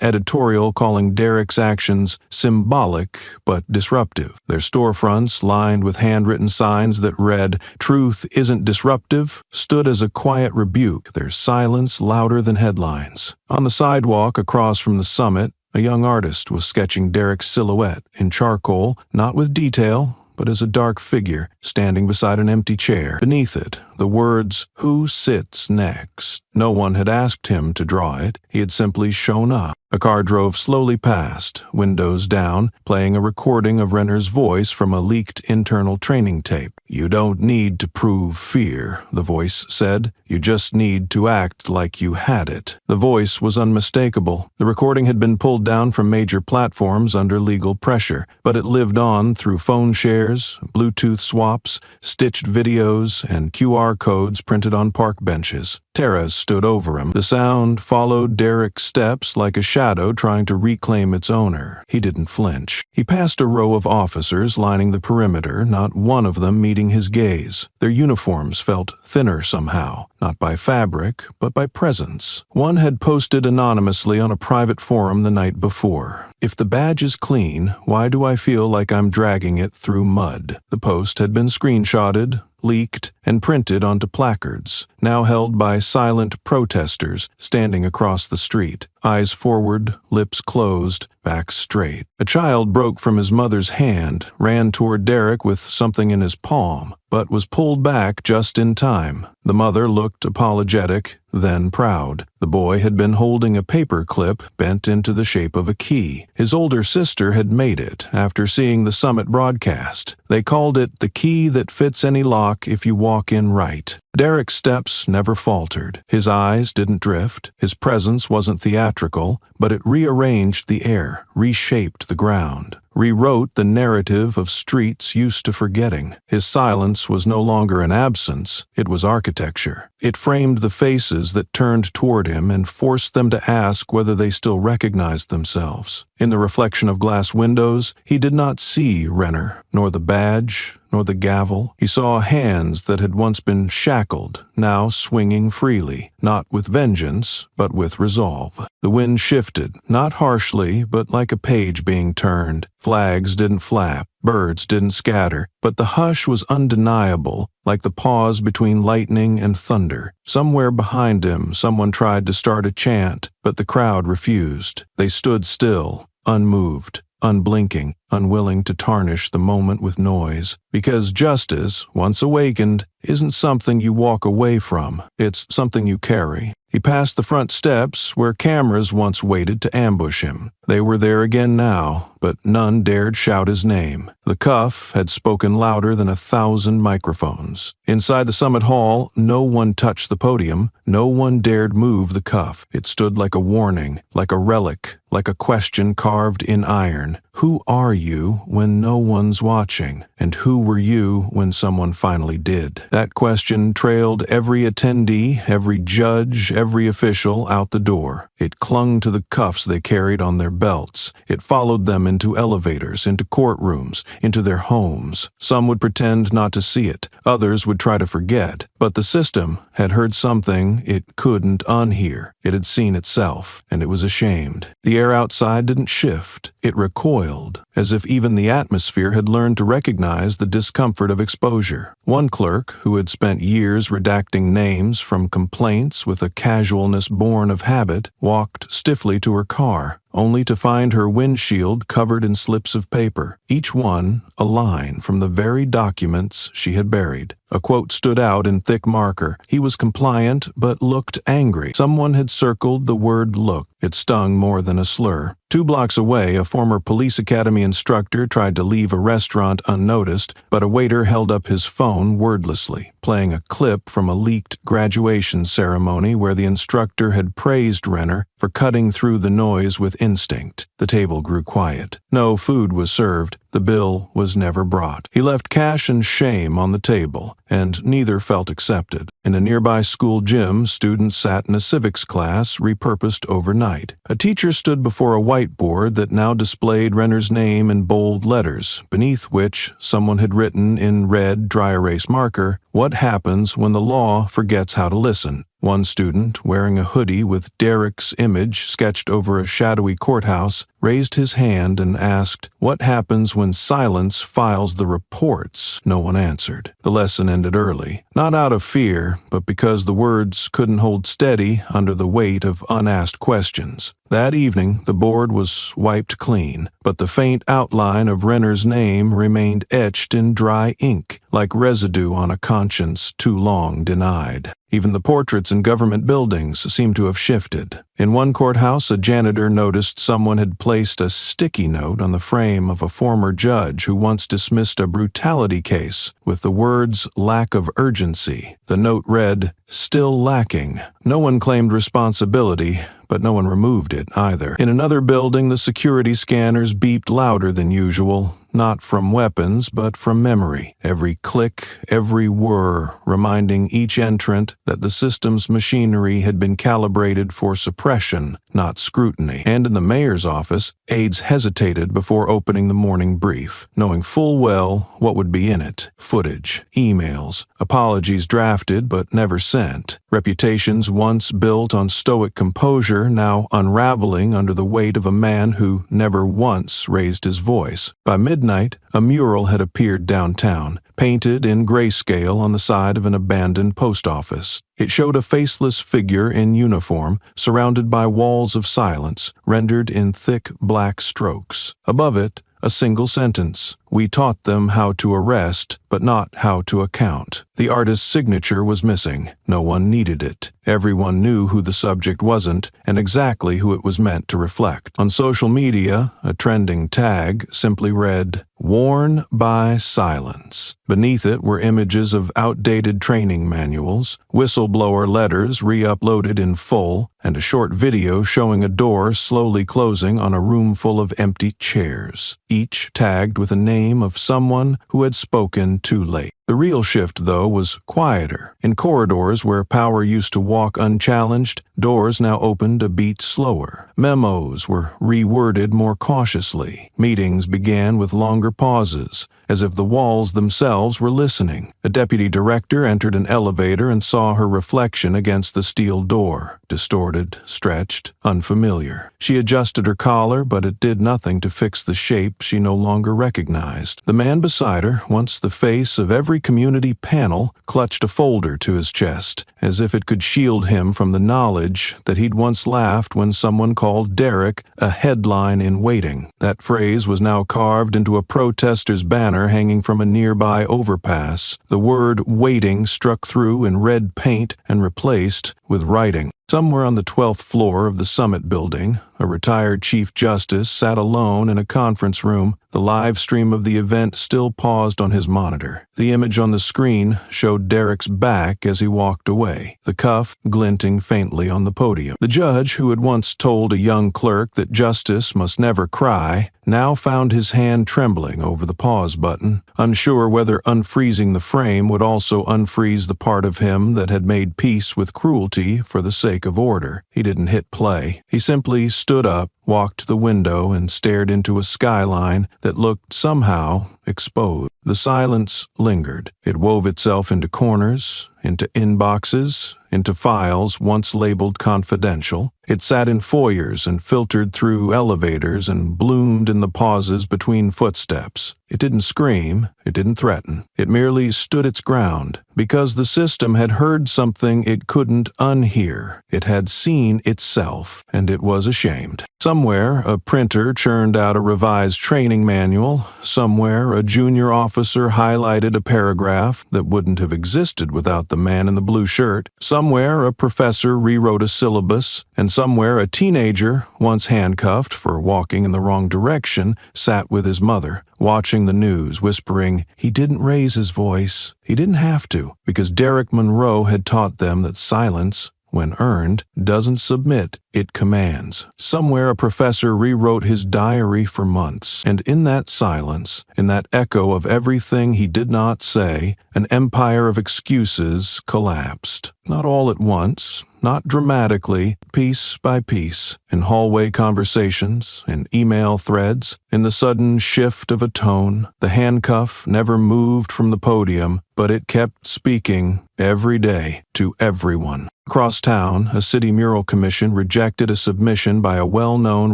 editorial calling Derek's actions symbolic but disruptive. Their storefronts, lined with handwritten signs that read, "Truth isn't disruptive," stood as a quiet rebuke, their silence louder than headlines. On the sidewalk across from the summit, a young artist was sketching Derek's silhouette in charcoal, not with detail, but as a dark figure standing beside an empty chair. Beneath it, the words, "Who sits next?" No one had asked him to draw it. He had simply shown up. A car drove slowly past, windows down, playing a recording of Renner's voice from a leaked internal training tape. "You don't need to prove fear," the voice said. "You just need to act like you had it." The voice was unmistakable. The recording had been pulled down from major platforms under legal pressure, but it lived on through phone shares, Bluetooth swaps, stitched videos, and QR codes printed on park benches. Tara stood over him. The sound followed Derek's steps like a shadow trying to reclaim its owner. He didn't flinch. He passed a row of officers lining the perimeter, not one of them meeting his gaze. Their uniforms felt thinner somehow, not by fabric, but by presence. One had posted anonymously on a private forum the night before. "If the badge is clean, why do I feel like I'm dragging it through mud?" The post had been screenshotted, leaked, and printed onto placards, now held by silent protesters standing across the street, eyes forward, lips closed, back straight. A child broke from his mother's hand, ran toward Derek with something in his palm, but was pulled back just in time. The mother looked apologetic, then proud. The boy had been holding a paper clip bent into the shape of a key. His older sister had made it after seeing the summit broadcast. They called it the key that fits any lock if you walk in right. Derek's steps never faltered. His eyes didn't drift. His presence wasn't theatrical, but it rearranged the air, reshaped the ground, rewrote the narrative of streets used to forgetting. His silence was no longer an absence, it was architecture. It framed the faces that turned toward him and forced them to ask whether they still recognized themselves. In the reflection of glass windows, he did not see Renner, nor the badge, nor the gavel. He saw hands that had once been shackled, now swinging freely, not with vengeance, but with resolve. The wind shifted, not harshly, but like a page being turned. Flags didn't flap, birds didn't scatter, but the hush was undeniable, like the pause between lightning and thunder. Somewhere behind him, someone tried to start a chant, but the crowd refused. They stood still, unmoved, unblinking, unwilling to tarnish the moment with noise. Because justice, once awakened, isn't something you walk away from. It's something you carry. He passed the front steps where cameras once waited to ambush him. They were there again now, but none dared shout his name. The cuff had spoken louder than 1,000 microphones. Inside the summit hall, no one touched the podium. No one dared move the cuff. It stood like a warning, like a relic, like a question carved in iron. Who are you when no one's watching? And who were you when someone finally did? That question trailed every attendee, every judge, every official out the door. It clung to the cuffs they carried on their belts. It followed them into elevators, into courtrooms, into their homes. Some would pretend not to see it. Others would try to forget. But the system had heard something it couldn't unhear. It had seen itself, and it was ashamed. The air outside didn't shift. It recoiled, as if even the atmosphere had learned to recognize the discomfort of exposure. One clerk, who had spent years redacting names from complaints with a casualness born of habit, walked stiffly to her car. only to find her windshield covered in slips of paper, each one a line from the very documents she had buried. A quote stood out in thick marker. He was compliant, but looked angry. Someone had circled the word look. It stung more than a slur. 2 blocks away, a former police academy instructor tried to leave a restaurant unnoticed, but a waiter held up his phone wordlessly, playing a clip from a leaked graduation ceremony where the instructor had praised Renner for cutting through the noise with instinct. The table grew quiet. No food was served. The bill was never brought. He left cash and shame on the table, and neither felt accepted. In a nearby school gym, students sat in a civics class repurposed overnight. A teacher stood before a whiteboard that now displayed Renner's name in bold letters, beneath which someone had written in red dry erase marker, "What happens when the law forgets how to listen?" One student, wearing a hoodie with Derek's image sketched over a shadowy courthouse, raised his hand and asked, "What happens when silence files the reports?" No one answered. The lesson ended early, not out of fear, but because the words couldn't hold steady under the weight of unasked questions. That evening, the board was wiped clean, but the faint outline of Renner's name remained etched in dry ink, like residue on a conscience too long denied. Even the portraits in government buildings seemed to have shifted. In one courthouse, a janitor noticed someone had placed a sticky note on the frame of a former judge who once dismissed a brutality case with the words "lack of urgency." The note read, "Still lacking." No one claimed responsibility, but no one removed it either. In another building, the security scanners beeped louder than usual, not from weapons, but from memory. Every click, every whir, reminding each entrant that the system's machinery had been calibrated for suppression, not scrutiny. And in the mayor's office, aides hesitated before opening the morning brief, knowing full well what would be in it. Footage, emails, apologies drafted but never sent, reputations once built on stoic composure now unraveling under the weight of a man who never once raised his voice. By midnight, a mural had appeared downtown, painted in grayscale on the side of an abandoned post office. It showed a faceless figure in uniform, surrounded by walls of silence, rendered in thick black strokes. Above it, a single sentence: "We taught them how to arrest, but not how to account." The artist's signature was missing. No one needed it. Everyone knew who the subject wasn't and exactly who it was meant to reflect. On social media, a trending tag simply read, "Worn by silence." Beneath it were images of outdated training manuals, whistleblower letters re-uploaded in full, and a short video showing a door slowly closing on a room full of empty chairs, each tagged with a name of someone who had spoken too late. The real shift, though, was quieter. In corridors where power used to walk unchallenged, doors now opened a beat slower. Memos were reworded more cautiously. Meetings began with longer pauses, as if the walls themselves were listening. A deputy director entered an elevator and saw her reflection against the steel door, distorted, stretched, unfamiliar. She adjusted her collar, but it did nothing to fix the shape she no longer recognized. The man beside her, once the face of every community panel, clutched a folder to his chest, as if it could shield him from the knowledge that he'd once laughed when someone called Derek a headline in waiting. That phrase was now carved into a protester's banner hanging from a nearby overpass. The word "waiting" struck through in red paint and replaced with writing. Somewhere on the 12th floor of the Summit Building, a retired Chief Justice sat alone in a conference room. The live stream of the event still paused on his monitor. The image on the screen showed Derek's back as he walked away, the cuff glinting faintly on the podium. The judge, who had once told a young clerk that justice must never cry, now found his hand trembling over the pause button, unsure whether unfreezing the frame would also unfreeze the part of him that had made peace with cruelty for the sake of order. He didn't hit play. He simply stood up, walked to the window, and stared into a skyline that looked somehow exposed. The silence lingered. It wove itself into corners, into inboxes, into files once labeled confidential. It sat in foyers and filtered through elevators and bloomed in the pauses between footsteps. It didn't scream, it didn't threaten. It merely stood its ground, because the system had heard something it couldn't unhear. It had seen itself, and it was ashamed. Somewhere, a printer churned out a revised training manual. Somewhere, a junior officer highlighted a paragraph that wouldn't have existed without the man in the blue shirt. Somewhere, a professor rewrote a syllabus. And somewhere, a teenager, once handcuffed for walking in the wrong direction, sat with his mother, watching the news, whispering, he didn't raise his voice. He didn't have to, because Derek Monroe had taught them that silence, when earned, doesn't submit, it commands. Somewhere a professor rewrote his diary for months, and in that silence, in that echo of everything he did not say, an empire of excuses collapsed. Not all at once, not dramatically, piece by piece, in hallway conversations, in email threads, in the sudden shift of a tone. The handcuff never moved from the podium, but it kept speaking every day to everyone. Across town, a city mural commission rejected a submission by a well-known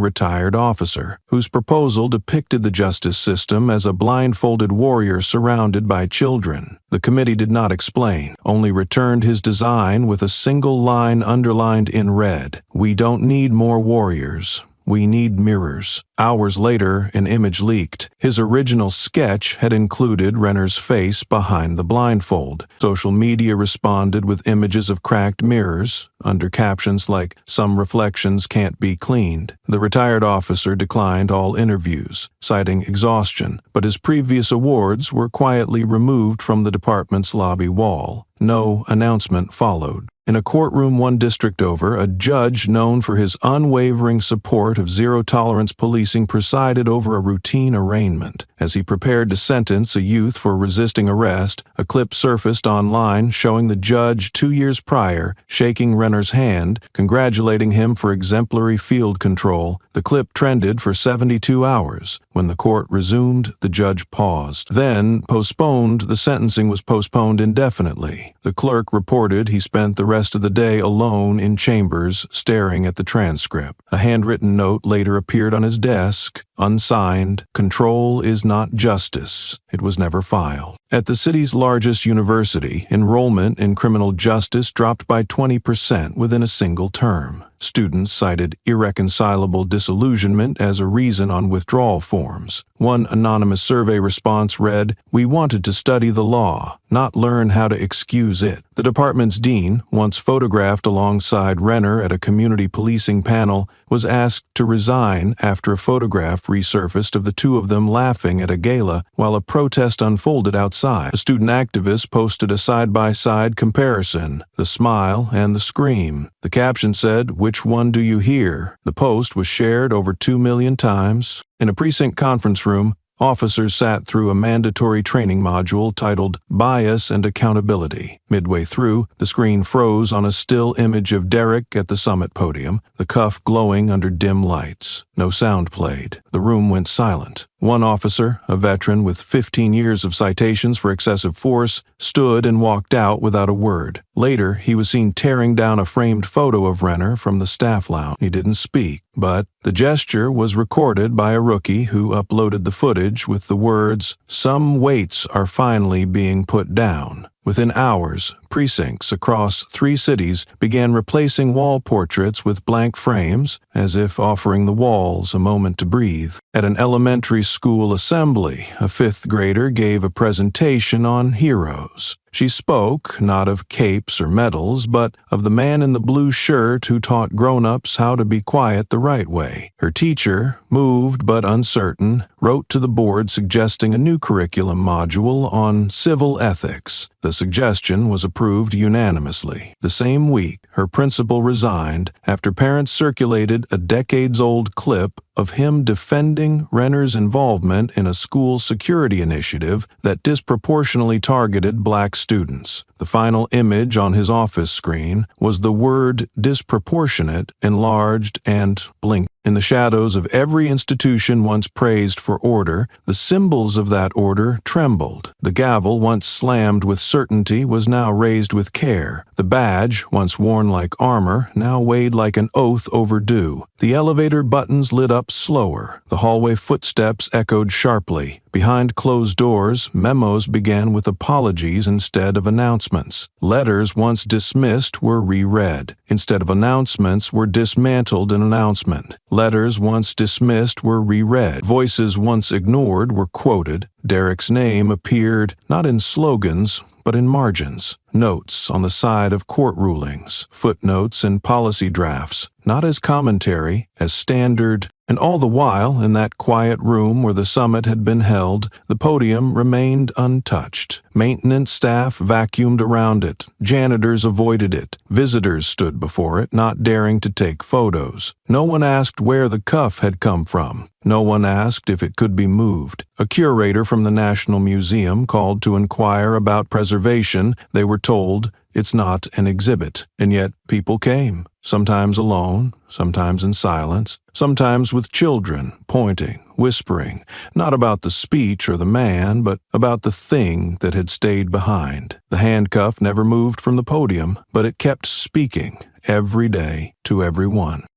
retired officer, whose proposal depicted the justice system as a blindfolded warrior surrounded by children. The committee did not explain, only returned his design with a single line underlined in red: "We don't need more warriors. We need mirrors." Hours later, an image leaked. His original sketch had included Renner's face behind the blindfold. Social media responded with images of cracked mirrors, under captions like, "Some reflections can't be cleaned." The retired officer declined all interviews, citing exhaustion, but his previous awards were quietly removed from the department's lobby wall. No announcement followed. In a courtroom one district over, a judge known for his unwavering support of zero-tolerance policing presided over a routine arraignment. As he prepared to sentence a youth for resisting arrest, a clip surfaced online showing the judge 2 years prior shaking Renner's hand, congratulating him for exemplary field control. The clip trended for 72 hours. When the court resumed, the judge paused. Then, the sentencing was postponed indefinitely. The clerk reported he spent the rest of the day alone in chambers, staring at the transcript. A handwritten note later appeared on his desk, unsigned: "Control is not justice." It was never filed. At the city's largest university, enrollment in criminal justice dropped by 20% within a single term. Students cited irreconcilable disillusionment as a reason on withdrawal forms. One anonymous survey response read, "We wanted to study the law, not learn how to excuse it." The department's dean, once photographed alongside Renner at a community policing panel, was asked to resign after a photograph resurfaced of the two of them laughing at a gala while a protest unfolded outside. A student activist posted a side-by-side comparison, the smile and the scream. The caption said, "Which one do you hear?" The post was shared over 2 million times. In a precinct conference room, officers sat through a mandatory training module titled Bias and Accountability. Midway through, the screen froze on a still image of Derek at the summit podium, the cuff glowing under dim lights. No sound played. The room went silent. One officer, a veteran with 15 years of citations for excessive force, stood and walked out without a word. Later, he was seen tearing down a framed photo of Renner from the staff lounge. He didn't speak, but the gesture was recorded by a rookie who uploaded the footage with the words, "Some weights are finally being put down." Within hours, precincts across 3 cities began replacing wall portraits with blank frames, as if offering the walls a moment to breathe. At an elementary school assembly, a 5th grader gave a presentation on heroes. She spoke not of capes or medals, but of the man in the blue shirt who taught grown-ups how to be quiet the right way. Her teacher, moved but uncertain, wrote to the board suggesting a new curriculum module on civil ethics. The suggestion was approved unanimously. The same week, her principal resigned after parents circulated a decades-old clip of him defending Renner's involvement in a school security initiative that disproportionately targeted black students. The final image on his office screen was the word disproportionate enlarged and blinked. In the shadows of every institution once praised for order, the symbols of that order trembled. The gavel, once slammed with certainty, was now raised with care. The badge, once worn like armor, now weighed like an oath overdue. The elevator buttons lit up up slower. The hallway footsteps echoed sharply. Behind closed doors, memos began with apologies instead of announcements. Letters once dismissed were reread. Instead of announcements were dismantled an announcement. Letters once dismissed were reread. Voices once ignored were quoted. Derek's name appeared not in slogans, but in margins. Notes on the side of court rulings, footnotes and policy drafts, not as commentary, as standard. And all the while, in that quiet room where the summit had been held, the podium remained untouched. Maintenance staff vacuumed around it. Janitors avoided it. Visitors stood before it, not daring to take photos. No one asked where the cuff had come from. No one asked if it could be moved. A curator from the National Museum called to inquire about preservation. They were told, "It's not an exhibit." And yet people came, sometimes alone, sometimes in silence, sometimes with children, pointing, whispering, not about the speech or the man, but about the thing that had stayed behind. The handcuff never moved from the podium, but it kept speaking every day to everyone.